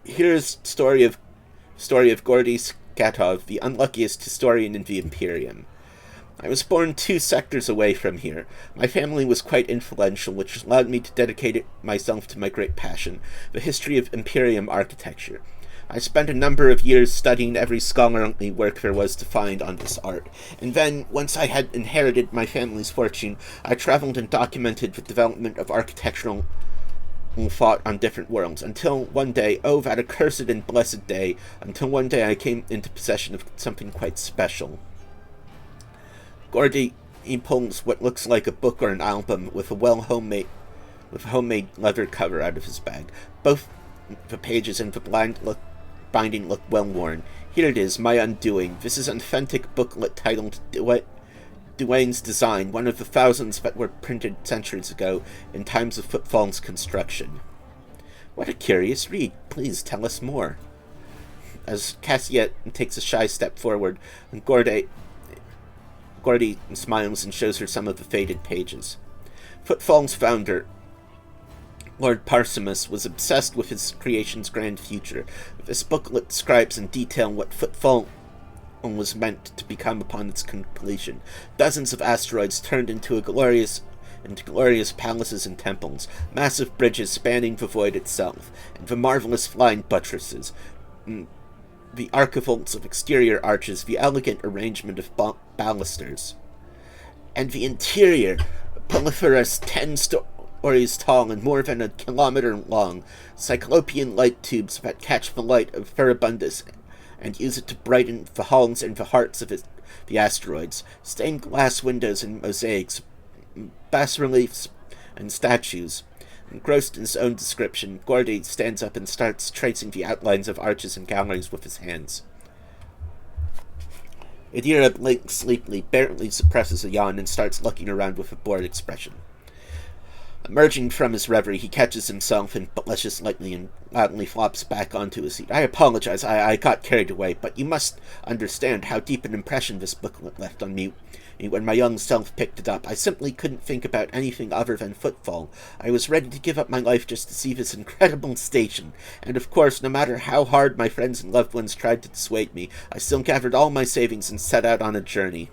Here's story of Gordey Skatov, the unluckiest historian in the Imperium. I was born 2 sectors away from here. My family was quite influential, which allowed me to dedicate myself to my great passion, the history of Imperium architecture. I spent a number of years studying every scholarly work there was to find on this art, and then, once I had inherited my family's fortune, I traveled and documented the development of architectural thought on different worlds, until one day, oh, that accursed and blessed day, until one day I came into possession of something quite special. Gordey, he pulls what looks like a book or an album with a homemade leather cover out of his bag. Both the pages and the binding look well worn. Here it is, My Undoing. This is an authentic booklet titled Duane's Design, one of the thousands that were printed centuries ago in times of Footfall's construction. What a curious read. Please tell us more. As Cassia takes a shy step forward, and Gordey smiles and shows her some of the faded pages. Footfall's founder, Lord Parsimus, was obsessed with his creation's grand future. This booklet describes in detail what Footfall was meant to become upon its completion. Dozens of asteroids turned into glorious palaces and temples, massive bridges spanning the void itself, and the marvelous flying buttresses, the archivolts of exterior arches, the elegant arrangement of balusters, and the interior, proliferous 10 stories tall and more than a kilometer long, cyclopean light tubes that catch the light of Ferabundus and use it to brighten the halls and the hearts of the asteroids, stained glass windows and mosaics, bas-reliefs and statues. Engrossed in his own description, Gordy stands up and starts tracing the outlines of arches and galleries with his hands. Adira blinks sleepily, barely suppresses a yawn, and starts looking around with a bored expression. Emerging from his reverie, he catches himself and blushes slightly and loudly flops back onto his seat. I apologize, I got carried away, but you must understand how deep an impression this booklet left on me. When my young self picked it up, I simply couldn't think about anything other than Footfall. I was ready to give up my life just to see this incredible station, and of course, no matter how hard my friends and loved ones tried to dissuade me, I still gathered all my savings and set out on a journey.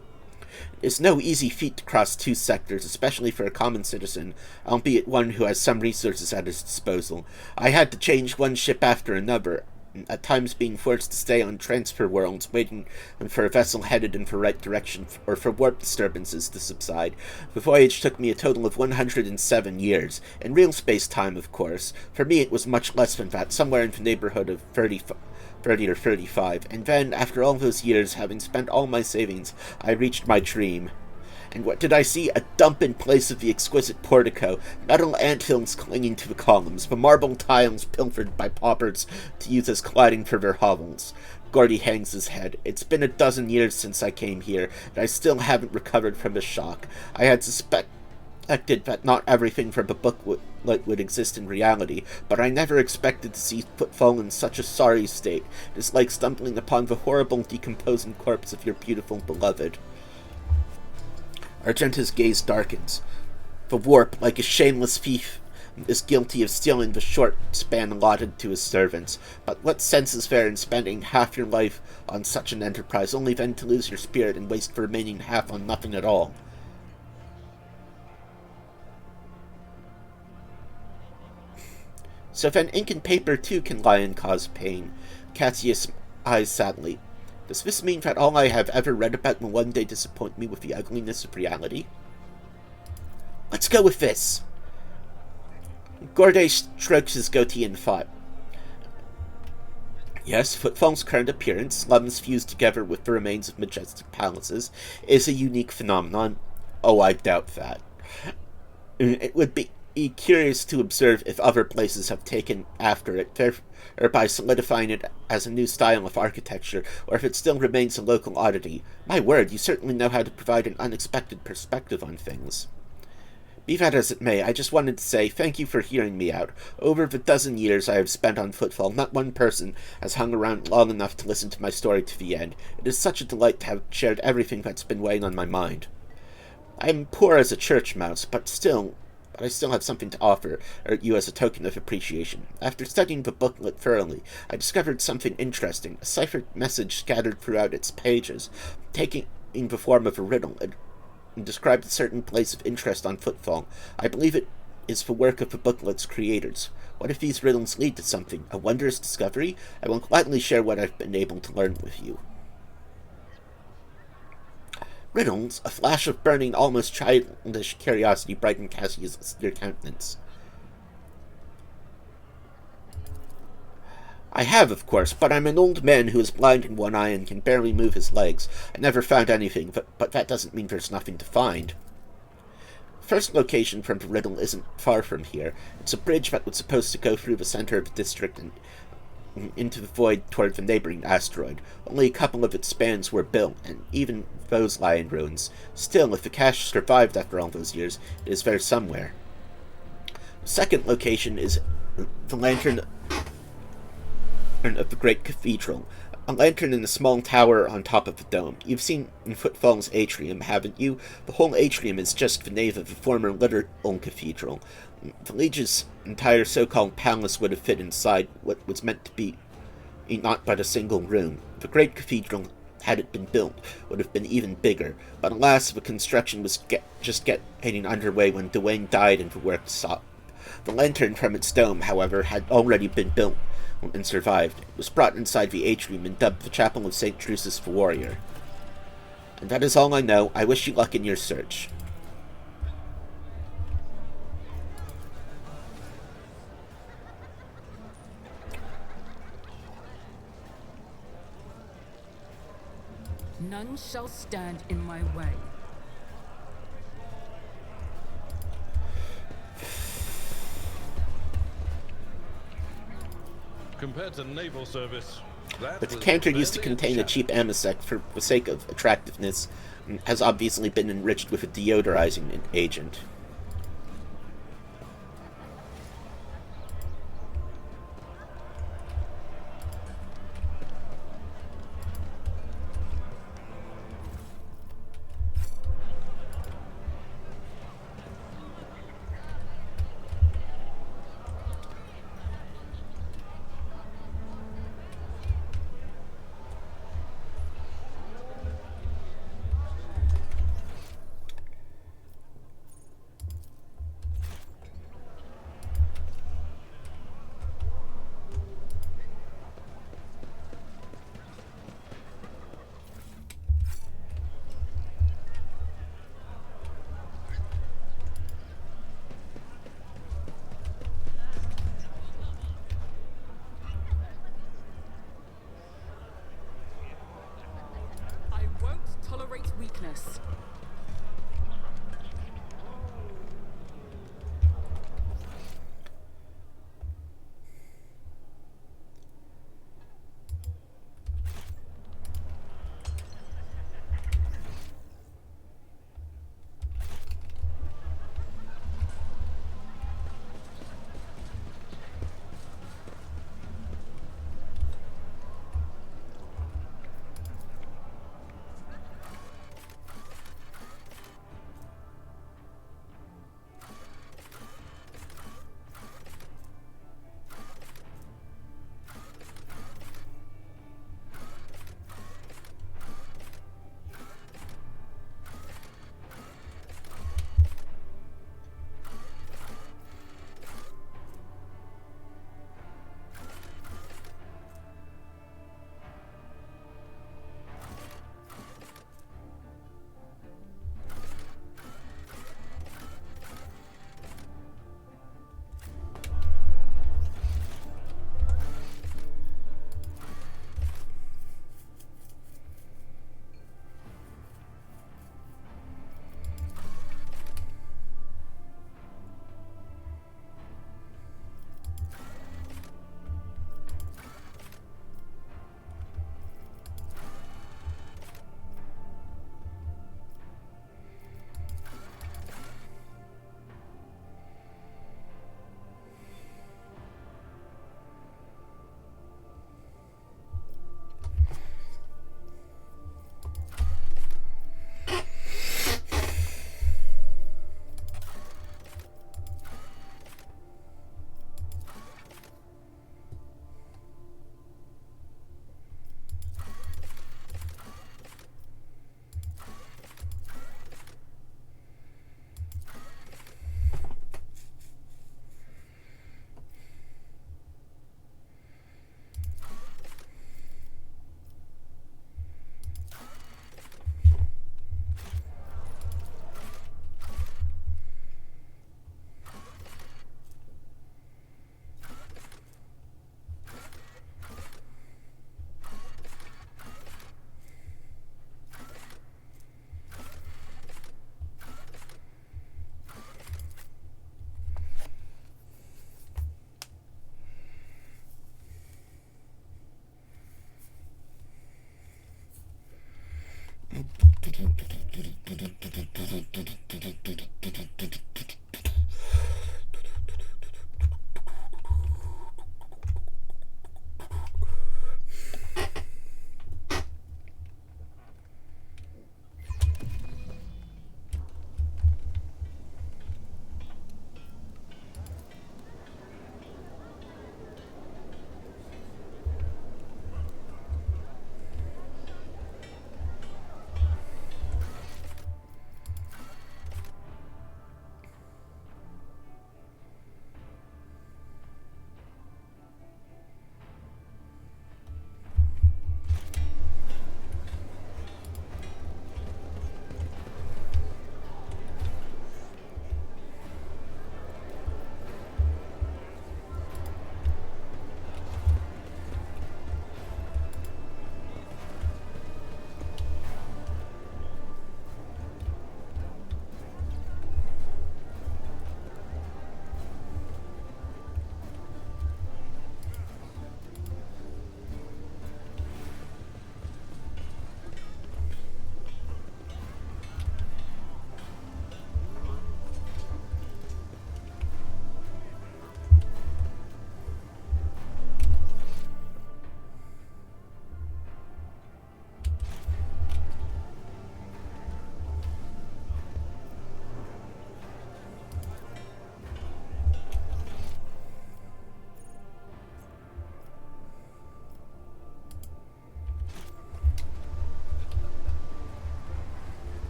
It's no easy feat to cross 2 sectors, especially for a common citizen, albeit one who has some resources at his disposal. I had to change one ship after another, at times being forced to stay on transfer worlds, waiting for a vessel headed in the right direction or for warp disturbances to subside. The voyage took me a total of 107 years. In real space-time, of course. For me it was much less than that, somewhere in the neighborhood of 30 or 35, and then, after all those years, having spent all my savings, I reached my dream. And what did I see? A dump in place of the exquisite portico, metal anthills clinging to the columns, the marble tiles pilfered by paupers to use as cladding for their hovels. Gordy hangs his head. It's been a dozen years since I came here, and I still haven't recovered from the shock. I had suspected that not everything from the book would exist in reality, but I never expected to see Footfall in such a sorry state. It is like stumbling upon the horrible decomposing corpse of your beautiful beloved. Argenta's gaze darkens. The warp, like a shameless thief, is guilty of stealing the short span allotted to his servants. But what sense is there in spending half your life on such an enterprise, only then to lose your spirit and waste the remaining half on nothing at all? So then ink and paper too can lie and cause pain. Cassius eyes sadly. Does this mean that all I have ever read about will one day disappoint me with the ugliness of reality? Let's go with this. Gordy strokes his goatee in thought. Yes, Footfall's current appearance, slums fused together with the remains of majestic palaces, is a unique phenomenon. Oh, I doubt that. It would be curious to observe if other places have taken after it, thereby solidifying it as a new style of architecture, or if it still remains a local oddity. My word, you certainly know how to provide an unexpected perspective on things. Be that as it may, I just wanted to say thank you for hearing me out. Over the dozen years I have spent on Footfall, not one person has hung around long enough to listen to my story to the end. It is such a delight to have shared everything that's been weighing on my mind. I am poor as a church mouse, but I still have something to offer you as a token of appreciation. After studying the booklet thoroughly, I discovered something interesting, a ciphered message scattered throughout its pages, taking the form of a riddle, and described a certain place of interest on Footfall. I believe it is the work of the booklet's creators. What if these riddles lead to something, a wondrous discovery? I will gladly share what I've been able to learn with you. Riddles, a flash of burning, almost childish curiosity brightened Cassius' austere countenance. I have, of course, but I'm an old man who is blind in one eye and can barely move his legs. I never found anything, but that doesn't mean there's nothing to find. First location from the riddle isn't far from here. It's a bridge that was supposed to go through the center of the district and into the void toward the neighboring asteroid. Only a couple of its spans were built, and even those lie in ruins. Still, if the cache survived after all those years, it is there somewhere. The second location is the lantern of the great cathedral. A lantern in a small tower on top of the dome. You've seen in Footfall's atrium, haven't you? The whole atrium is just the nave of the former literal cathedral. The Liege's entire so-called palace would have fit inside what was meant to be not but a single room. The great cathedral, had it been built, would have been even bigger, but alas, the construction was just getting underway when Dwayne died and the work stopped. The lantern from its dome, however, had already been built and survived. It was brought inside the atrium and dubbed the Chapel of St. Drusus the Warrior. And that is all I know. I wish you luck in your search. None shall stand in my way. Compared to naval service, that The was decanter used to barely a contain a challenge. cheap amasec for the sake of attractiveness and has obviously been enriched with a deodorizing agent. I won't tolerate weakness.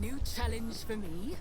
new challenge for me?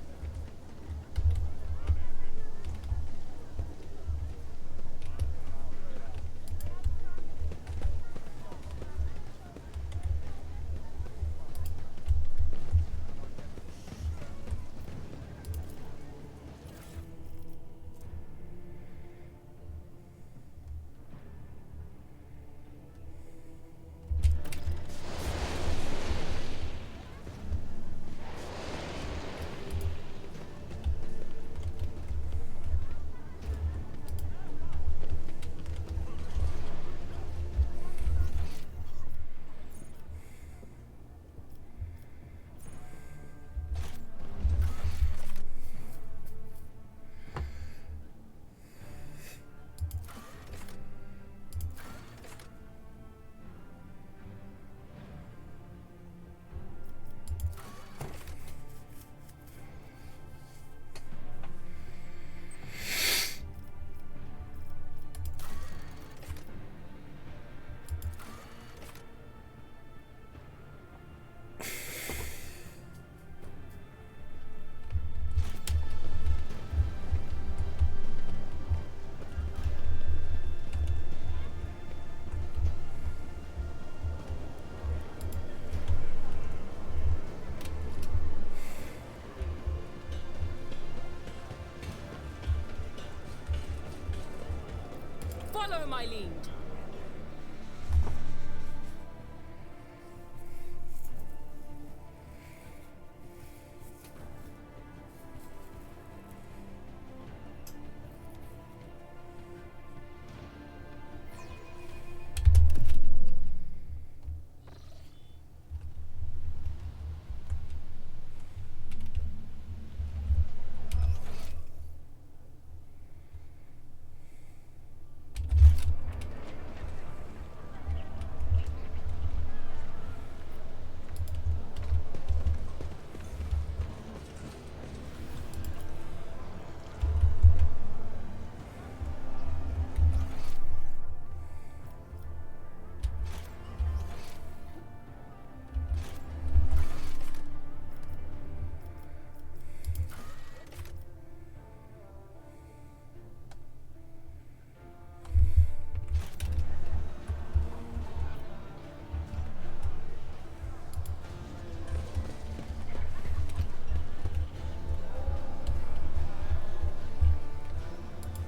Follow my lead.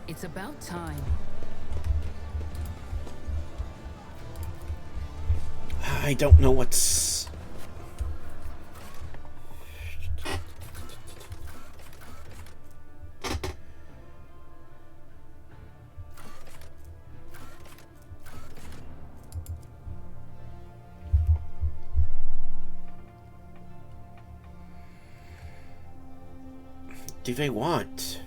It's about time. I don't know what's... do they want?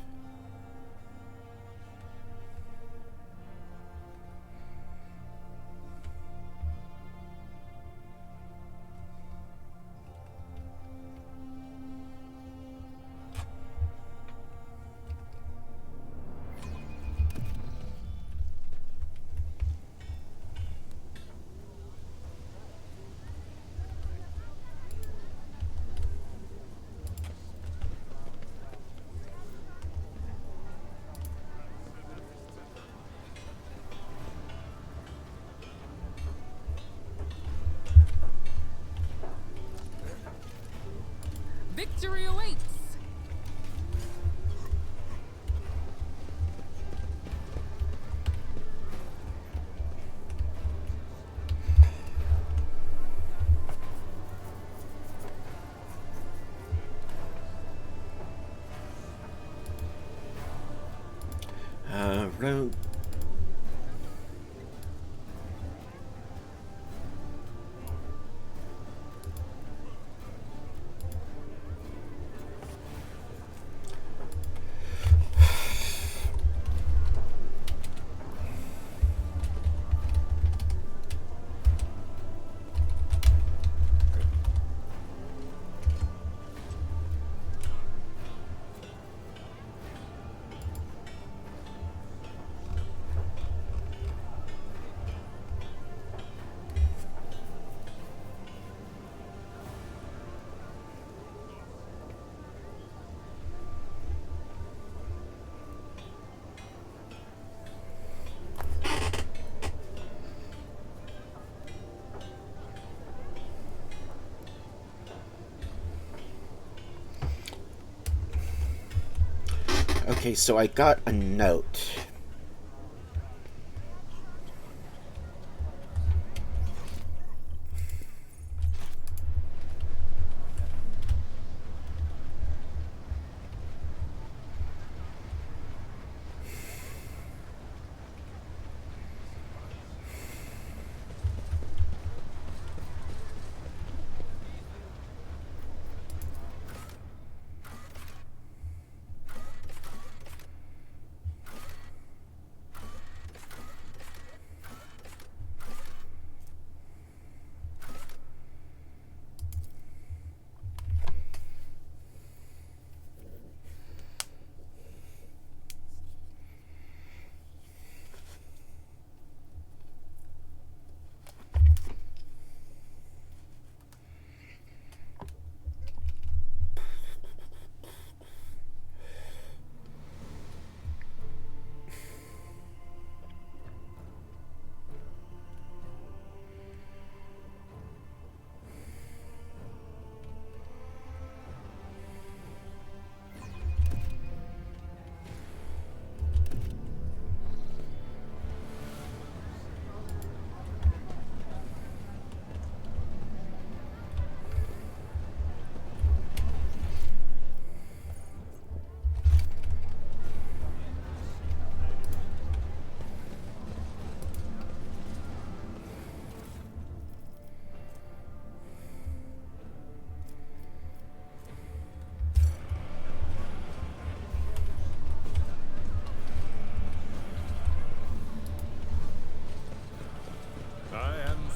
Okay, so I got a note.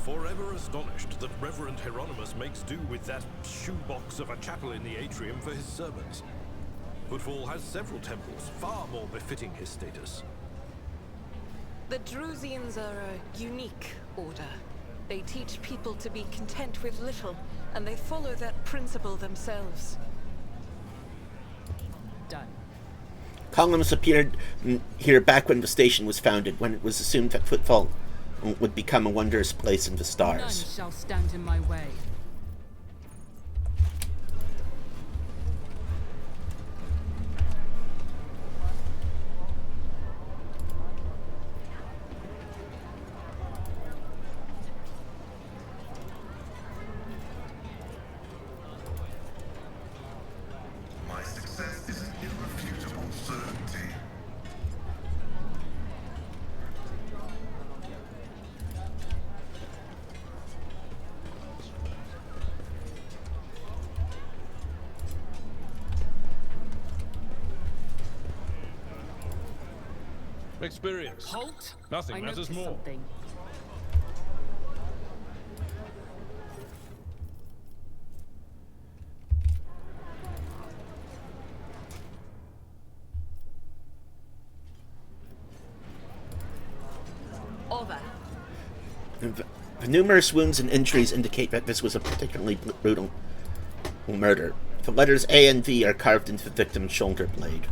Forever astonished that Reverend Hieronymus makes do with that shoebox of a chapel in the atrium for his sermons. Footfall has several temples, far more befitting his status. The Drusians are a unique order. They teach people to be content with little, and they follow that principle themselves. Done. Columns appeared here back when the station was founded, when it was assumed that Footfall would become a wondrous place in the stars. None shall stand in my way. My success is an irrefutable certainty. Experience. Halt! Nothing I matters noticed more. something. Over. The numerous wounds and injuries indicate that this was a particularly brutal murder. The letters A and V are carved into the victim's shoulder blade.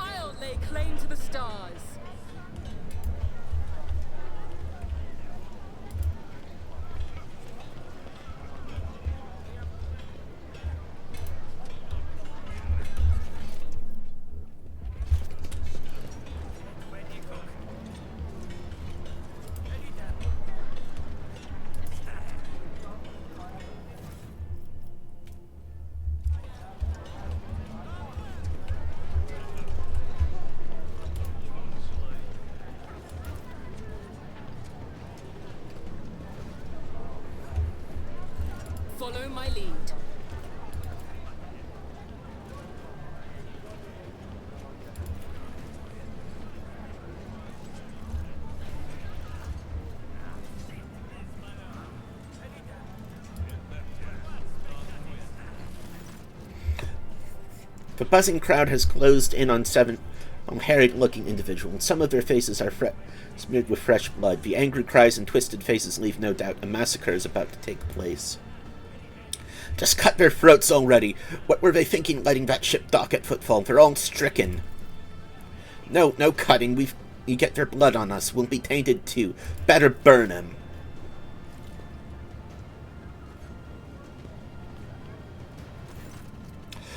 I'll lay claim to the stars. Follow my lead. The buzzing crowd has closed in on 7 harried-looking individuals. Some of their faces are smeared with fresh blood. The angry cries and twisted faces leave no doubt a massacre is about to take place. Just cut their throats already. What were they thinking letting that ship dock at Footfall? They're all stricken. No cutting. You get their blood on us. We'll be tainted too. Better burn him.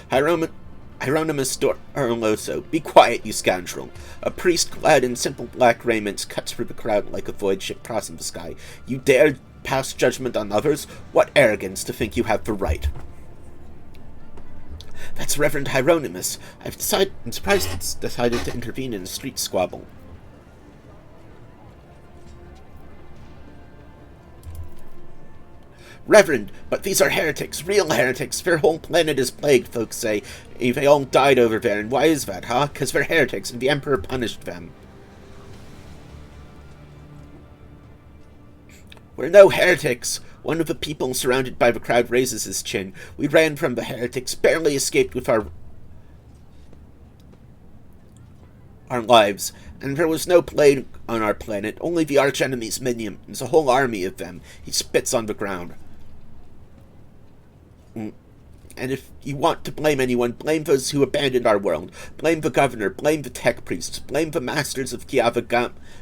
Hieronymus Dorloso, be quiet, you scoundrel. A priest clad in simple black raiments cuts through the crowd like a void ship crossing the sky. You dare pass judgment on others? What arrogance to think you have the right. That's Reverend Hieronymus. I'm surprised it's decided to intervene in a street squabble. Reverend, but these are heretics, real heretics. Their whole planet is plagued, folks say. They all died over there, and why is that, huh? 'Cause they're heretics, and the Emperor punished them. We're no heretics. One of the people surrounded by the crowd raises his chin. We ran from the heretics, barely escaped with our lives, and there was no plague on our planet, only the archenemy's minions, a whole army of them. He spits on the ground. And if you want to blame anyone, blame those who abandoned our world. Blame the governor, blame the tech priests, blame the masters of Kiava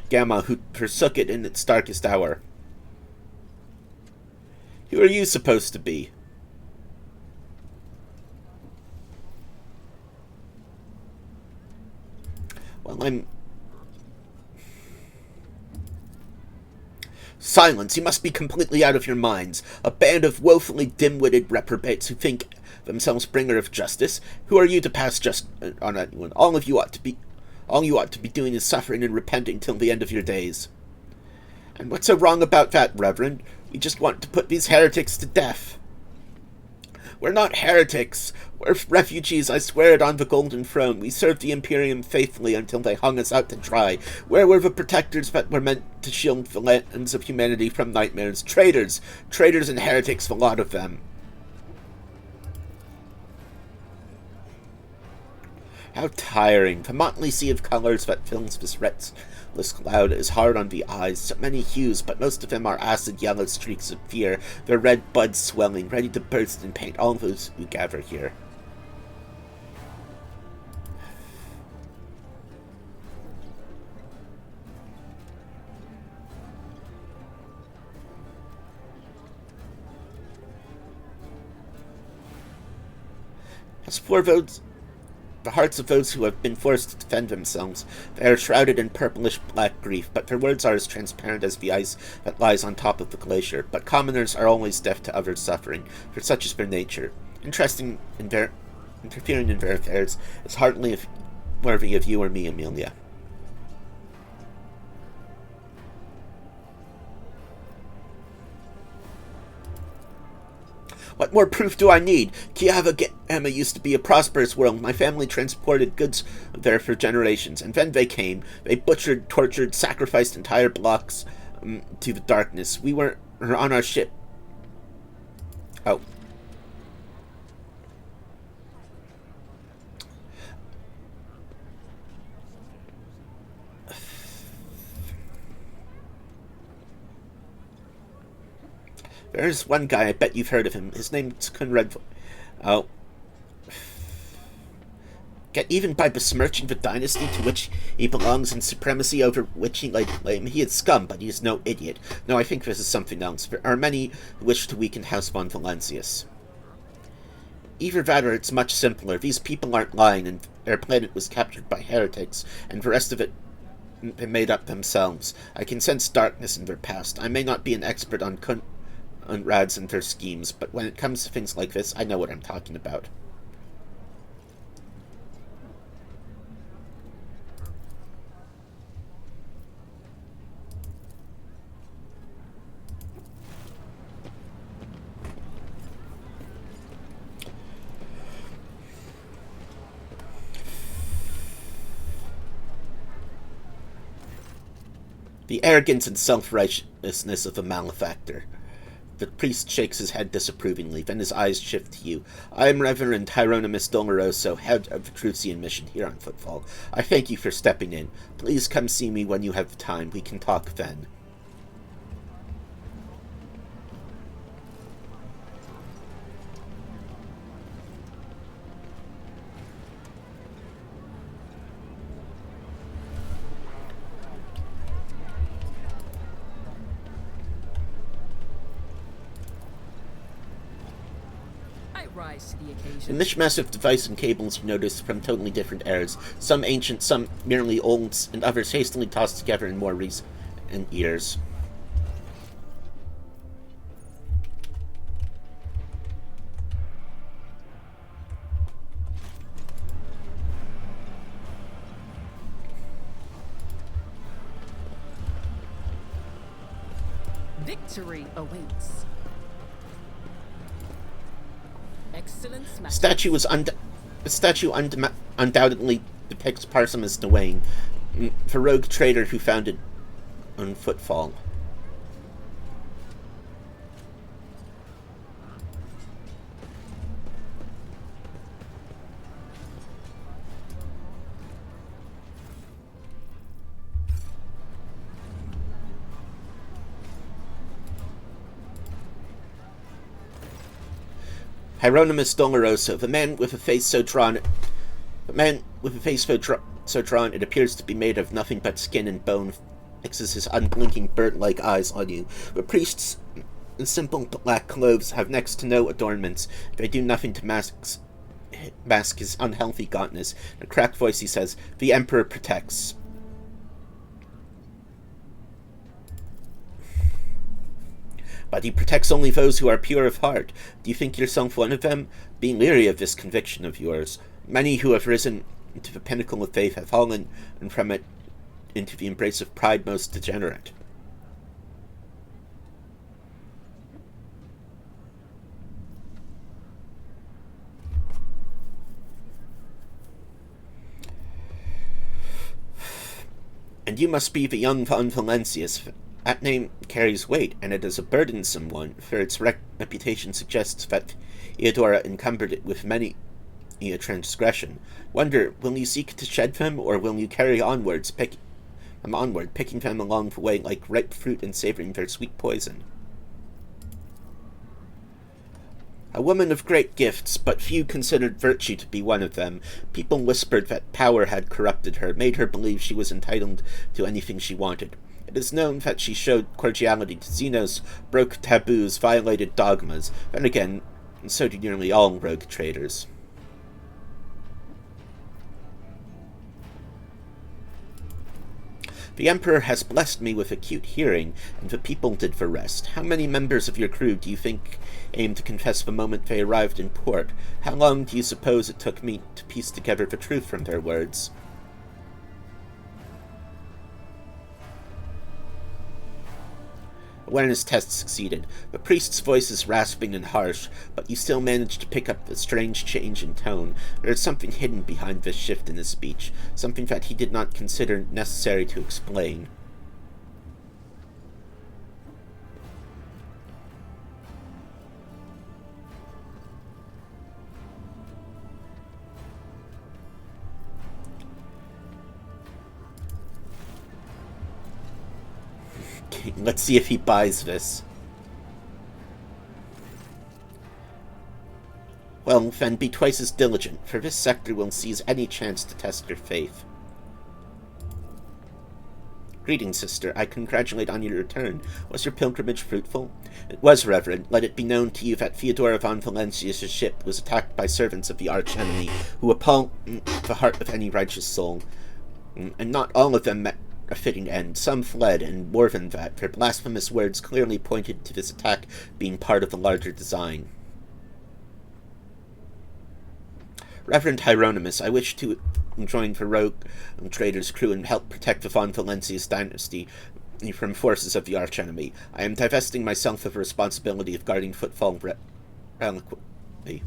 Gamma who forsook it in its darkest hour. Who are you supposed to be? Well, I'm... Silence! You must be completely out of your minds. A band of woefully dim-witted reprobates who think themselves bringer of justice. Who are you to pass justice on anyone? All you ought to be doing is suffering and repenting till the end of your days. And what's so wrong about that, Reverend? We just want to put these heretics to death. We're not heretics. We're refugees, I swear it on the Golden Throne. We served the Imperium faithfully until they hung us out to dry. Where were the protectors that were meant to shield the lands of humanity from nightmares? Traitors! Traitors and heretics, the lot of them. How tiring. The motley sea of colors that fills this restless cloud is hard on the eyes. So many hues, but most of them are acid yellow streaks of fear, their red buds swelling, ready to burst and paint all those who gather here. As for those... the hearts of those who have been forced to defend themselves, they are shrouded in purplish-black grief, but their words are as transparent as the ice that lies on top of the glacier. But commoners are always deaf to others' suffering, for such is their nature. Interfering in their affairs is hardly worthy of you or me, Amelia. What more proof do I need? Kiava Gamma used to be a prosperous world. My family transported goods there for generations, and then they came. They butchered, tortured, sacrificed entire blocks to the darkness. We were on our ship. Oh. There's one guy, I bet you've heard of him. His name's Conrad... Oh. Get even by besmirching the dynasty to which he belongs and supremacy over which he laid claim. He is scum, but he is no idiot. No, I think this is something else. There are many who wish to weaken House von Valancius. Either that or it's much simpler. These people aren't lying, and their planet was captured by heretics, and the rest of it they made up themselves. I can sense darkness in their past. I may not be an expert on Rads and their schemes, but when it comes to things like this, I know what I'm talking about. The arrogance and self-righteousness of a malefactor. The priest shakes his head disapprovingly, then his eyes shift to you. I am Reverend Hieronymus Doloroso, head of the Crucian mission here on Footfall. I thank you for stepping in. Please come see me when you have time. We can talk then. rise to the occasion. The mishmash of device and cables you notice from totally different eras, some ancient, some merely old, and others hastily tossed together in more recent years. Victory awaits. Excellent smash. The statue undoubtedly depicts Parsimus Dwayne, the rogue trader who founded on Footfall. Hieronymus Doloroso, the man with a face so drawn it appears to be made of nothing but skin and bone, fixes his unblinking bird-like eyes on you. The priests in simple black clothes have next to no adornments. They do nothing to mask his unhealthy gauntness. In a cracked voice he says, "The Emperor protects." But he protects only those who are pure of heart. Do you think yourself one of them? Be leery of this conviction of yours. Many who have risen to the pinnacle of faith have fallen, and from it into the embrace of pride most degenerate. And you must be the young von Valancius. That name carries weight, and it is a burdensome one, for its reputation suggests that Theodora encumbered it with many a transgression. Wonder, will you seek to shed them, or will you carry onwards, picking them along the way like ripe fruit and savoring their sweet poison? A woman of great gifts, but few considered virtue to be one of them. People whispered that power had corrupted her, made her believe she was entitled to anything she wanted. It is known that she showed cordiality to Xenos, broke taboos, violated dogmas, and again, so do nearly all rogue traders. The Emperor has blessed me with acute hearing, and the people did the rest. How many members of your crew do you think aimed to confess the moment they arrived in port? How long do you suppose it took me to piece together the truth from their words? Awareness test succeeded. The priest's voice is rasping and harsh, but you still manage to pick up the strange change in tone. There is something hidden behind this shift in his speech, something that he did not consider necessary to explain. Let's see if he buys this. Well, then be twice as diligent, for this sector will seize any chance to test your faith. Greetings, sister. I congratulate on your return. Was your pilgrimage fruitful? It was, Reverend. Let it be known to you that Theodora von Valancius' ship was attacked by servants of the archenemy, who appall the heart of any righteous soul. And not all of them met a fitting end. Some fled, and more than that, their blasphemous words clearly pointed to this attack being part of the larger design. Reverend Hieronymus, I wish to join the rogue trader's crew and help protect the von Valancius dynasty from forces of the archenemy. I am divesting myself of the responsibility of guarding Footfall reliquary.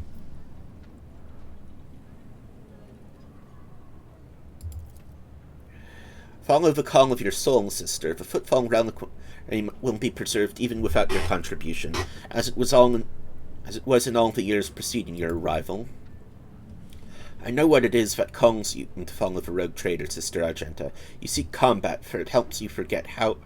Follow the call of your soul, sister. The Footfall reliquary will be preserved even without your contribution, as it was in all the years preceding your arrival. I know what it is that calls you to follow the rogue trader, Sister Argenta. You seek combat, for it helps you forget how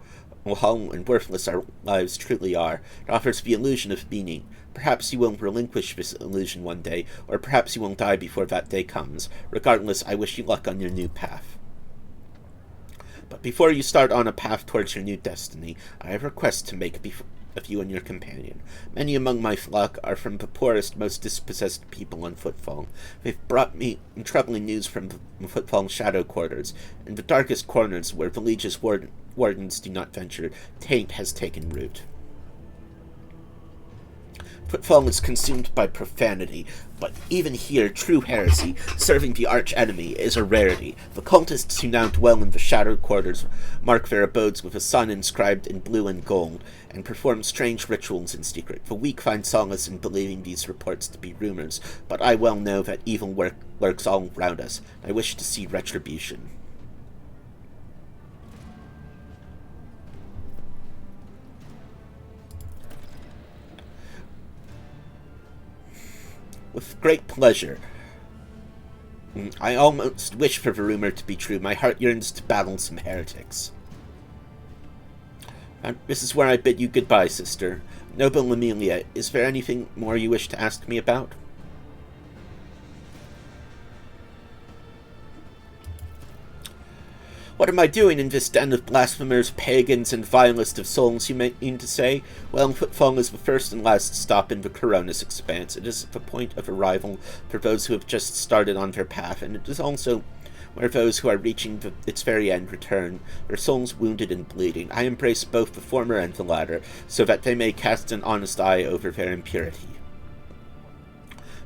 hollow and worthless our lives truly are. It offers the illusion of meaning. Perhaps you will relinquish this illusion one day, or perhaps you will die before that day comes. Regardless, I wish you luck on your new path. But before you start on a path towards your new destiny, I have a request to make of you and your companion. Many among my flock are from the poorest, most dispossessed people on Footfall. They've brought me troubling news from the Footfall shadow quarters. In the darkest corners, where the Liege's wardens do not venture, taint has taken root. Footfall is consumed by profanity, but even here, true heresy, serving the arch-enemy, is a rarity. The cultists who now dwell in the shadowed quarters mark their abodes with a sun inscribed in blue and gold, and perform strange rituals in secret. The weak find solace in believing these reports to be rumors, but I well know that evil lurks all around us. I wish to see retribution. With great pleasure. I almost wish for the rumor to be true. My heart yearns to battle some heretics. And this is where I bid you goodbye, sister. Noble Amelia, is there anything more you wish to ask me about? What am I doing in this den of blasphemers, pagans, and vilest of souls, you mean to say? Well, Footfall is the first and last stop in the Coronis expanse. It is the point of arrival for those who have just started on their path, and it is also where those who are reaching its very end return, their souls wounded and bleeding. I embrace both the former and the latter, so that they may cast an honest eye over their impurity.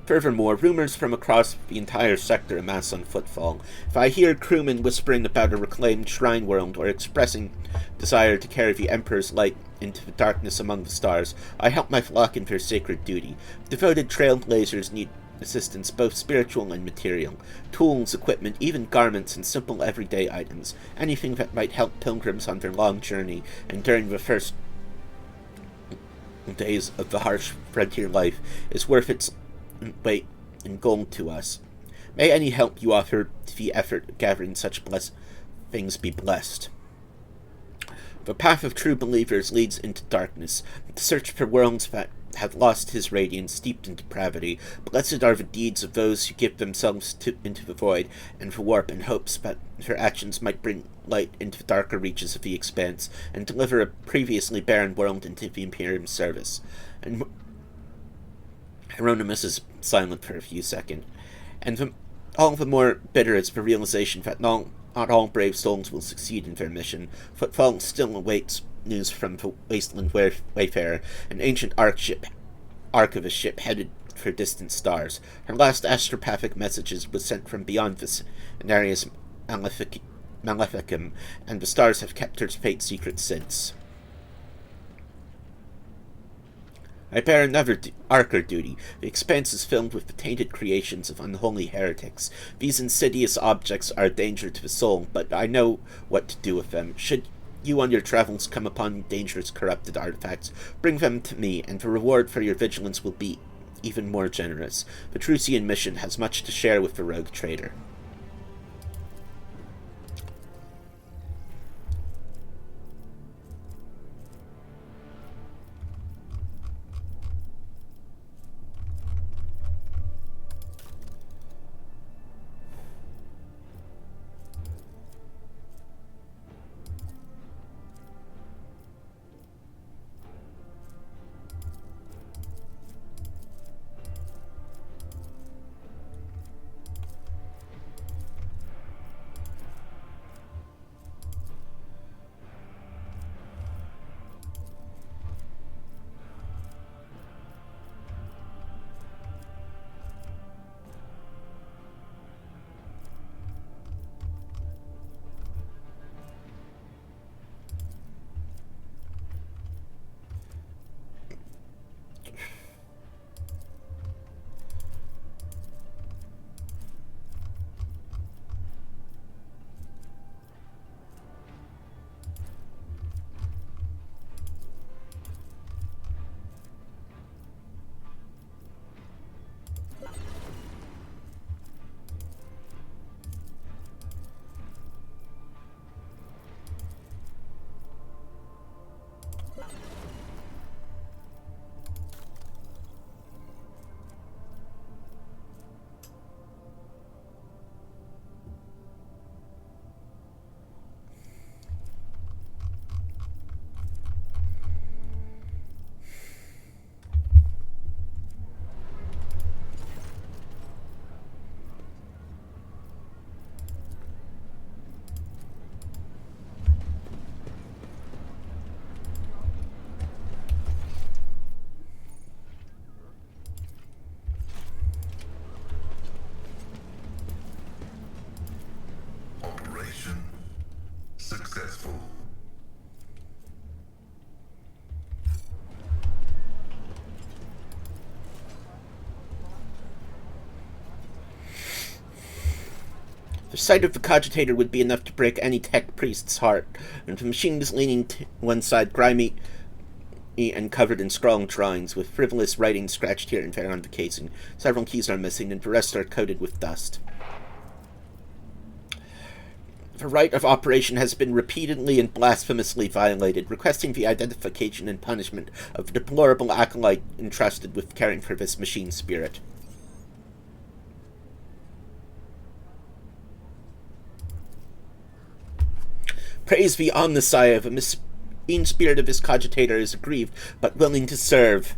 Furthermore, rumors from across the entire sector amass on Footfall. If I hear crewmen whispering about a reclaimed shrine world or expressing desire to carry the Emperor's light into the darkness among the stars, I help my flock in their sacred duty. Devoted trailblazers need assistance, both spiritual and material. Tools, equipment, even garments and simple everyday items. Anything that might help pilgrims on their long journey and during the first days of the harsh frontier life is worth its weight in gold to us. May any help you offer to the effort of gathering such things be blessed. The path of true believers leads into darkness, the search for worlds that have lost his radiance, steeped in depravity. Blessed are the deeds of those who give themselves into the void and the warp in hopes that their actions might bring light into the darker reaches of the expanse and deliver a previously barren world into the Imperium's service. And Hieronymus is silent for a few seconds, and all the more bitter is the realization that not all brave souls will succeed in their mission. Footfall still awaits news from the Wasteland Wayfarer, an ancient archivist ship headed for distant stars. Her last astropathic messages was sent from beyond this Cenarius Maleficum, and the stars have kept her fate secret since. I bear another Archer duty. The expanse is filled with the tainted creations of unholy heretics. These insidious objects are a danger to the soul, but I know what to do with them. Should you on your travels come upon dangerous corrupted artifacts, bring them to me, and the reward for your vigilance will be even more generous. The Trucian mission has much to share with the rogue trader. sight of the cogitator would be enough to break any tech priest's heart, and the machine was leaning to one side, grimy and covered in scrawled drawings, with frivolous writing scratched here and there on the casing. Several keys are missing, and the rest are coated with dust. The right of operation has been repeatedly and blasphemously violated, requesting the identification and punishment of the deplorable acolyte entrusted with caring for this machine spirit. Praise be Omnissiah, the machine spirit of this cogitator is aggrieved, but willing to serve.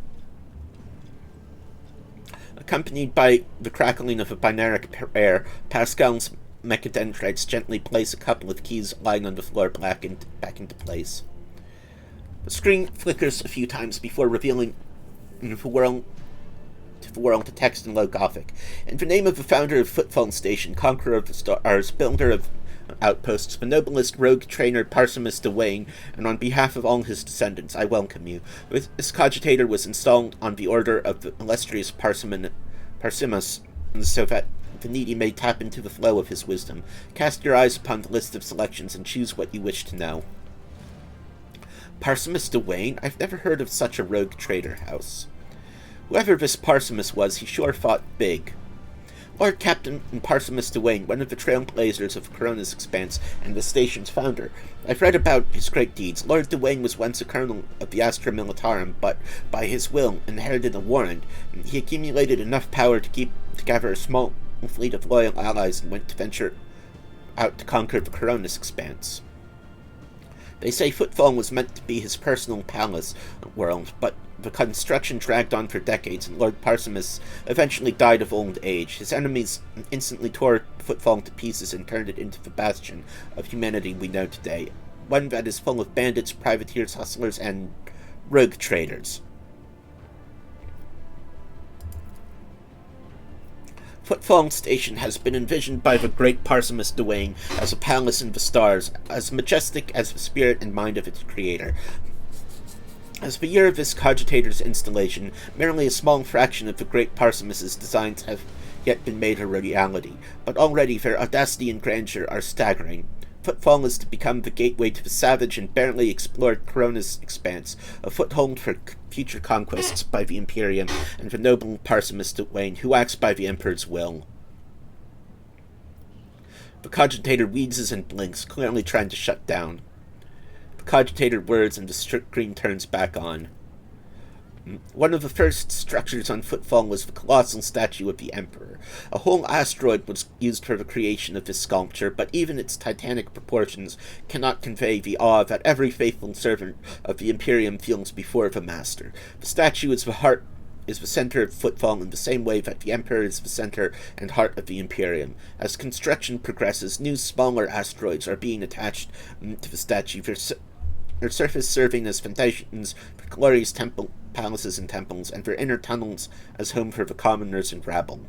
Accompanied by the crackling of a binaric prayer, Pascal's mechadendrites gently place a couple of keys lying on the floor back into place. The screen flickers a few times before revealing to the world the text in low Gothic. In the name of the founder of Footfall Station, conqueror of the stars, builder of outposts, the noblest rogue trainer Parsimus Dwayne, and on behalf of all his descendants, I welcome you. This cogitator was installed on the order of the illustrious Parsimus, so that the needy may tap into the flow of his wisdom. Cast your eyes upon the list of selections and choose what you wish to know. Parsimus Dwayne? I've never heard of such a rogue trader house. Whoever this Parsimus was, he sure fought big. Lord Captain Parsimus Dwayne, one of the trailblazers of Corona's Expanse and the station's founder. I've read about his great deeds. Lord Dwayne was once a colonel of the Astra Militarum, but by his will inherited a warrant. He accumulated enough power to keep together a small fleet of loyal allies and went to venture out to conquer the Corona's Expanse. They say Footfall was meant to be his personal palace world, but the construction dragged on for decades, and Lord Parsimus eventually died of old age. His enemies instantly tore Footfall to pieces and turned it into the bastion of humanity we know today, one that is full of bandits, privateers, hustlers, and rogue traders. Footfall Station has been envisioned by the great Parsimus Dwayne as a palace in the stars, as majestic as the spirit and mind of its creator. As the year of this cogitator's installation, merely a small fraction of the great Parsimus's designs have yet been made a reality, but already their audacity and grandeur are staggering. Footfall is to become the gateway to the savage and barely explored Corona's Expanse, a foothold for future conquests by the Imperium and the noble Parsimus Dwayne, who acts by the Emperor's will. The cogitator wheezes and blinks, clearly trying to shut down. The cogitator whirs and the screen turns back on. One of the first structures on Footfall was the colossal statue of the Emperor. A whole asteroid was used for the creation of this sculpture, but even its titanic proportions cannot convey the awe that every faithful servant of the Imperium feels before the Master. The statue is the center of Footfall in the same way that the Emperor is the center and heart of the Imperium. As construction progresses, new smaller asteroids are being attached to the statue, their surface serving as foundations for glorious palaces and temples, and for inner tunnels as home for the commoners and rabble.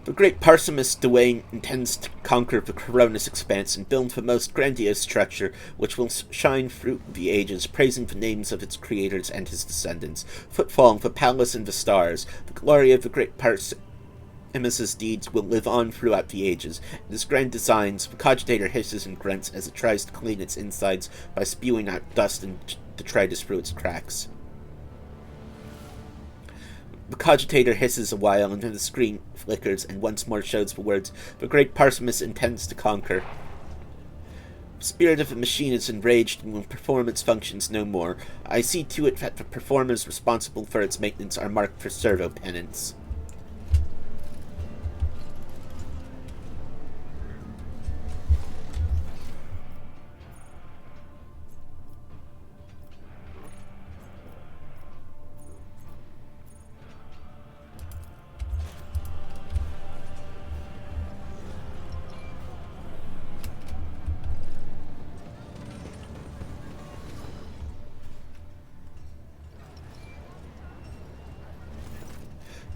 The great Parsimus Dwayne intends to conquer the Corona's Expanse and build the most grandiose structure which will shine through the ages, praising the names of its creators and his descendants. Footfall, the palace in the stars, the glory of the great Parsimus's deeds will live on throughout the ages. In his grand designs, the cogitator hisses and grunts as it tries to clean its insides by spewing out dust and detritus through its cracks. The cogitator hisses a while, and then the screen flickers and once more shows the words, "The great Parsimus intends to conquer." The spirit of the machine is enraged and will perform its functions no more. I see to it that the performers responsible for its maintenance are marked for servo penance.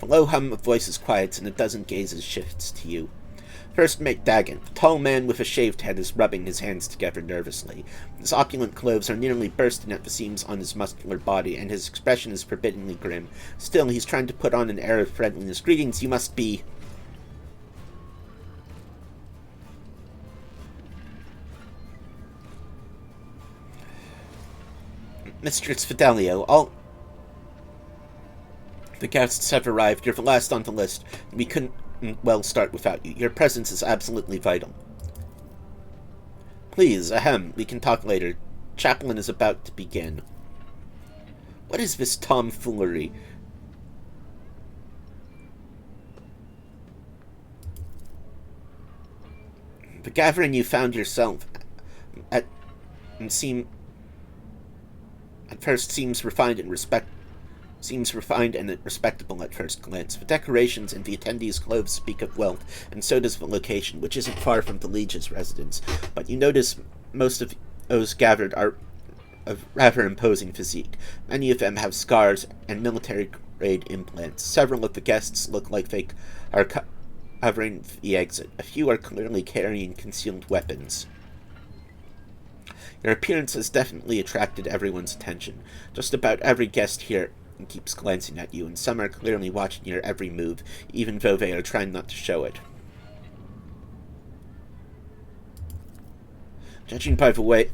The low hum of voices quiets, and a dozen gazes shifts to you. First Mate Dagan, a tall man with a shaved head, is rubbing his hands together nervously. His opulent clothes are nearly bursting at the seams on his muscular body, and his expression is forbiddingly grim. Still, he's trying to put on an air of friendliness. "Greetings, you must be..." Mistress Fidelio, all the guests have arrived. You're the last on the list. We couldn't, well, start without you. Your presence is absolutely vital. Please, ahem, we can talk later. Chaplain is about to begin. What is this tomfoolery? The gathering you found yourself at first seems refined and respectable at first glance. The decorations and the attendees' clothes speak of wealth, and so does the location, which isn't far from the Liege's residence. But you notice most of those gathered are of rather imposing physique. Many of them have scars and military-grade implants. Several of the guests look like they are covering the exit. A few are clearly carrying concealed weapons. Your appearance has definitely attracted everyone's attention. Just about every guest here keeps glancing at you, and some are clearly watching your every move, even though they are trying not to show it. Judging by the way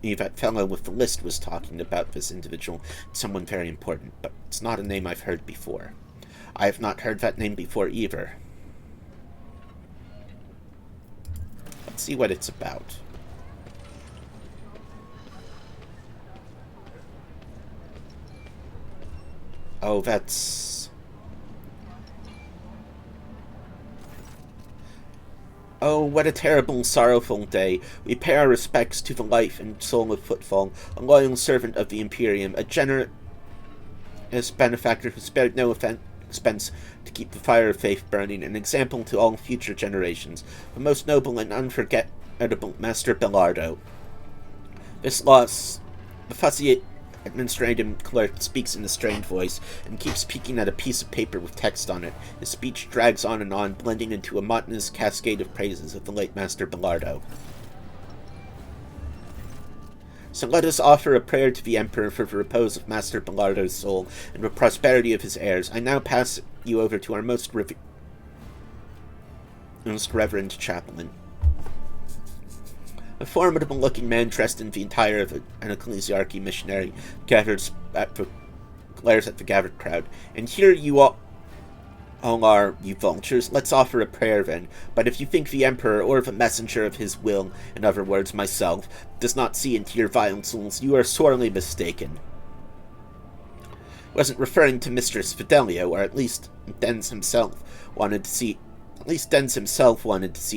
that fellow with the list was talking about this individual, it's someone very important, but it's not a name I've heard before. I have not heard that name before either. Let's see what it's about. Oh, that's... Oh, what a terrible, sorrowful day. We pay our respects to the life and soul of Footfall, a loyal servant of the Imperium, a generous benefactor who spared no expense to keep the fire of faith burning, an example to all future generations, the most noble and unforgettable Master Belardo. This loss, the fussy administrative clerk speaks in a strained voice and keeps peeking at a piece of paper with text on it. His speech drags on and on, blending into a monotonous cascade of praises of the late Master Belardo. So let us offer a prayer to the Emperor for the repose of Master Belardo's soul and the prosperity of his heirs. I now pass you over to our most reverend chaplain. A formidable-looking man dressed in the attire of an ecclesiarchy missionary glares at the gathered crowd. And here you all are, you vultures. Let's offer a prayer then. But if you think the Emperor, or the messenger of his will, in other words, myself, does not see into your vile souls, you are sorely mistaken. I wasn't referring to Mistress Fidelio, or at least Dens himself wanted to see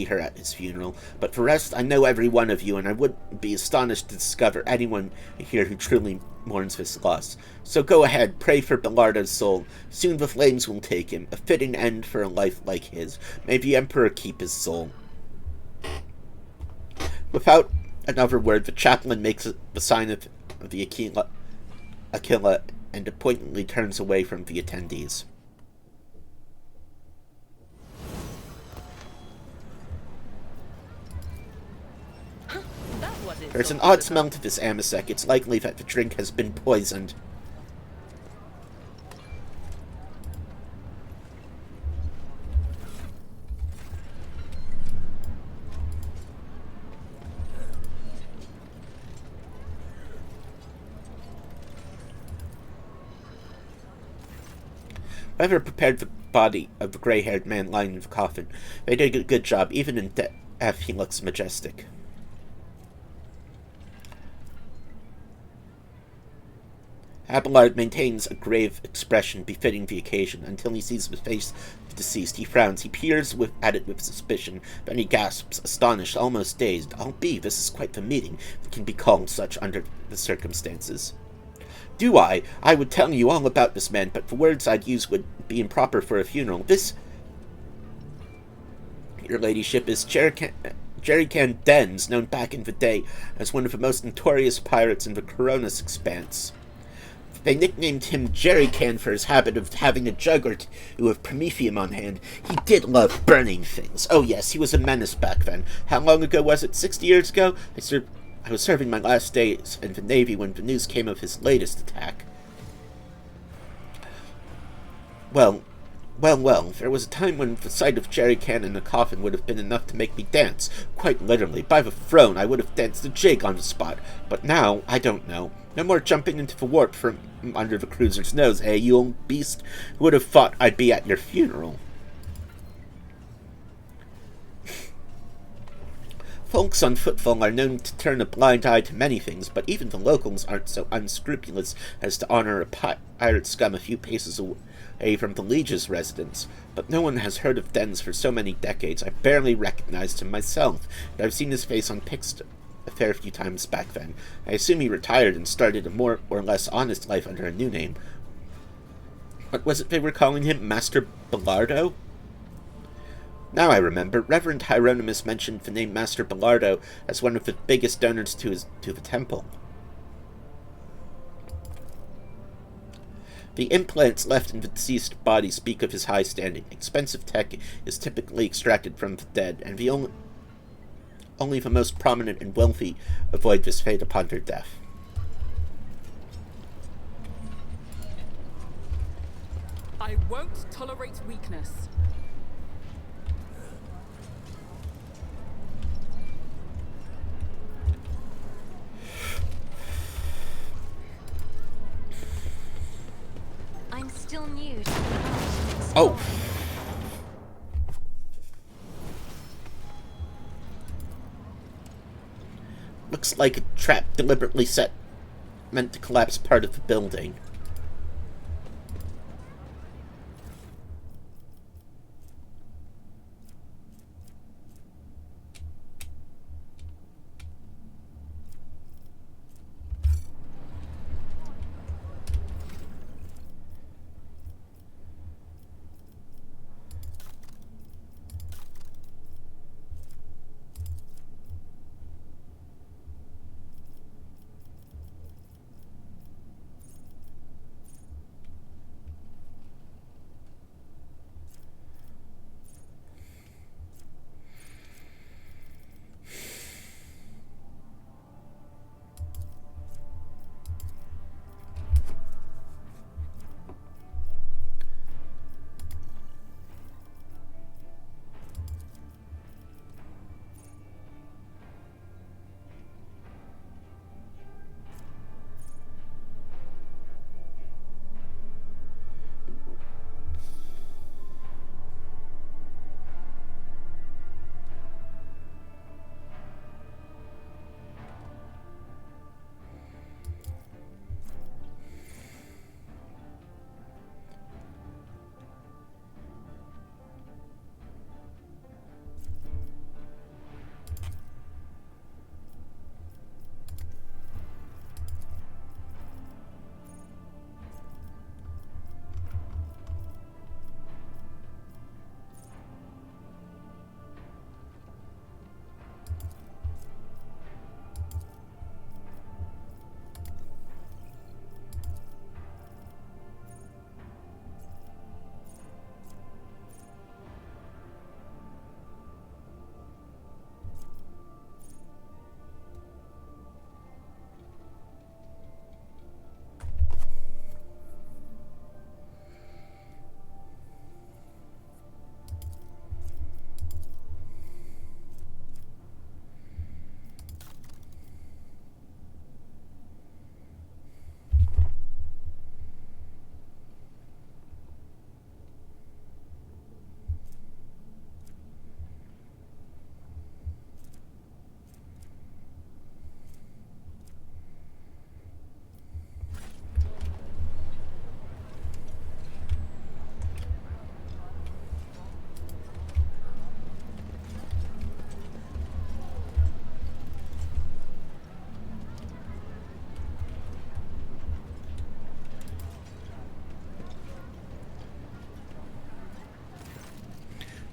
her at his funeral, but for the rest, I know every one of you, and I wouldn't be astonished to discover anyone here who truly mourns this loss. So go ahead, pray for Belardo's soul. Soon the flames will take him, a fitting end for a life like his. May the Emperor keep his soul. Without another word, the chaplain makes the sign of the Aquila and pointedly turns away from the attendees. There's an odd smell to this amasec. It's likely that the drink has been poisoned. Whoever prepared the body of the gray-haired man lying in the coffin, they did a good job. Even in death, he looks majestic. Abelard maintains a grave expression befitting the occasion. Until he sees the face of the deceased, he frowns. He peers at it with suspicion. Then he gasps, astonished, almost dazed. I'll be, this is quite the meeting that can be called such under the circumstances. Do I? I would tell you all about this man, but the words I'd use would be improper for a funeral. This, your ladyship, is Jerrycan Dens, known back in the day as one of the most notorious pirates in the Coronis expanse. They nicknamed him Jerrycan for his habit of having a jug or two of Promethium on hand. He did love burning things. Oh yes, he was a menace back then. How long ago was it? 60 years ago? I was serving my last days in the Navy when the news came of his latest attack. Well, there was a time when the sight of Jerrycan in a coffin would have been enough to make me dance. Quite literally. By the throne, I would have danced a jig on the spot. But now, I don't know. No more jumping into the warp from under the cruiser's nose, eh, you old beast? Who would have thought I'd be at your funeral? Folks on Footfall are known to turn a blind eye to many things, but even the locals aren't so unscrupulous as to honor a pirate scum a few paces away from the Liege's residence. But no one has heard of Dens for so many decades, I barely recognized him myself, and I've seen his face on pics a fair few times back then. I assume he retired and started a more or less honest life under a new name. What was it they were calling him? Master Belardo? Now I remember, Reverend Hieronymus mentioned the name Master Belardo as one of the biggest donors to the temple. The implants left in the deceased body speak of his high standing. Expensive tech is typically extracted from the dead, and only the most prominent and wealthy avoid this fate upon their death. I won't tolerate weakness. I'm still new to the Oh. Looks like a trap deliberately set, meant to collapse part of the building.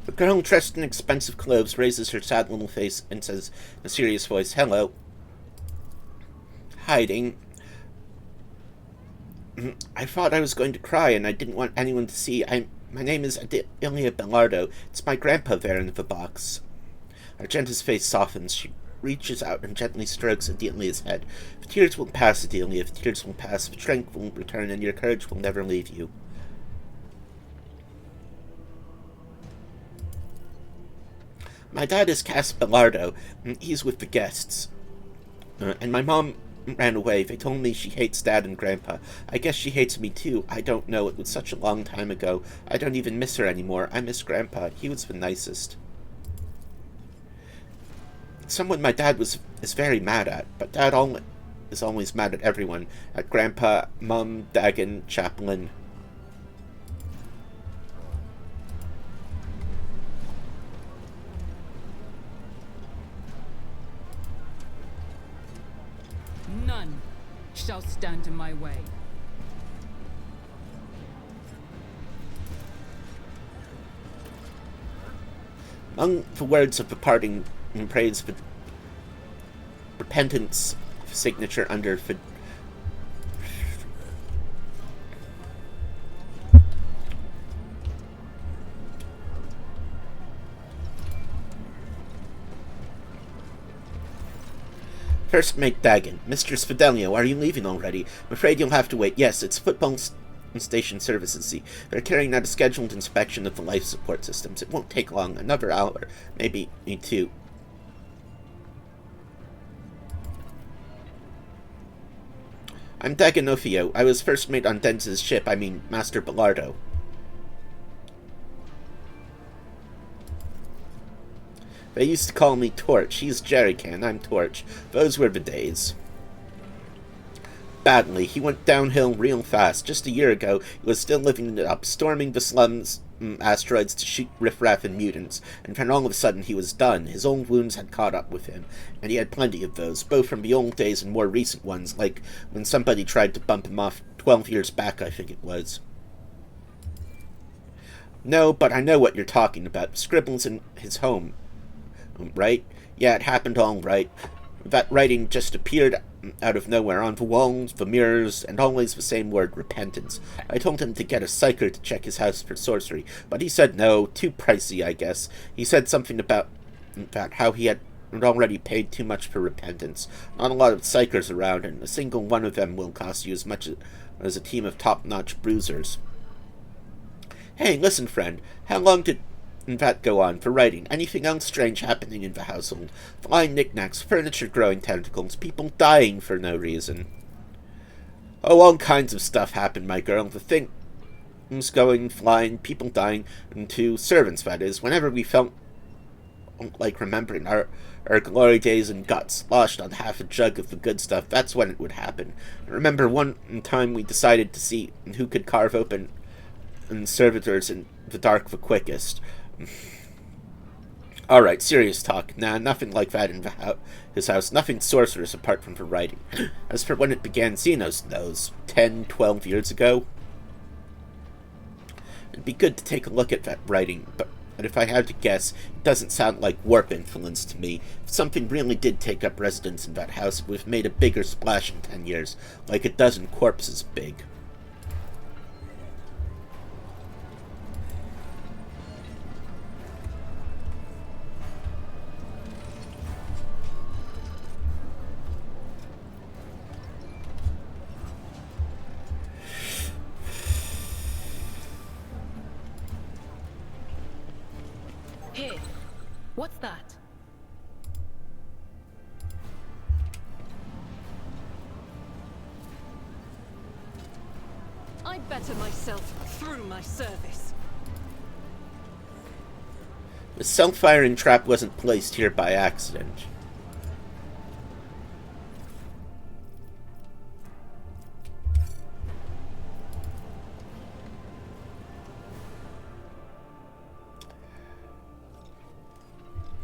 The girl dressed in expensive clothes raises her sad little face and says in a serious voice, "Hello." Hiding. I thought I was going to cry and I didn't want anyone to see. My name is Adelia Belardo. It's my grandpa there in the box. Argenta's face softens. She reaches out and gently strokes Adelia's head. The tears will pass, Adelia. The tears will pass. The strength will return and your courage will never leave you. My dad is Cass Belardo. He's with the guests. And my mom ran away. They told me she hates Dad and Grandpa. I guess she hates me too. I don't know. It was such a long time ago. I don't even miss her anymore. I miss Grandpa. He was the nicest. Someone my dad is very mad at, but Dad is always mad at everyone. At Grandpa, Mum, Dagon, Chaplain. None shall stand in my way. Among the words of the parting and praise for repentance signature under First Mate Dagon. Mistress Fidelio, are you leaving already? I'm afraid you'll have to wait. Yes, it's football station services, see. They're carrying out a scheduled inspection of the life support systems. It won't take long. Another hour. Maybe 2. I'm Dagonofio. I was first mate on Denz's ship, Master Bellardo. They used to call me Torch. He's Jerrycan, I'm Torch. Those were the days. Badly. He went downhill real fast. Just a year ago, he was still living it up, storming the slums, asteroids to shoot riffraff and mutants, and then all of a sudden he was done. His old wounds had caught up with him, and he had plenty of those, both from the old days and more recent ones, like when somebody tried to bump him off 12 years back, I think it was. No, but I know what you're talking about. Scribbles in his home. Right? Yeah, it happened all right. That writing just appeared out of nowhere on the walls, the mirrors, and always the same word, repentance. I told him to get a psyker to check his house for sorcery, but he said no, too pricey, I guess. He said something about how he had already paid too much for repentance. Not a lot of psykers around, and a single one of them will cost you as much as a team of top-notch bruisers. Hey, listen, friend, how long did that go on for writing? Anything else strange happening in the household? Flying knickknacks, furniture growing tentacles, people dying for no reason. Oh, all kinds of stuff happened, my girl. The things going, flying, people dying, and to servants, that is. Whenever we felt like remembering our glory days and got sloshed on half a jug of the good stuff, that's when it would happen. I remember one time we decided to see who could carve open servitors in the dark the quickest. Alright, serious talk. Nah, nothing like that in his house. Nothing sorcerous apart from the writing. As for when it began, Xenos knows. 10, 12 years ago. It'd be good to take a look at that writing, but if I had to guess, it doesn't sound like warp influence to me. If something really did take up residence in that house, it would have made a bigger splash in 10 years, like a dozen corpses big. Hey, what's that? I better myself through my service. The self-firing trap wasn't placed here by accident.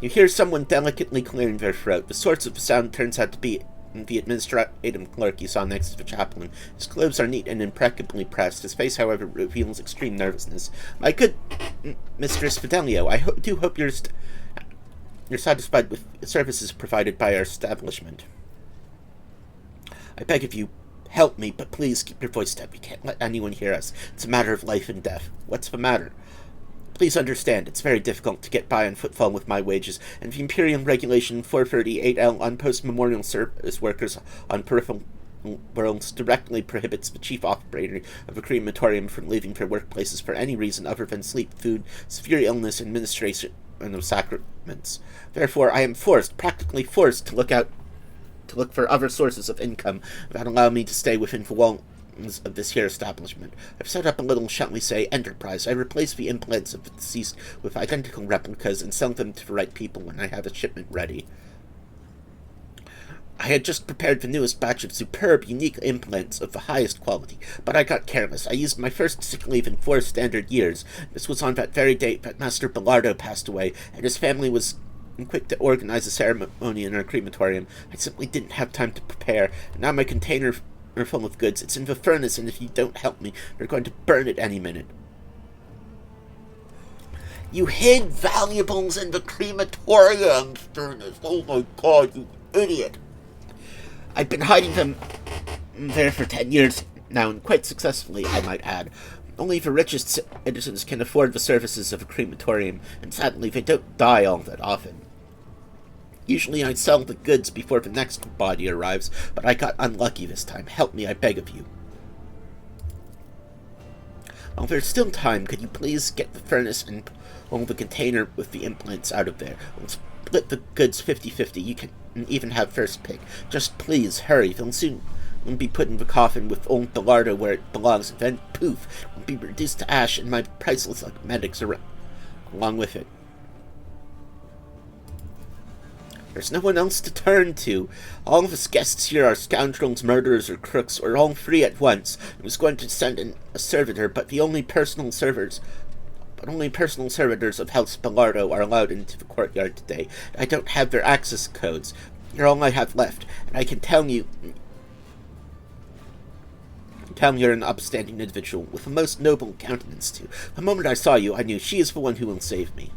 You hear someone delicately clearing their throat. The source of the sound turns out to be the administrative clerk you saw next to the chaplain. His clothes are neat and impeccably pressed. His face, however, reveals extreme nervousness. My good Mistress Fidelio, I do hope you're satisfied with the services provided by our establishment. I beg of you, help me, but please keep your voice down. We can't let anyone hear us. It's a matter of life and death. What's the matter? Please understand, it's very difficult to get by on footfall with my wages, and the Imperium Regulation 438L on post-memorial service workers on peripheral worlds directly prohibits the chief operator of a crematorium from leaving their workplaces for any reason other than sleep, food, severe illness, and administration of sacraments. Therefore, I am practically forced, to look out to look for other sources of income that allow me to stay within the walls of this here establishment. I've set up a little, shall we say, enterprise. I replace the implants of the deceased with identical replicas and sell them to the right people when I have a shipment ready. I had just prepared the newest batch of superb, unique implants of the highest quality, but I got careless. I used my first sick leave in 4 standard years. This was on that very date that Master Bellardo passed away, and his family was quick to organize a ceremony in our crematorium. I simply didn't have time to prepare, and now my container are full of goods. It's in the furnace, and if you don't help me, they're going to burn it any minute. You hid valuables in the crematorium furnace. Oh my god, you idiot. I've been hiding them there for 10 years now, and quite successfully, I might add. Only the richest citizens can afford the services of a crematorium, and sadly, they don't die all that often. Usually I sell the goods before the next body arrives, but I got unlucky this time. Help me, I beg of you. While there's still time, could you please get the furnace and pull the container with the implants out of there? We'll split the goods 50-50. You can even have first pick. Just please, hurry. They'll soon be put in the coffin with old Bellardo where it belongs, and then, poof, will be reduced to ash, and my priceless cosmetics along with it. There's no one else to turn to. All of us guests here are scoundrels, murderers, or crooks, or all 3 at once. I was going to send in a servitor, but only personal servitors of House Bellardo are allowed into the courtyard today. I don't have their access codes. You're all I have left, and I can tell you you're an upstanding individual with a most noble countenance, too. The moment I saw you, I knew she is the one who will save me.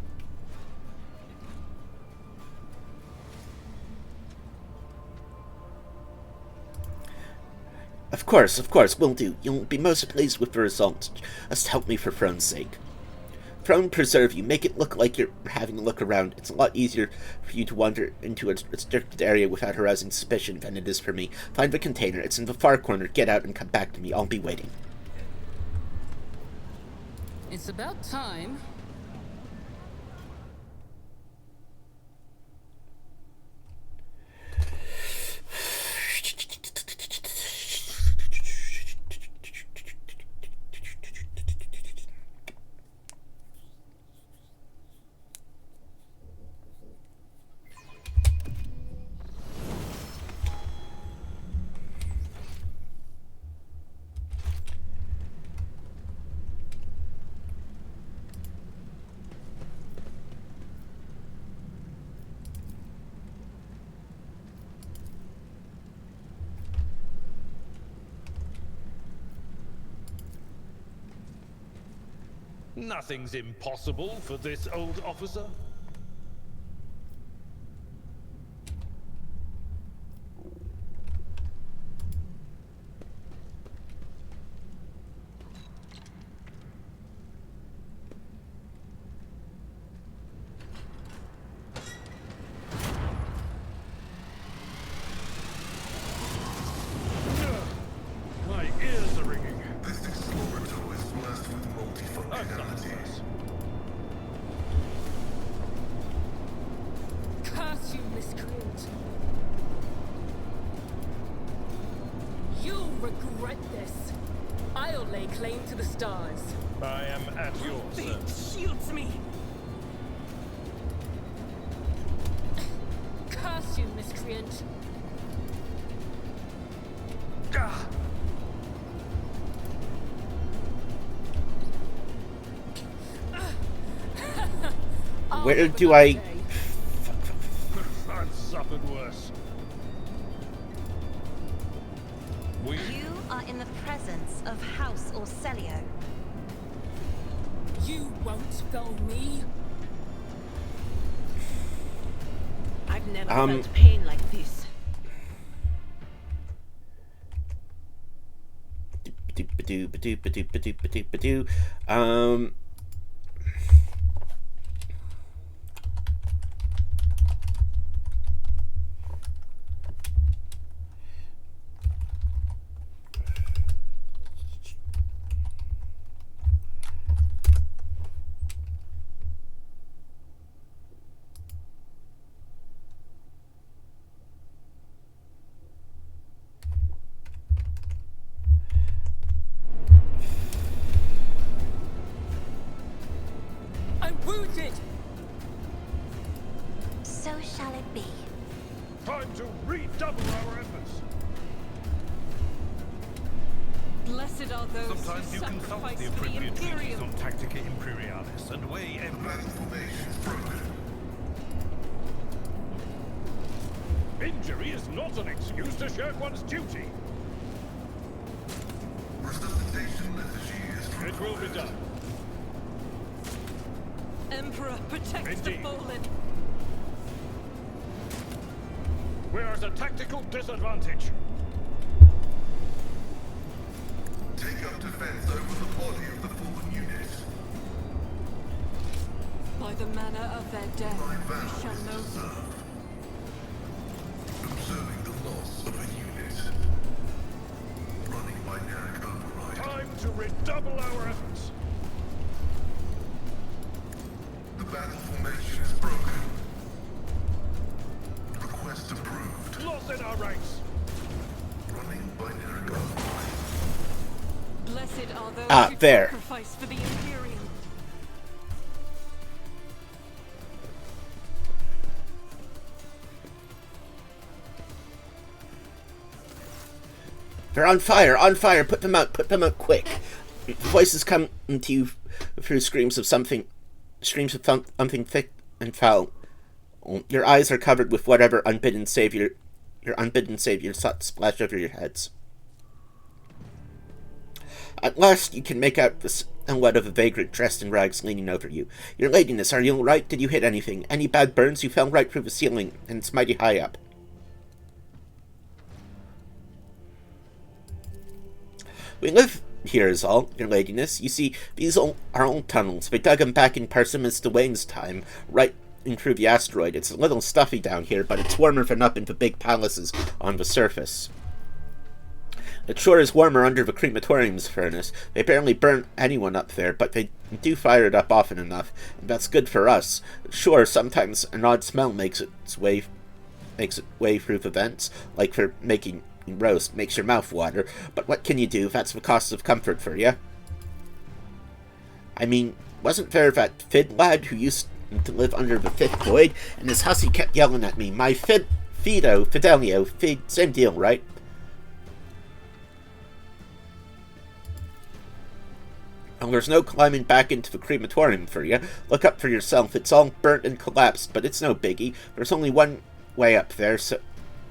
Of course, will do. You'll be most pleased with the results. Just help me for Throne's sake. Throne preserve you. Make it look like you're having a look around. It's a lot easier for you to wander into a restricted area without arousing suspicion than it is for me. Find the container. It's in the far corner. Get out and come back to me. I'll be waiting. It's about time. Nothing's impossible for this old officer. My ears are ringing. This explorator is blessed with multifunctionality. Curse you, miscreant. You'll regret this. I'll lay claim to the stars. I am at your service. Shields me. Curse you, miscreant. Where do I... I've suffered worse. You are in the presence of House Orselio. You won't fell me. I've never felt pain like this. redouble our efforts. Blessed are those Sometimes who you consult sacrifice the for the appropriate treaties Imperium. on Tactica Imperialis and weigh every... Injury is not an excuse to shirk one's duty. It will be done. Emperor, protect the fallen. We are at a tactical disadvantage. Take up defense over the body of the fallen unit. By the manner of their death, we shall know them. Observing the loss of a unit. Running binaric override. Time to redouble our efforts. The battle formation is broken. Request approved. Loss in our ranks. Running binaric override. Blessed are those who there. sacrifice for the Imperium. They're on fire, put them out quick. Voices come to you through screams of something thick and foul. Your eyes are covered with whatever unbidden savior sought to splash over your heads. At last you can make out the silhouette of a vagrant dressed in rags leaning over you. Your ladiness, are you all right? Did you hit anything? Any bad burns? You fell right through the ceiling, and it's mighty high up. We live here is all, your ladiness. You see, these are old tunnels. They dug them back in Persimus Dwayne's time, right in through the asteroid. It's a little stuffy down here, but it's warmer than up in the big palaces on the surface. It sure is warmer under the crematorium's furnace. They barely burn anyone up there, but they do fire it up often enough, and that's good for us. Sure, sometimes an odd smell makes its way through the vents, like for making roast, makes your mouth water, but what can you do? That's the cost of comfort for you. I mean, wasn't there that Fid lad who used to live under the fifth void, and his hussy kept yelling at me, my Fidelio, same deal, right? And there's no climbing back into the crematorium for you. Look up for yourself. It's all burnt and collapsed, but it's no biggie. There's only one way up there, so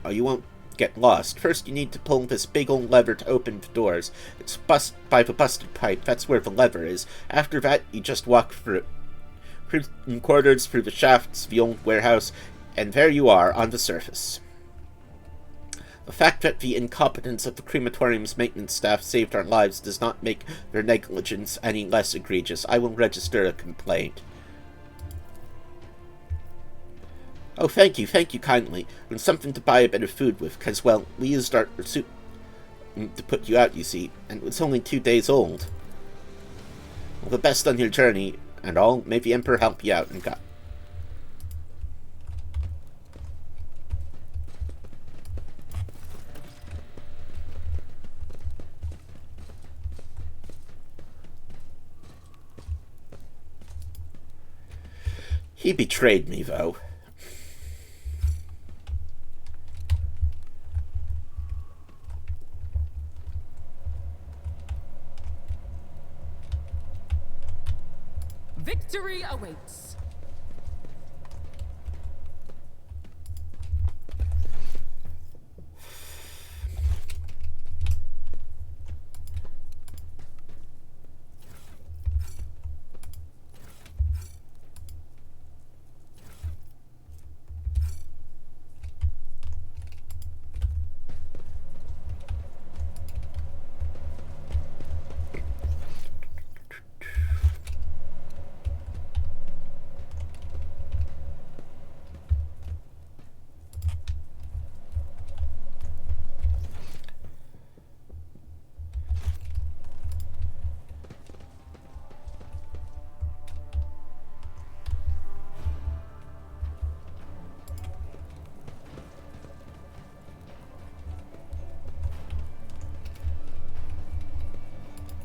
you won't get lost. First, you need to pull this big old lever to open the doors. It's by the busted pipe. That's where the lever is. After that, you just walk through corridors, through the shafts, the old warehouse, and there you are on the surface. The fact that the incompetence of the crematorium's maintenance staff saved our lives does not make their negligence any less egregious. I will register a complaint. Oh, thank you kindly. And something to buy a bit of food with, because, well, we used our soup to put you out, you see, and it's only 2 days old. Well, the best on your journey, and all. May the Emperor help you out, and God. He betrayed me, though. Victory awaits.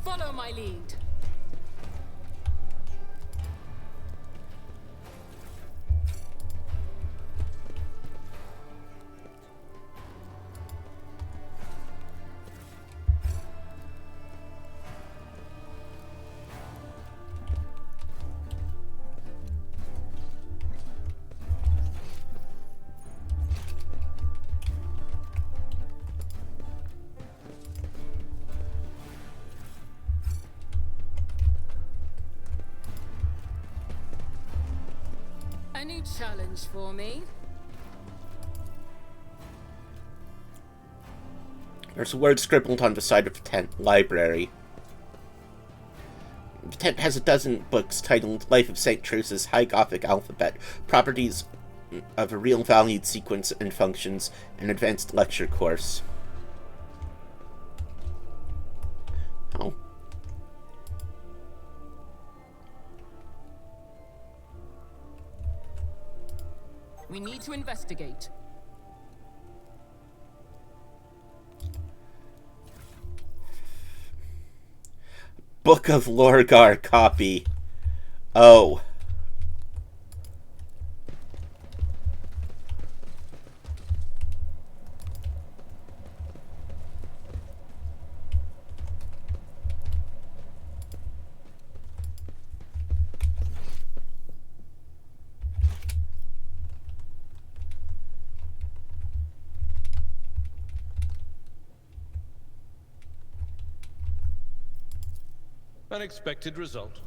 Follow my lead. A new challenge for me. There's a word scribbled on the side of the tent. Library. The tent has a dozen books titled Life of St. Teresa's High Gothic Alphabet, Properties of a Real Valued Sequence and Functions, an Advanced Lecture Course. Oh. We need to investigate. Book of Lorgar copy. Oh. Unexpected result.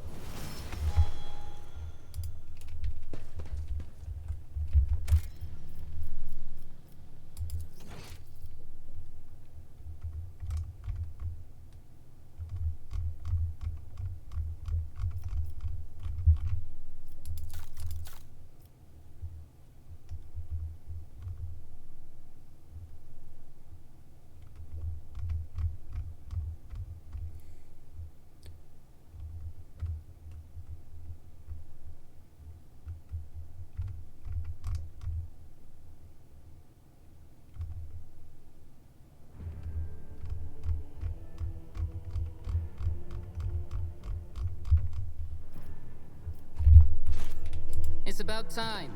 It's about time.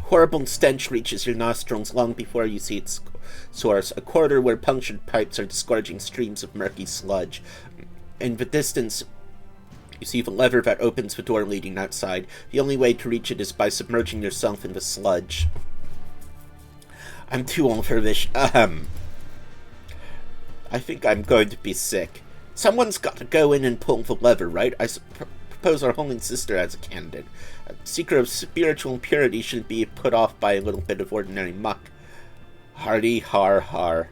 Horrible stench reaches your nostrils long before you see its source, a corridor where punctured pipes are disgorging streams of murky sludge. In the distance, you see the lever that opens the door leading outside. The only way to reach it is by submerging yourself in the sludge. I'm too old for this. I think I'm going to be sick. Someone's got to go in and pull the lever, right? I propose our Holy Sister as a candidate. A seeker of spiritual purity shouldn't be put off by a little bit of ordinary muck. Hardy har har.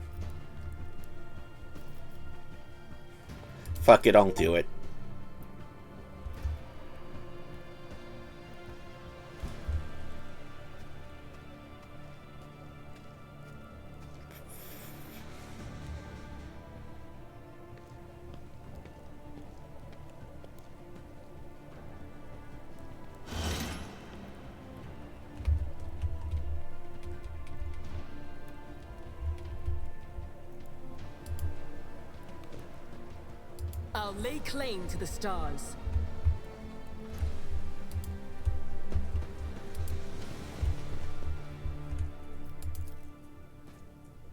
Fuck it, I'll do it. I'll lay claim to the stars.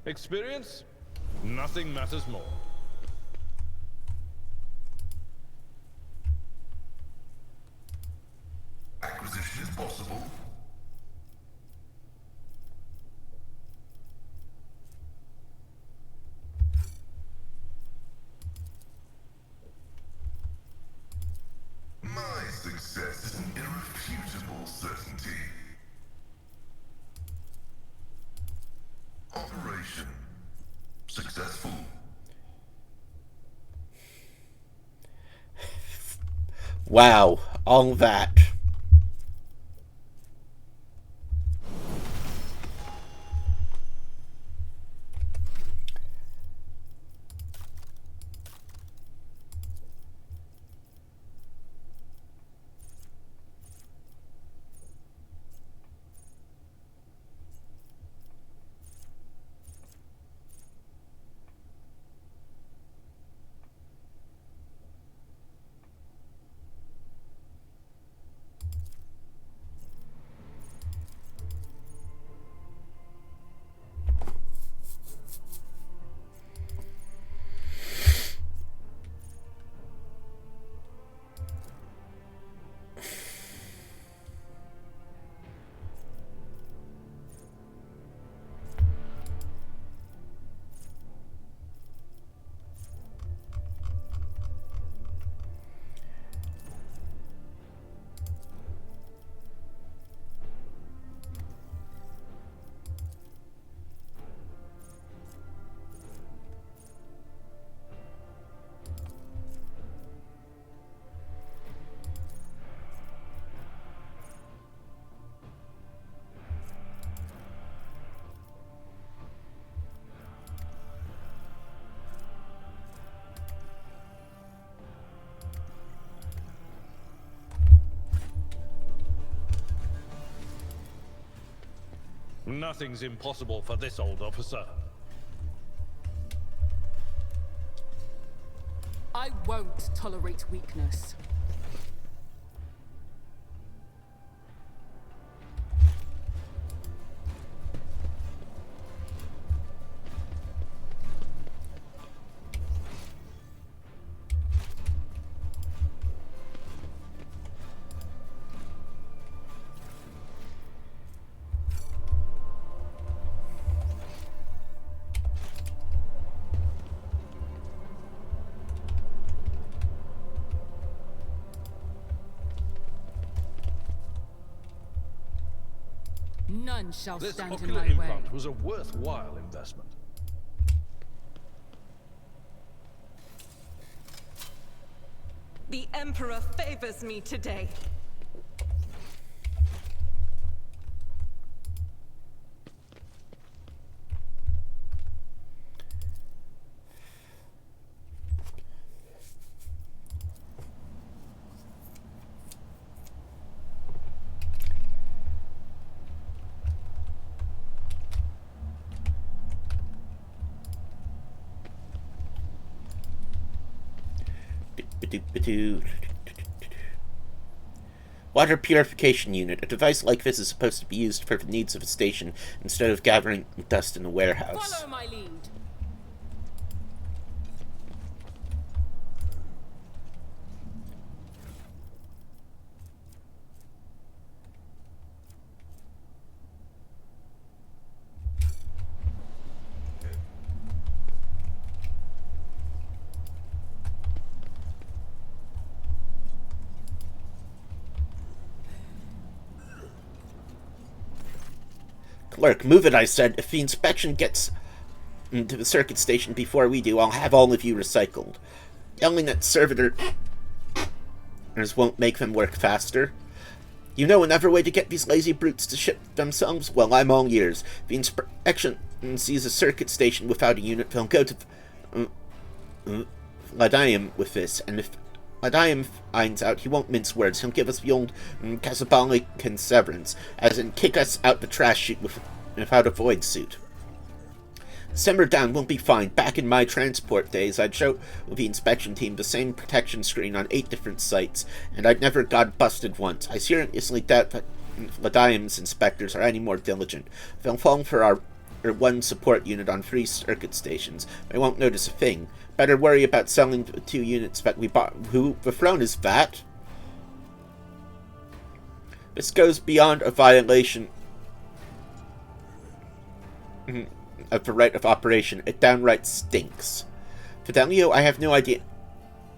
Experience? Nothing matters more. Acquisition is possible. My success is an irrefutable certainty. Operation successful. Wow, all that. Nothing's impossible for this old officer. I won't tolerate weakness. None shall This stand in ocular my way. implant was a worthwhile investment. The Emperor favors me today. Water purification unit. A device like this is supposed to be used for the needs of a station instead of gathering dust in a warehouse. Follow my lead. Clerk, move it, I said. If the inspection gets to the circuit station before we do, I'll have all of you recycled. Yelling at servitors won't make them work faster. You know another way to get these lazy brutes to ship themselves? Well, I'm all ears. If the inspection sees a circuit station without a unit, they'll go to Ladium with this, and if Ladium finds out, he won't mince words. He'll give us the old Casablancan severance, as in kick us out the trash chute without a void suit. Simmer down, won't be fine. Back in my transport days, I'd show the inspection team the same protection screen on 8 different sites, and I'd never got busted once. I seriously doubt that Ladium's inspectors are any more diligent. They'll fall for our one support unit on 3 circuit stations. They won't notice a thing. Better worry about selling the 2 units that we bought. Who the throne is that? This goes beyond a violation of the right of operation. It downright stinks. Fidelio, I have no idea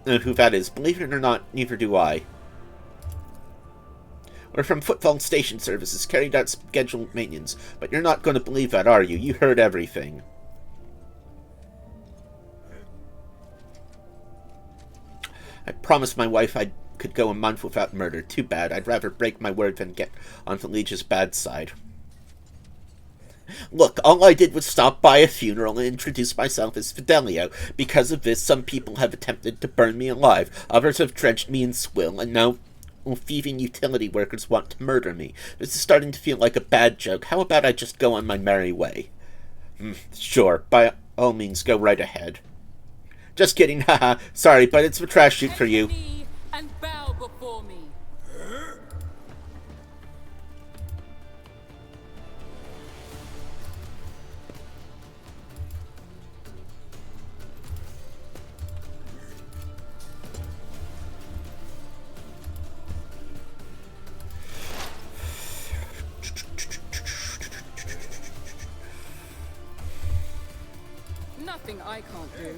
who that is. Believe it or not, neither do I. We're from Footfall Station Services, carried out scheduled maintenance. But you're not going to believe that, are you? You heard everything. I promised my wife I could go a month without murder. Too bad. I'd rather break my word than get onto Liege's bad side. Look, all I did was stop by a funeral and introduce myself as Fidelio. Because of this, some people have attempted to burn me alive. Others have drenched me in swill, and now thieving utility workers want to murder me. This is starting to feel like a bad joke. How about I just go on my merry way? Sure, by all means, go right ahead. Just kidding, haha. Sorry, but it's the trash chute for you. And bow before me. Nothing I can't do.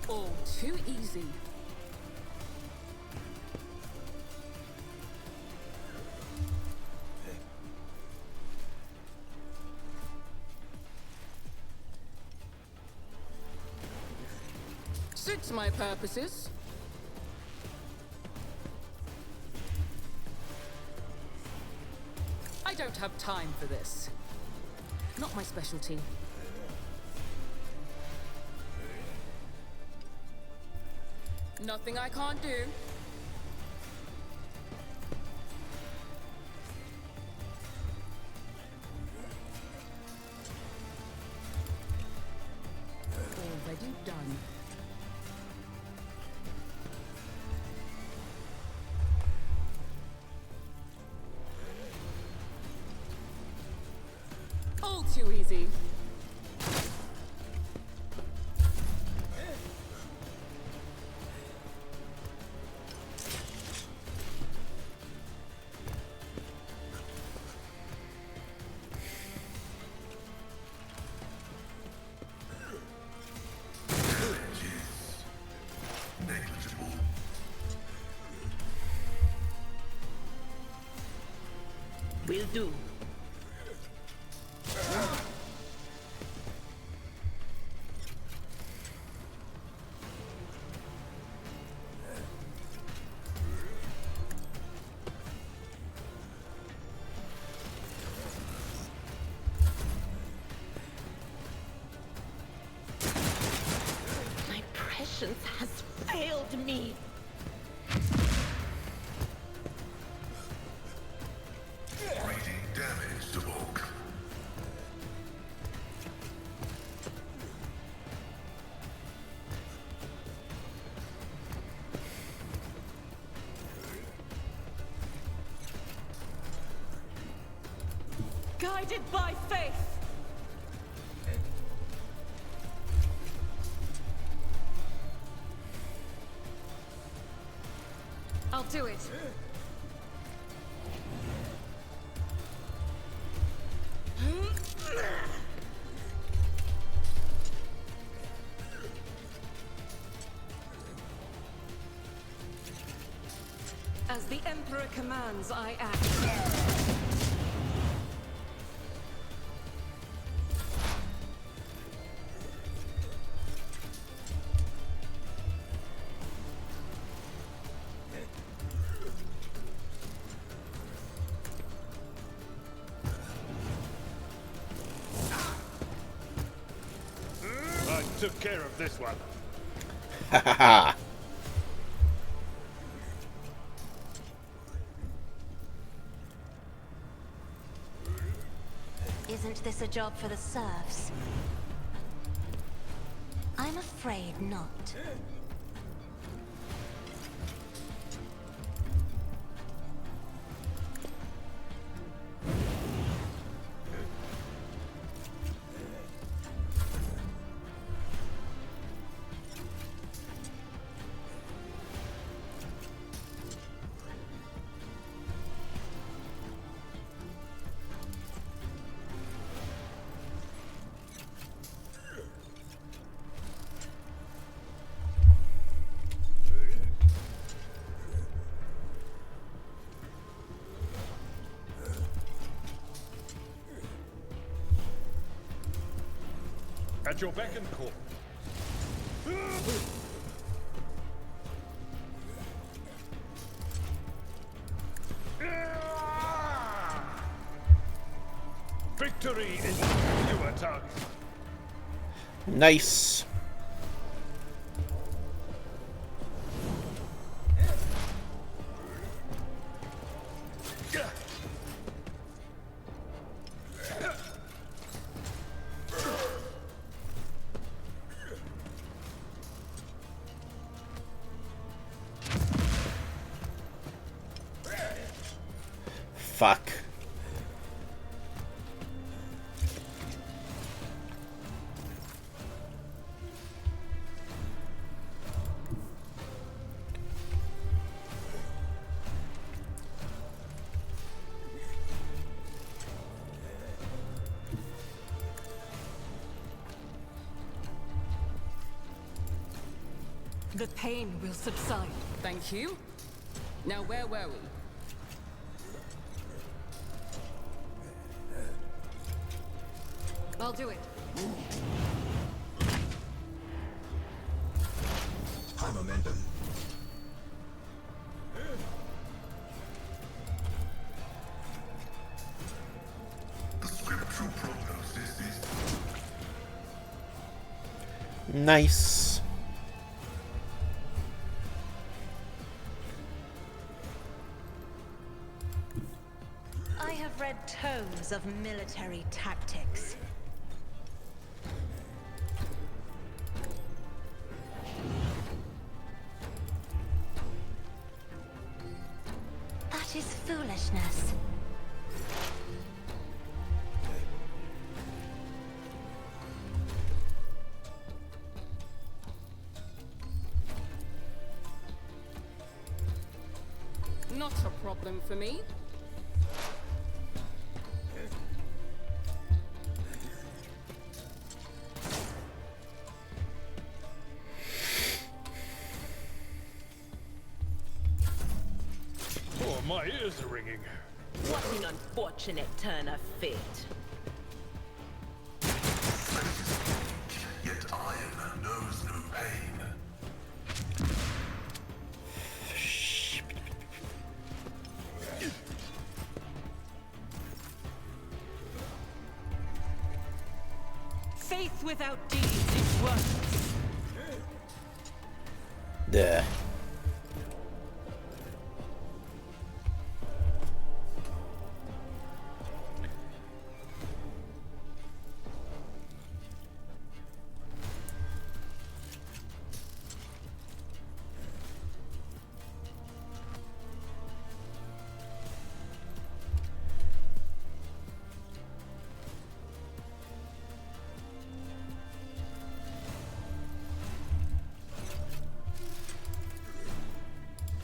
All too easy. Suits my purposes. I don't have time for this. Not my specialty. Nothing I can't do. too easy. Will do. My prescience has failed me. Reading damage to Volk. Guided by faith. I'll do it. As the Emperor commands, I act. I took care of this one. Ha ha ha. Isn't this a job for the serfs? I'm afraid not. At your beck and call. Victory is fewer tongues. Nice. Fuck. The pain will subside. Thank you. Now where were we? I'll do it. High momentum. The scriptural prognosis is Nice. I have read tomes of military tactics. That is foolishness. Not a problem for me. Oh, my ears are ringing. What an unfortunate turn of fate. Yet iron knows no pain. Faith without deeds is worthless. Duh.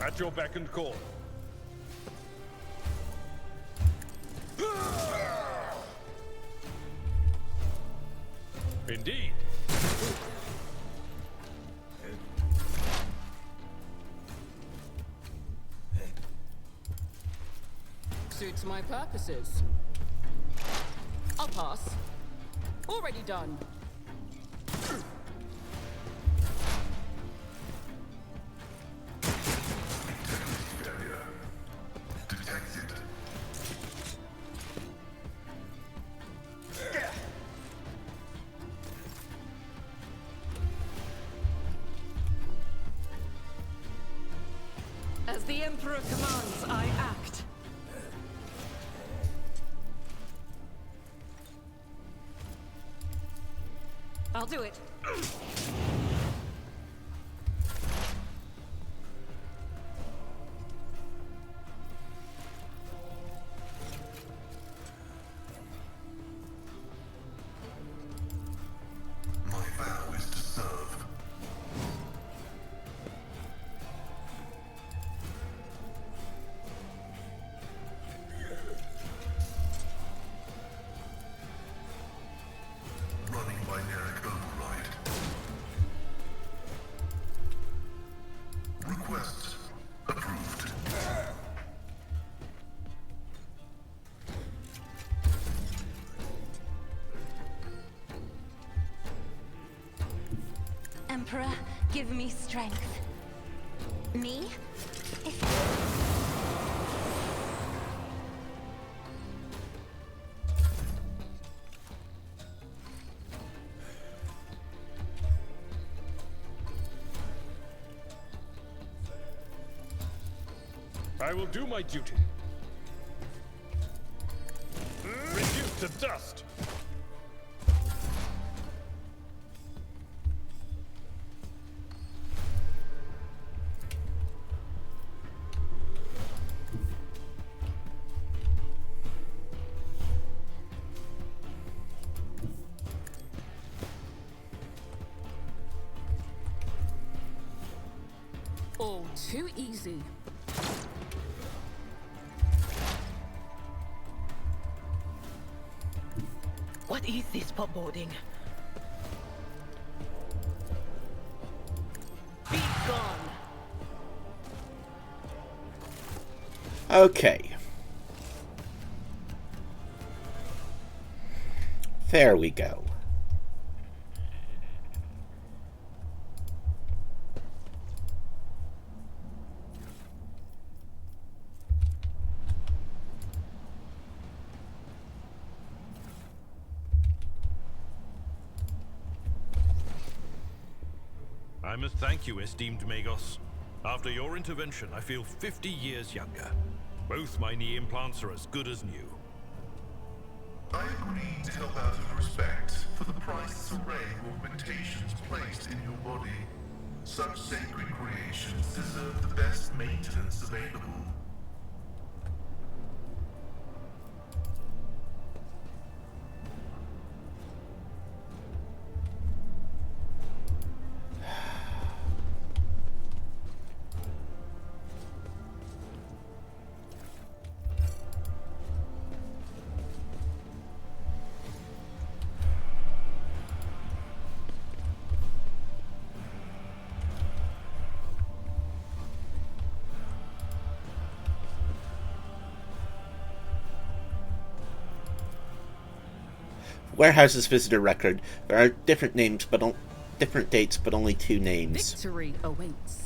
At your beck and call. Indeed. Suits my purposes. I'll pass. Already done. As the Emperor commands, I act. I'll do it. My vow is to serve. Running binaric override. Request approved. Emperor, give me strength. Me? I will do my duty. Reduced to dust. All too easy. What is this foreboding? Be gone! Okay. There we go. I must thank you, esteemed Magos. After your intervention, I feel 50 years younger. Both my knee implants are as good as new. I agreed to help out of respect for the priceless array of augmentations placed in your body. Such sacred creations deserve the best maintenance available. Warehouse's visitor record. There are different names, but different dates, but only 2 names. Victory awaits.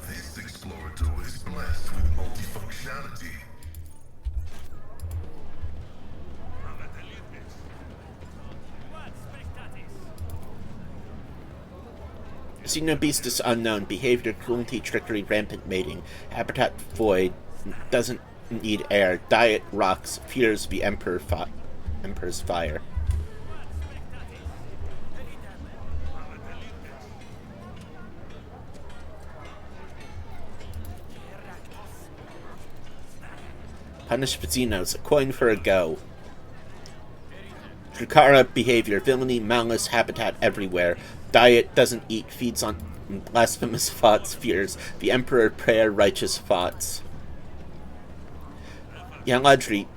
This Explorator is blessed with multifunctionality. Xenobeast unknown. Behavior, cruelty, trickery, rampant mating. Habitat void. Doesn't need air. Diet rocks. Fears the Emperor's fire. Punish Vecinos. A coin for a go. Drukara behavior. Villainy, malice, habitat everywhere. Diet, doesn't eat, feeds on blasphemous thoughts, fears. The Emperor, prayer, righteous thoughts. Yaladri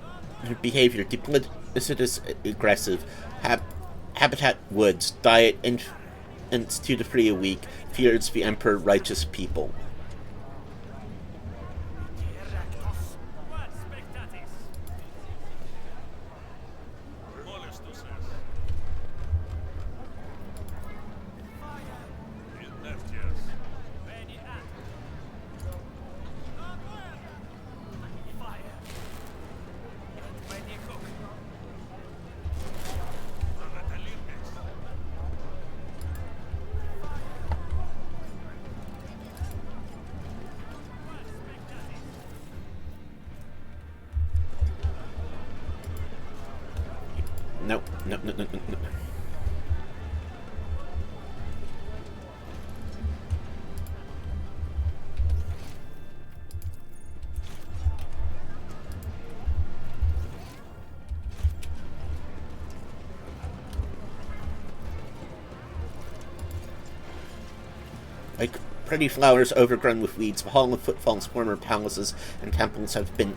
behavior. Duplicitous, aggressive. Habitat woods. Diet, infants 2 to 3 a week. Fears the Emperor, righteous people. No. Like pretty flowers overgrown with weeds, the Hall of Footfall's former palaces and temples have been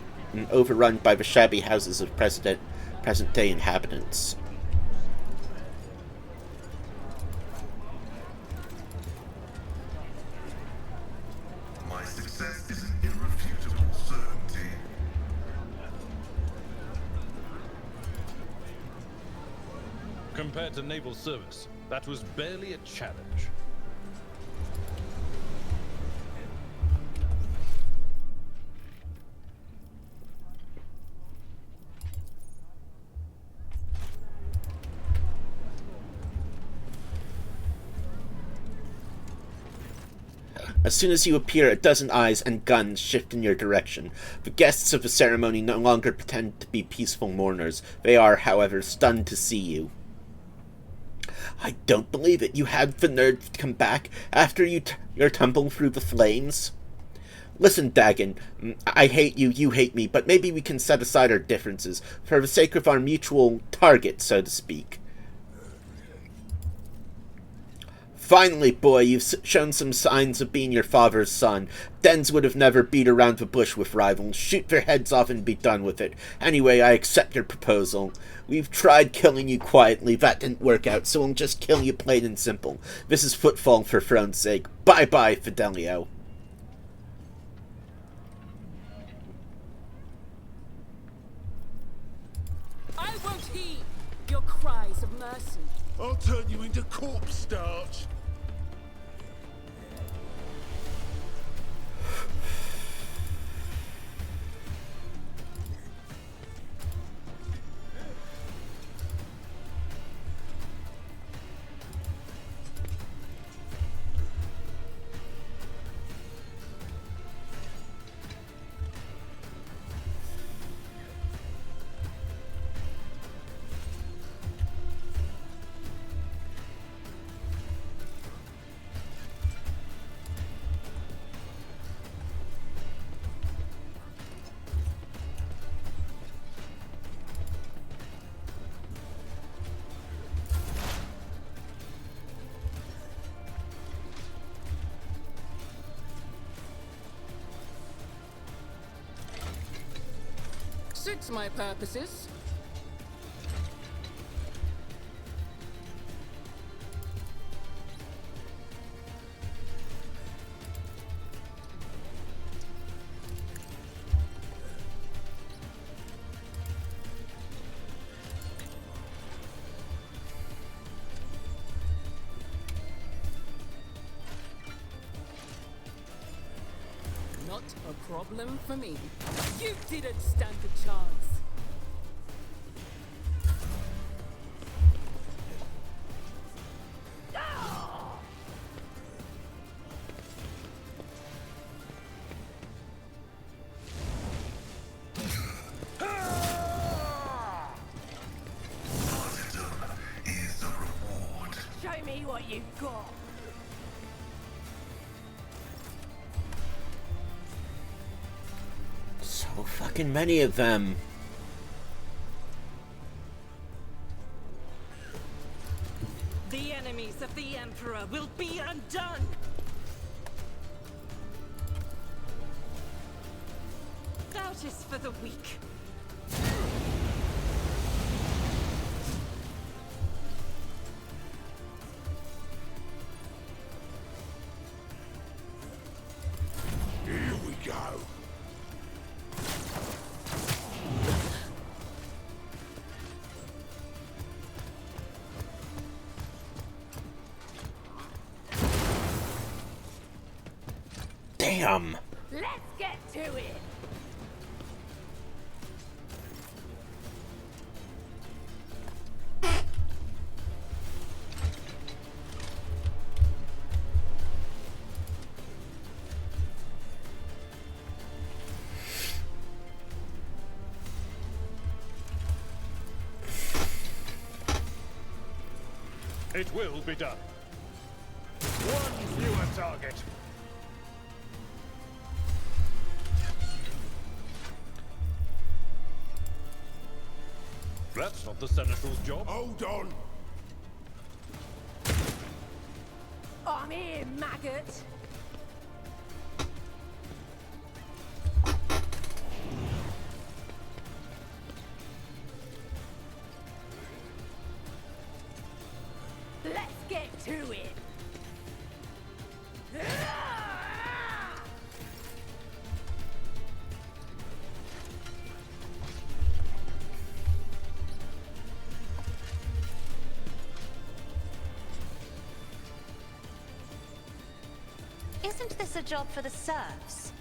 overrun by the shabby houses of present-day inhabitants. My success is an irrefutable certainty. Compared to naval service, that was barely a challenge. As soon as you appear, a dozen eyes and guns shift in your direction. The guests of the ceremony no longer pretend to be peaceful mourners. They are, however, stunned to see you. I don't believe it. You had the nerve to come back after your tumble through the flames? Listen, Dagon, I hate you, you hate me, but maybe we can set aside our differences for the sake of our mutual target, so to speak. Finally, boy, you've shown some signs of being your father's son. Dens would have never beat around the bush with rivals. Shoot their heads off and be done with it. Anyway, I accept your proposal. We've tried killing you quietly. That didn't work out, so we'll just kill you plain and simple. This is Footfall for Throne's sake. Bye-bye, Fidelio. I'll I'll turn you into corpse starch. Suits my purposes. Not a problem for me. You didn't stand a chance. Show me what you've got. So fucking many of them. The enemies of the Emperor will be undone! Doubt is for the weak. Here we go. Damn. Let's get to it. It will be done. One fewer target. That's not the Seneschal's job. Hold on. I'm here, maggot. Let's get to it. Isn't this a job for the serfs?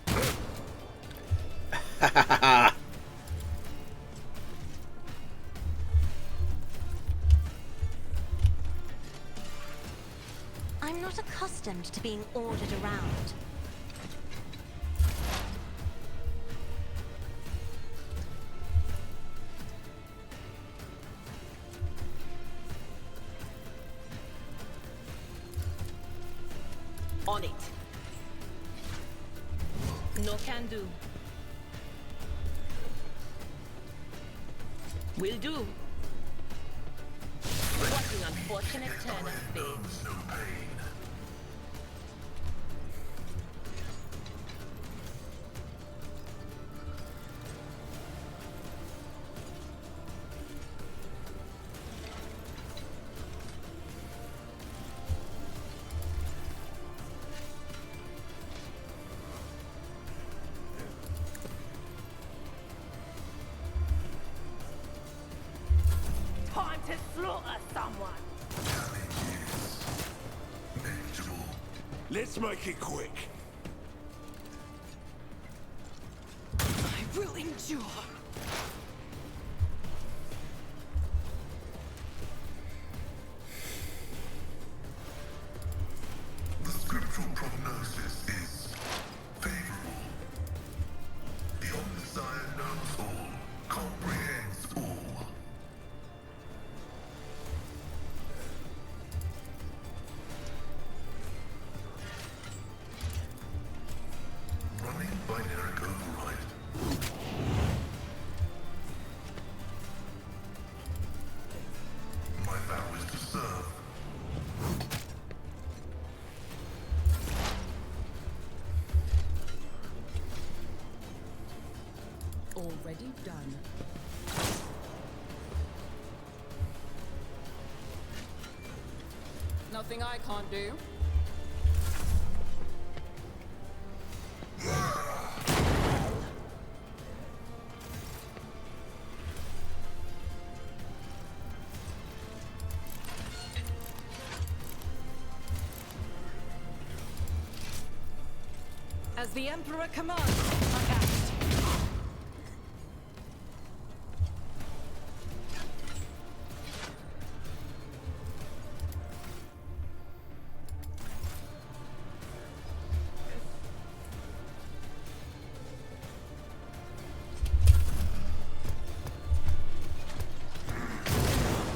I'm not accustomed to being ordered around. On it. No can do. Will do. What an unfortunate turn of fate. Time to slaughter someone. Let's make it quick. I will endure. The scriptural prognosis is favorable. The Omnissiah knows all, comprehends all. Running binary override. My vow is to serve. Already done. Nothing I can't do. As the Emperor commands, I act.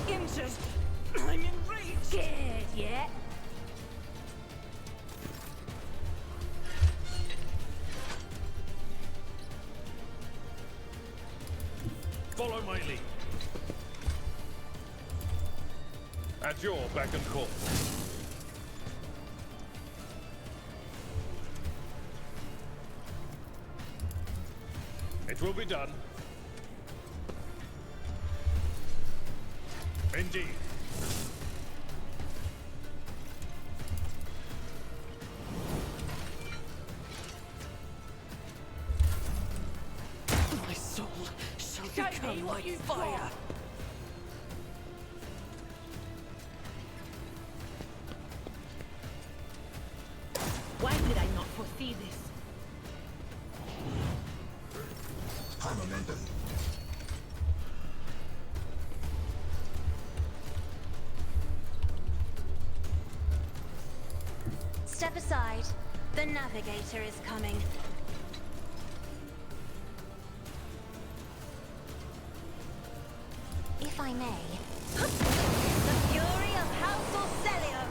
Injured. I'm enraged. Scared yet? Follow my lead. At your beck and call. It will be done. Indeed. My soul shall Show me become what like you've fire. got. Why did I not foresee this? High momentum. Step aside. The navigator is coming. If I may. The fury of House Orcelio!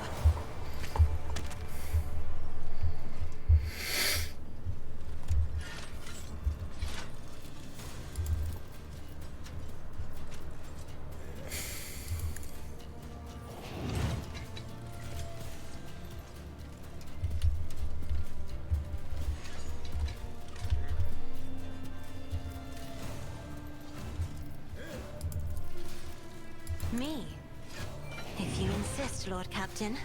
Me? If you insist, Lord Captain.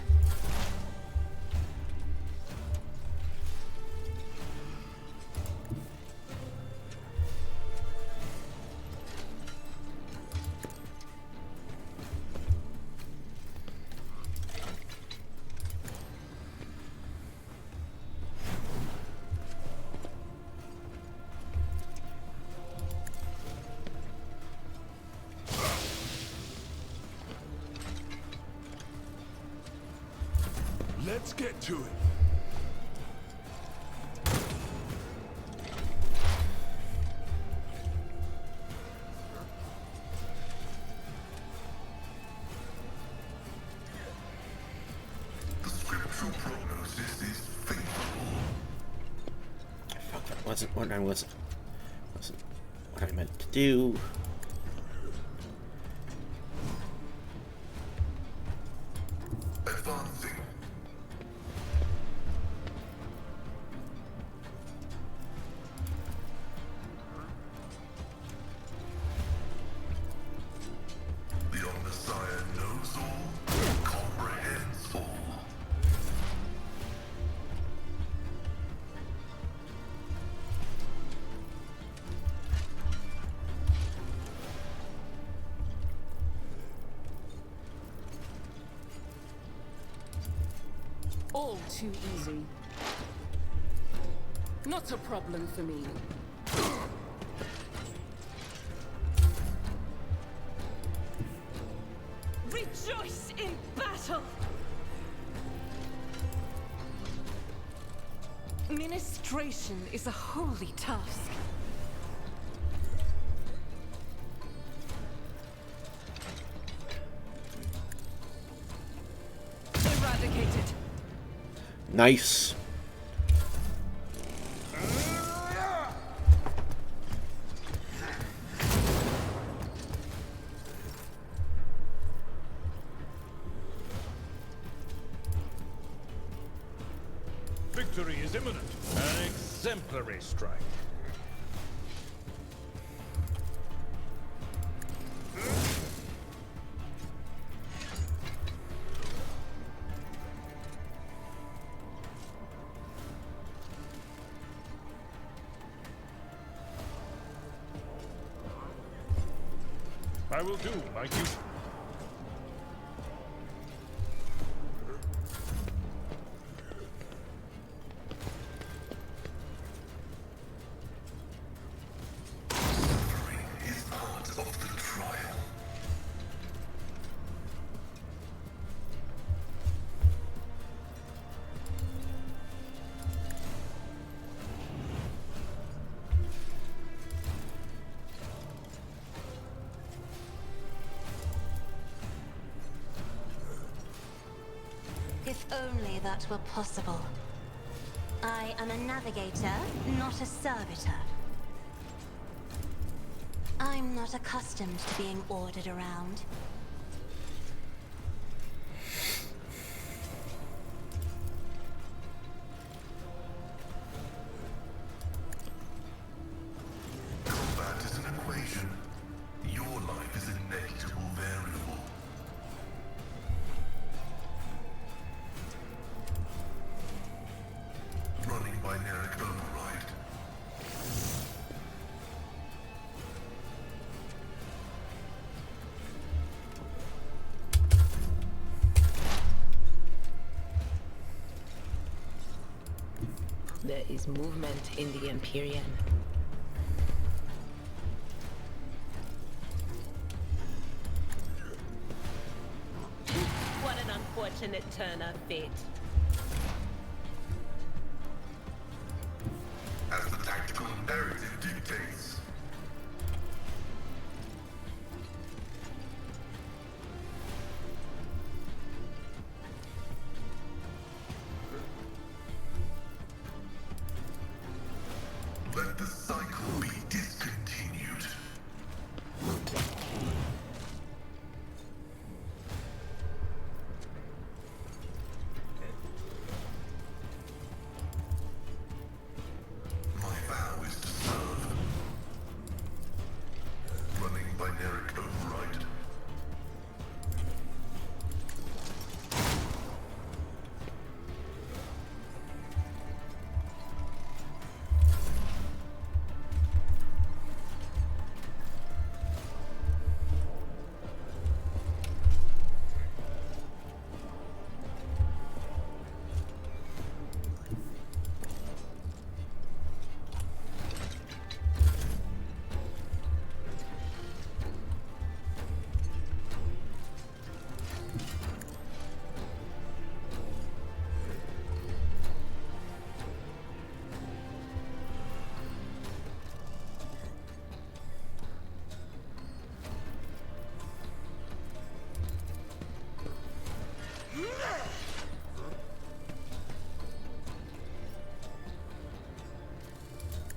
Let's get to it. The scriptural prognosis is favorable. Fuck, that wasn't what I wasn't what I meant to do. Advancing. The Omnissiah knows all, comprehends all. all too easy. Not a problem for me. Rejoice in battle! Ministration is a holy task. Eradicated. Nice. Victory is imminent. An exemplary strike. I will do my duty. If only that were possible. I am a navigator, not a servitor. I'm not accustomed to being ordered around. Combat is an equation. Your life is a negligible variable. Running binaric override. There is movement in the Empyrean. What an unfortunate turn of fate. As the tactical imperative dictates. Let the cycle be discontinued. My vow is to serve. Running binaric override.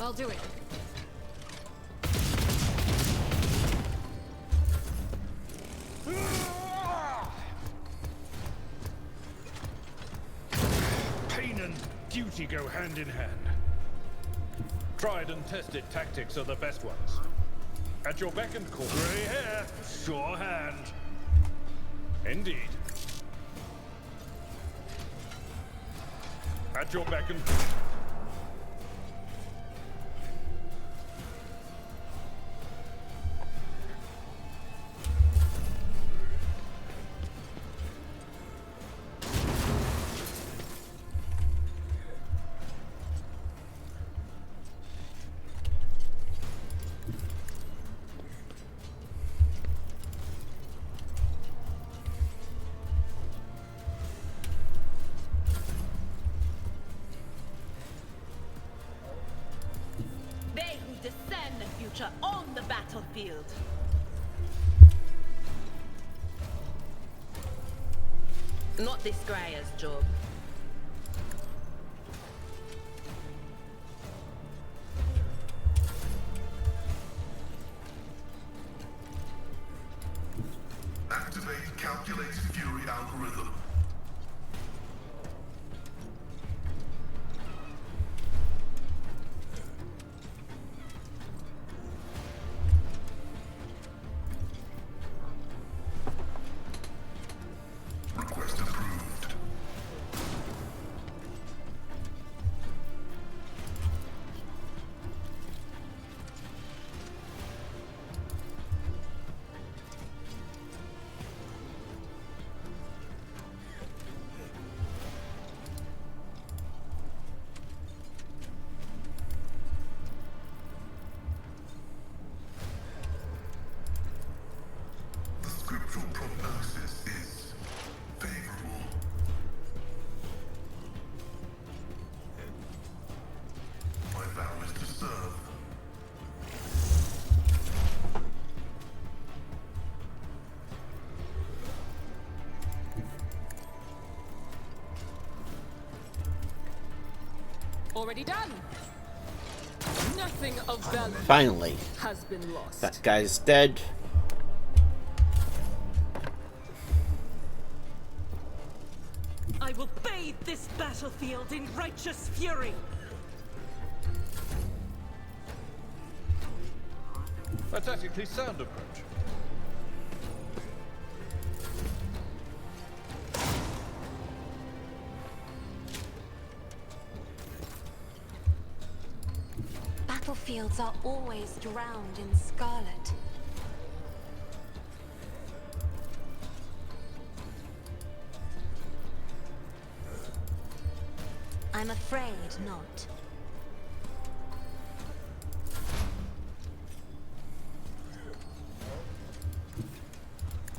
I'll do it. Pain and duty go hand in hand. Tried and tested tactics are the best ones. At your beck and call. Grey hair, sure hand. Indeed. At your beck and call. discern the future on the battlefield. Not this Greyer's job. Activate Calculated Fury algorithm. Request approved. The scriptural prognosis is favorable. My vow is to serve. Already done. Nothing of value Finally, has been lost. that guy's dead. I will bathe this battlefield in righteous fury. A tactically sound approach. Battlefields are always drowned in scarlet. I'm afraid not.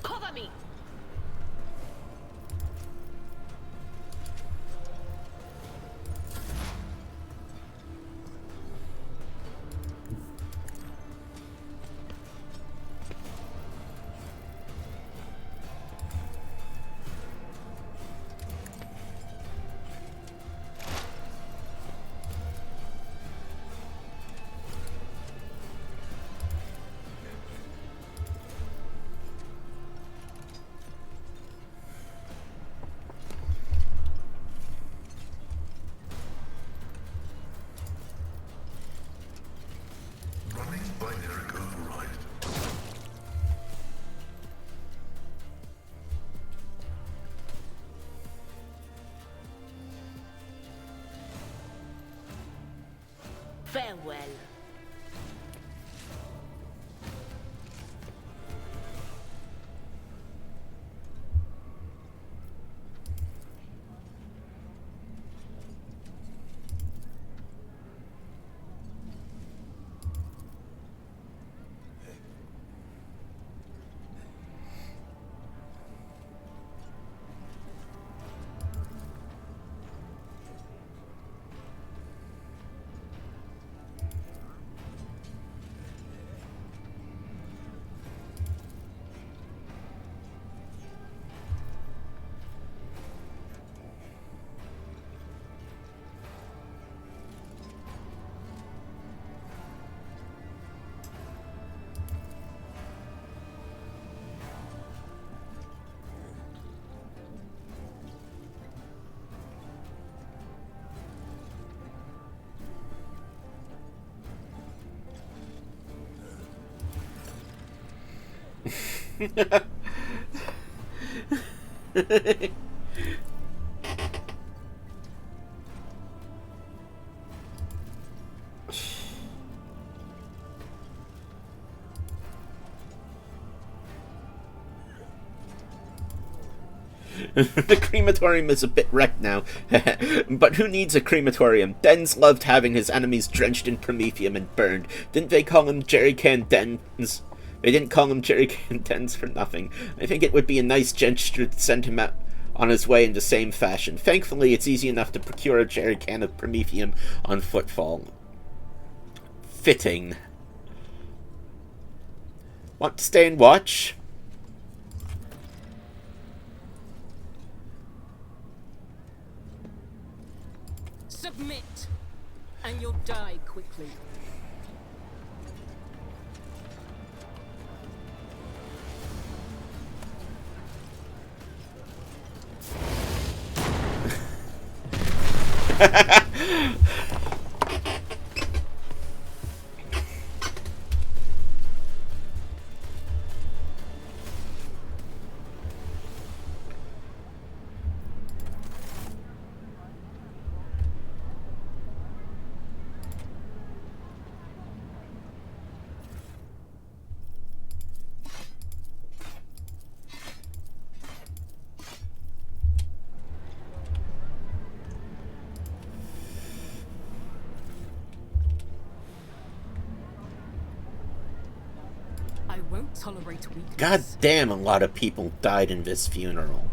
Cover me! Running binary override. Farewell. The crematorium is a bit wrecked now, but who needs a crematorium? Dens loved having his enemies drenched in promethium and burned. Didn't they call him Jerrycan Dens? They didn't call him Jerrycan Dens for nothing. I think it would be a nice gesture to send him out on his way in the same fashion. Thankfully, it's easy enough to procure a jerrycan of promethium on Footfall. fitting. Want to stay and watch? Submit, and you'll die quickly. I won't tolerate weakness. God damn, a lot of people died in this funeral.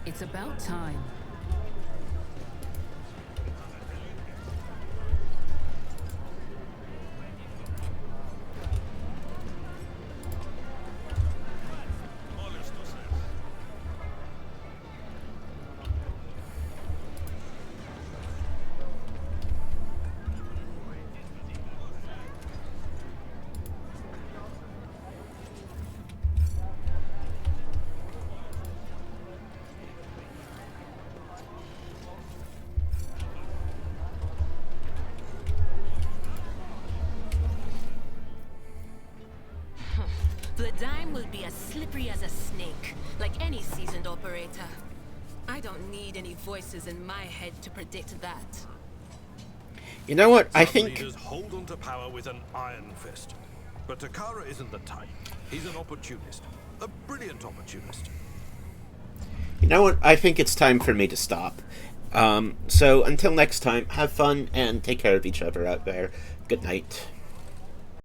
It's about time. The dime will be as slippery as a snake, like any seasoned operator. I don't need any voices in my head to predict that. You know what? I Some think leaders hold onto power with an iron fist. But Takara isn't the type. He's an opportunist. A brilliant opportunist. You know what? I think it's time for me to stop. So until next time, have fun and take care of each other out there. Good night.